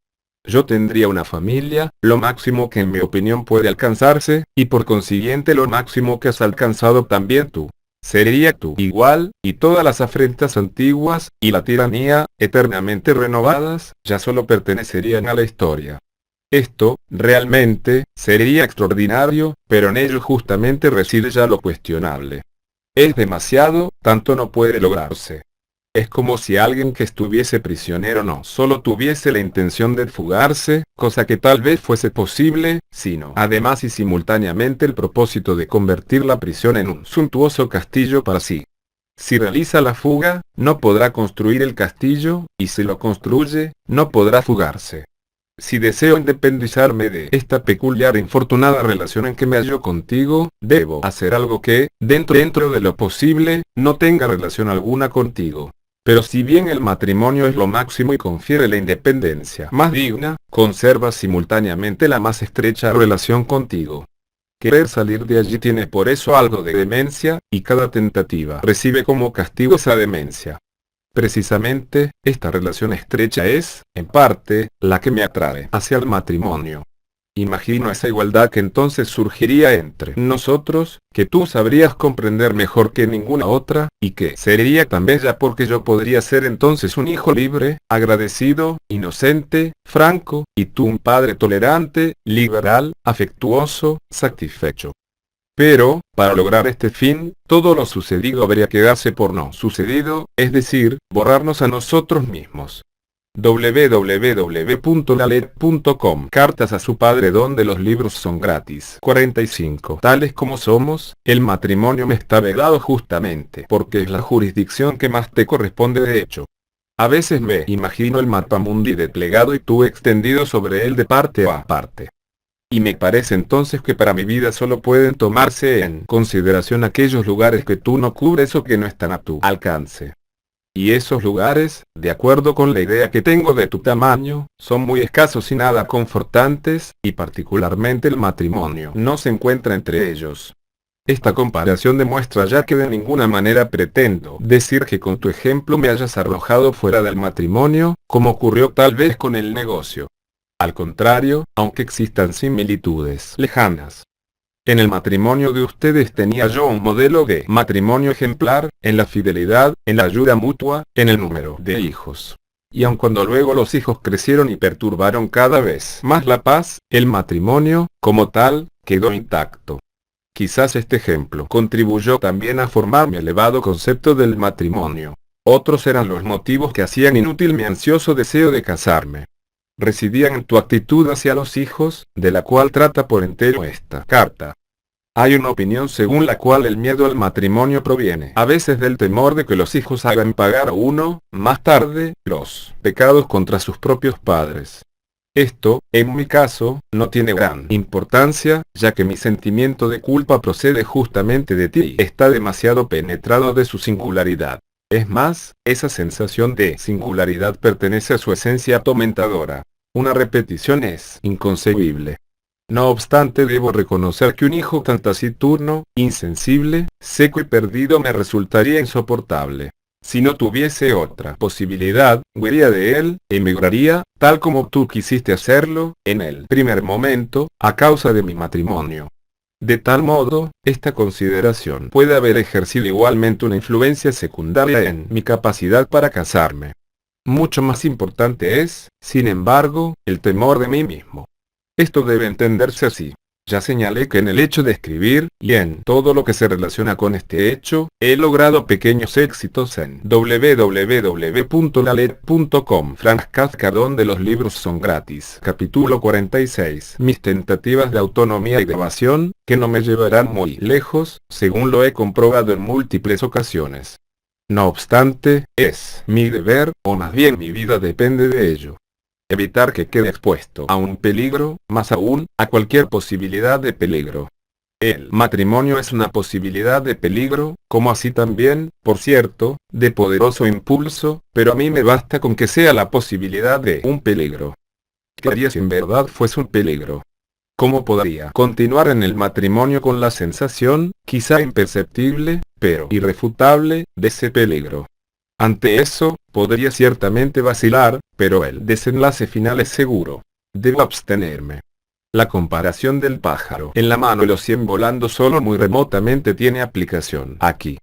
A: Yo tendría una familia, lo máximo que en mi opinión puede alcanzarse, y por consiguiente lo máximo que has alcanzado también tú. Sería tú igual, y todas las afrentas antiguas, y la tiranía, eternamente renovadas, ya solo pertenecerían a la historia. Esto, realmente, sería extraordinario, pero en ello justamente reside ya lo cuestionable. Es demasiado, tanto no puede lograrse. Es como si alguien que estuviese prisionero no solo tuviese la intención de fugarse, cosa que tal vez fuese posible, sino además y simultáneamente el propósito de convertir la prisión en un suntuoso castillo para sí. Si realiza la fuga, no podrá construir el castillo, y si lo construye, no podrá fugarse. Si deseo independizarme de esta peculiar e infortunada relación en que me hallo contigo, debo hacer algo que, dentro de lo posible, no tenga relación alguna contigo. Pero si bien el matrimonio es lo máximo y confiere la independencia más digna, conserva simultáneamente la más estrecha relación contigo. Querer salir de allí tiene por eso algo de demencia, y cada tentativa recibe como castigo esa demencia. Precisamente, esta relación estrecha es, en parte, la que me atrae hacia el matrimonio. Imagino esa igualdad que entonces surgiría entre nosotros, que tú sabrías comprender mejor que ninguna otra, y que sería tan bella porque yo podría ser entonces un hijo libre, agradecido, inocente, franco, y tú un padre tolerante, liberal, afectuoso, satisfecho. Pero, para lograr este fin, todo lo sucedido habría que darse por no sucedido, es decir, borrarnos a nosotros mismos. www.lalet.com Cartas a su padre donde los libros son gratis 45 Tales como somos, el matrimonio me está vedado justamente porque es la jurisdicción que más te corresponde de hecho. A veces me imagino el mapamundi desplegado y tú extendido sobre él de parte a parte. Y me parece entonces que para mi vida solo pueden tomarse en consideración aquellos lugares que tú no cubres o que no están a tu alcance. Y esos lugares, de acuerdo con la idea que tengo de tu tamaño, son muy escasos y nada confortantes, y particularmente el matrimonio no se encuentra entre ellos. Esta comparación demuestra ya que de ninguna manera pretendo decir que con tu ejemplo me hayas arrojado fuera del matrimonio, como ocurrió tal vez con el negocio. Al contrario, aunque existan similitudes lejanas. En el matrimonio de ustedes tenía yo un modelo de matrimonio ejemplar, en la fidelidad, en la ayuda mutua, en el número de hijos. Y aun cuando luego los hijos crecieron y perturbaron cada vez más la paz, el matrimonio, como tal, quedó intacto. Quizás este ejemplo contribuyó también a formar mi elevado concepto del matrimonio. Otros eran los motivos que hacían inútil mi ansioso deseo de casarme. Residían en tu actitud hacia los hijos, de la cual trata por entero esta carta. Hay una opinión según la cual el miedo al matrimonio proviene a veces del temor de que los hijos hagan pagar a uno, más tarde, los pecados contra sus propios padres. Esto, en mi caso, no tiene gran importancia, ya que mi sentimiento de culpa procede justamente de ti y está demasiado penetrado de su singularidad. Es más, esa sensación de singularidad pertenece a su esencia atormentadora. Una repetición es inconcebible. No obstante, debo reconocer que un hijo tan taciturno, insensible, seco y perdido me resultaría insoportable. Si no tuviese otra posibilidad, huiría de él, emigraría, tal como tú quisiste hacerlo, en el primer momento, a causa de mi matrimonio. De tal modo, esta consideración puede haber ejercido igualmente una influencia secundaria en mi capacidad para casarme. Mucho más importante es, sin embargo, el temor de mí mismo. Esto debe entenderse así. Ya señalé que en el hecho de escribir, y en todo lo que se relaciona con este hecho, he logrado pequeños éxitos en www.lalet.com. Franz Kafka, donde los libros son gratis. Capítulo 46. Mis tentativas de autonomía y de evasión, que no me llevarán muy lejos, según lo he comprobado en múltiples ocasiones. No obstante, es mi deber, o más bien mi vida depende de ello. Evitar que quede expuesto a un peligro, más aún, a cualquier posibilidad de peligro. El matrimonio es una posibilidad de peligro, como así también, por cierto, de poderoso impulso, pero a mí me basta con que sea la posibilidad de un peligro. ¿Qué haría si en verdad fuese un peligro? ¿Cómo podría continuar en el matrimonio con la sensación, quizá imperceptible, pero irrefutable, de ese peligro? Ante eso, podría ciertamente vacilar, pero el desenlace final es seguro. Debo abstenerme. La comparación del pájaro en la mano y los 100 volando solo muy remotamente tiene aplicación aquí.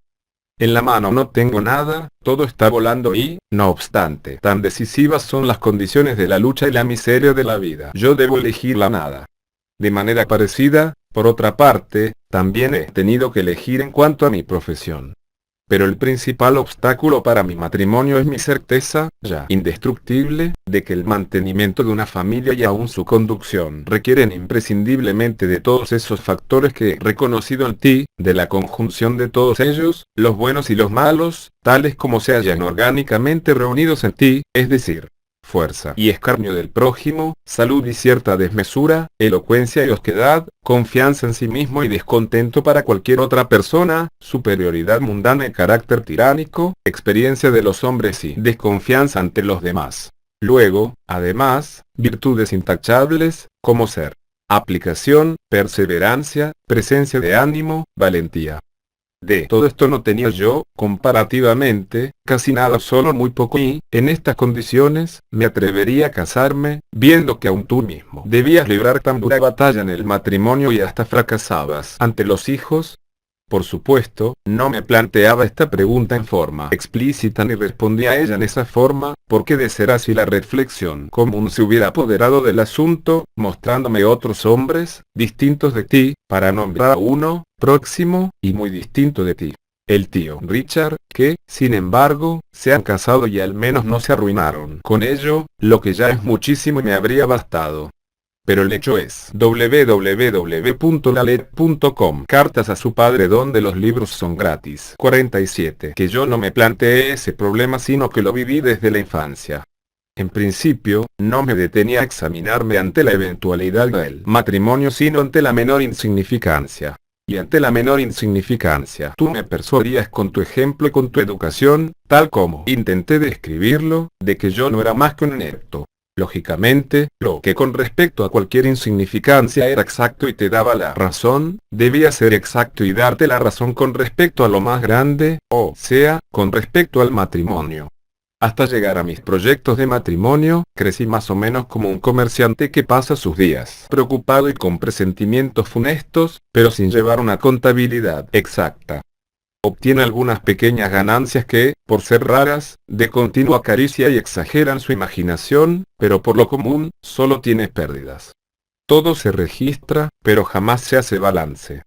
A: En la mano no tengo nada, todo está volando y, no obstante, tan decisivas son las condiciones de la lucha y la miseria de la vida. Yo debo elegir la nada. De manera parecida, por otra parte, también he tenido que elegir en cuanto a mi profesión. Pero el principal obstáculo para mi matrimonio es mi certeza, ya indestructible, de que el mantenimiento de una familia y aún su conducción requieren imprescindiblemente de todos esos factores que he reconocido en ti, de la conjunción de todos ellos, los buenos y los malos, tales como se hallan orgánicamente reunidos en ti, es decir, fuerza y escarnio del prójimo, salud y cierta desmesura, elocuencia y osquedad, confianza en sí mismo y descontento para cualquier otra persona, superioridad mundana y carácter tiránico, experiencia de los hombres y desconfianza ante los demás. Luego, además, virtudes intachables, como ser, aplicación, perseverancia, presencia de ánimo, valentía. De todo esto no tenía yo, comparativamente, casi nada, solo muy poco, y, en estas condiciones, me atrevería a casarme, viendo que aún tú mismo debías librar tan dura batalla en el matrimonio y hasta fracasabas ante los hijos. Por supuesto, no me planteaba esta pregunta en forma explícita ni respondía a ella en esa forma, porque de ser así la reflexión común se hubiera apoderado del asunto, mostrándome otros hombres, distintos de ti, para nombrar a uno, próximo, y muy distinto de ti. El tío Richard, que, sin embargo, se han casado y al menos no se arruinaron con ello, lo que ya es muchísimo y me habría bastado. Pero el hecho es www.lalet.com. Cartas a su padre, donde los libros son gratis. 47. Que yo no me planteé ese problema, sino que lo viví desde la infancia. En principio, no me detenía a examinarme ante la eventualidad del matrimonio, sino ante la menor insignificancia. Y ante la menor insignificancia, tú me persuadías con tu ejemplo y con tu educación, tal como intenté describirlo, de que yo no era más que un inepto. Lógicamente, lo que con respecto a cualquier insignificancia era exacto y te daba la razón, debía ser exacto y darte la razón con respecto a lo más grande, o sea, con respecto al matrimonio. Hasta llegar a mis proyectos de matrimonio, crecí más o menos como un comerciante que pasa sus días preocupado y con presentimientos funestos, pero sin llevar una contabilidad exacta. Obtiene algunas pequeñas ganancias que, por ser raras, de continuo acaricia y exageran su imaginación, pero por lo común, solo tiene pérdidas. Todo se registra, pero jamás se hace balance.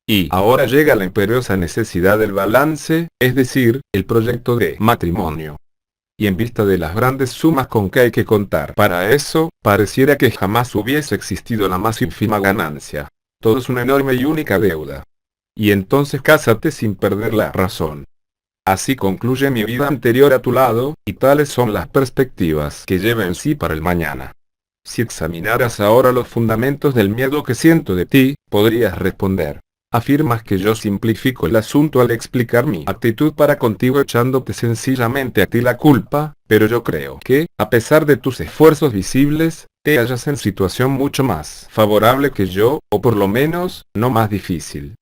A: Y ahora llega la imperiosa necesidad del balance, es decir, el proyecto de matrimonio. Y en vista de las grandes sumas con que hay que contar para eso, pareciera que jamás hubiese existido la más ínfima ganancia. Todo es una enorme y única deuda. Y entonces cásate sin perder la razón. Así concluye mi vida anterior a tu lado, y tales son las perspectivas que lleva en sí para el mañana. Si examinaras ahora los fundamentos del miedo que siento de ti, podrías responder. Afirmas que yo simplifico el asunto al explicar mi actitud para contigo, echándote sencillamente a ti la culpa, pero yo creo que, a pesar de tus esfuerzos visibles, te hallas en situación mucho más favorable que yo, o por lo menos, no más difícil.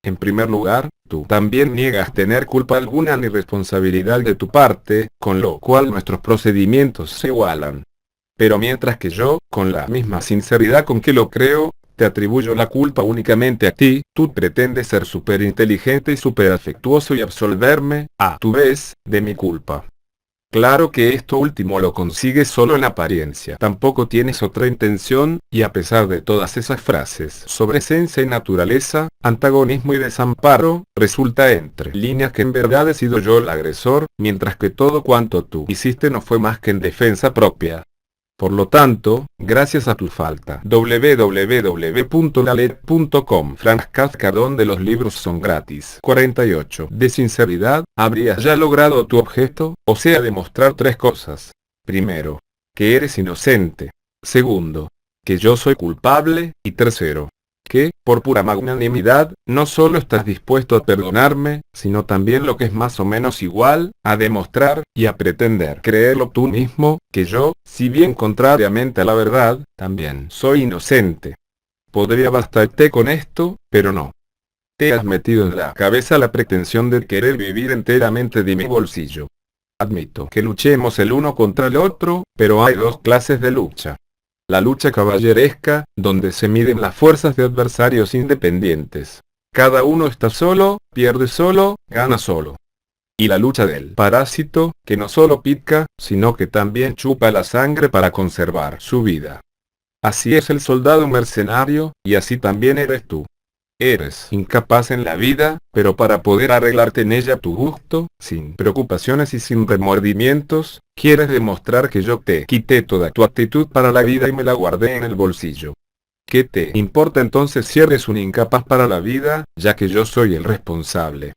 A: En primer lugar, tú también niegas tener culpa alguna ni responsabilidad de tu parte, con lo cual nuestros procedimientos se igualan. Pero mientras que yo, con la misma sinceridad con que lo creo, te atribuyo la culpa únicamente a ti, tú pretendes ser súper inteligente y súper afectuoso y absolverme, a tu vez, de mi culpa. Claro que esto último lo consigues solo en apariencia. Tampoco tienes otra intención, y a pesar de todas esas frases sobre esencia y naturaleza, antagonismo y desamparo, resulta entre líneas que en verdad he sido yo el agresor, mientras que todo cuanto tú hiciste no fue más que en defensa propia. Por lo tanto, gracias a tu falta. www.lalet.com Franz Kafka, donde los libros son gratis. 48. De sinceridad, habrías ya logrado tu objeto, o sea, demostrar tres cosas. Primero, que eres inocente. Segundo, que yo soy culpable. Y tercero, que, por pura magnanimidad, no solo estás dispuesto a perdonarme, sino también lo que es más o menos igual, a demostrar, y a pretender creerlo tú mismo, que yo, si bien contrariamente a la verdad, también soy inocente. Podría bastarte con esto, pero no. Te has metido en la cabeza la pretensión de querer vivir enteramente de mi bolsillo. Admito que luchemos el uno contra el otro, pero hay dos clases de lucha. La lucha caballeresca, donde se miden las fuerzas de adversarios independientes. Cada uno está solo, pierde solo, gana solo. Y la lucha del parásito, que no solo pica, sino que también chupa la sangre para conservar su vida. Así es el soldado mercenario, y así también eres tú. Eres incapaz en la vida, pero para poder arreglarte en ella a tu gusto, sin preocupaciones y sin remordimientos, quieres demostrar que yo te quité toda tu actitud para la vida y me la guardé en el bolsillo. ¿Qué te importa entonces si eres un incapaz para la vida, ya que yo soy el responsable?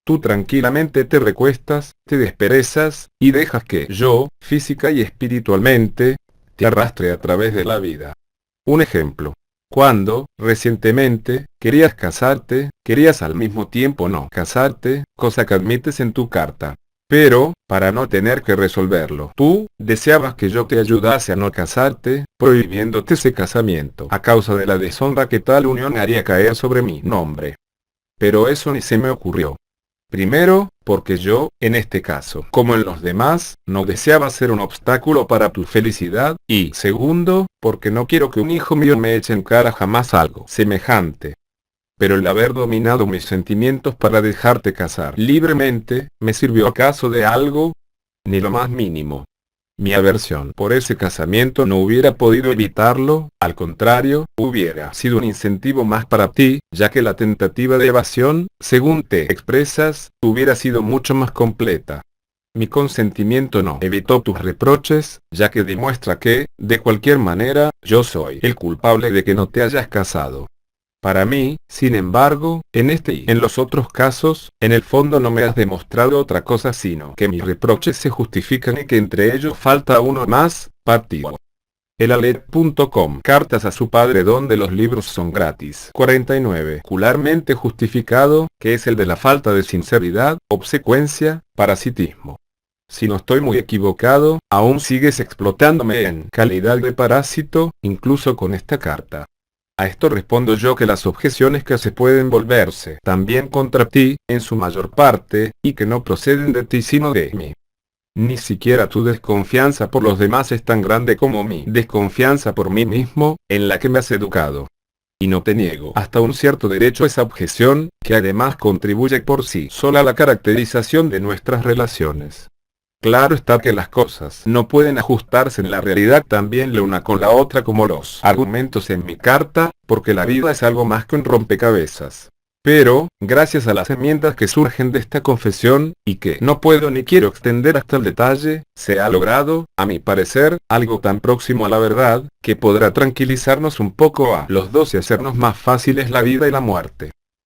A: Tú tranquilamente te recuestas, te desperezas, y dejas que yo, física y espiritualmente, te arrastre a través de la vida. Un ejemplo. Cuando, recientemente, querías casarte, querías al mismo tiempo no casarte, cosa que admites en tu carta. Pero, para no tener que resolverlo, tú, deseabas que yo te ayudase a no casarte, prohibiéndote ese casamiento, a causa de la deshonra que tal unión haría caer sobre mi nombre. Pero eso ni se me ocurrió. Primero, porque yo, en este caso, como en los demás, no deseaba ser un obstáculo para tu felicidad, y segundo, porque no quiero que un hijo mío me eche en cara jamás algo semejante. Pero el haber dominado mis sentimientos para dejarte casar libremente, ¿me sirvió acaso de algo? Ni lo más mínimo. Mi aversión por ese casamiento no hubiera podido evitarlo, al contrario, hubiera sido un incentivo más para ti, ya que la tentativa de evasión, según te expresas, hubiera sido mucho más completa. Mi consentimiento no evitó tus reproches, ya que demuestra que, de cualquier manera, yo soy el culpable de que no te hayas casado. Para mí, sin embargo, en este y en los otros casos, en el fondo no me has demostrado otra cosa sino que mis reproches se justifican y que entre ellos falta uno más, partido. Elalet.com Cartas a su padre, donde los libros son gratis. 49. Particularmente justificado, que es el de la falta de sinceridad, obsecuencia, parasitismo. Si no estoy muy equivocado, aún sigues explotándome en calidad de parásito, incluso con esta carta. A esto respondo yo que las objeciones que se pueden volverse también contra ti, en su mayor parte, y que no proceden de ti sino de mí. Ni siquiera tu desconfianza por los demás es tan grande como mi desconfianza por mí mismo, en la que me has educado. Y no te niego hasta un cierto derecho a esa objeción, que además contribuye por sí sola a la caracterización de nuestras relaciones. Claro está que las cosas no pueden ajustarse en la realidad también la una con la otra como los argumentos en mi carta, porque la vida es algo más que un rompecabezas. Pero, gracias a las enmiendas que surgen de esta confesión, y que no puedo ni quiero extender hasta el detalle, se ha logrado, a mi parecer, algo tan próximo a la verdad, que podrá tranquilizarnos un poco a los dos y hacernos más fáciles la vida y la muerte.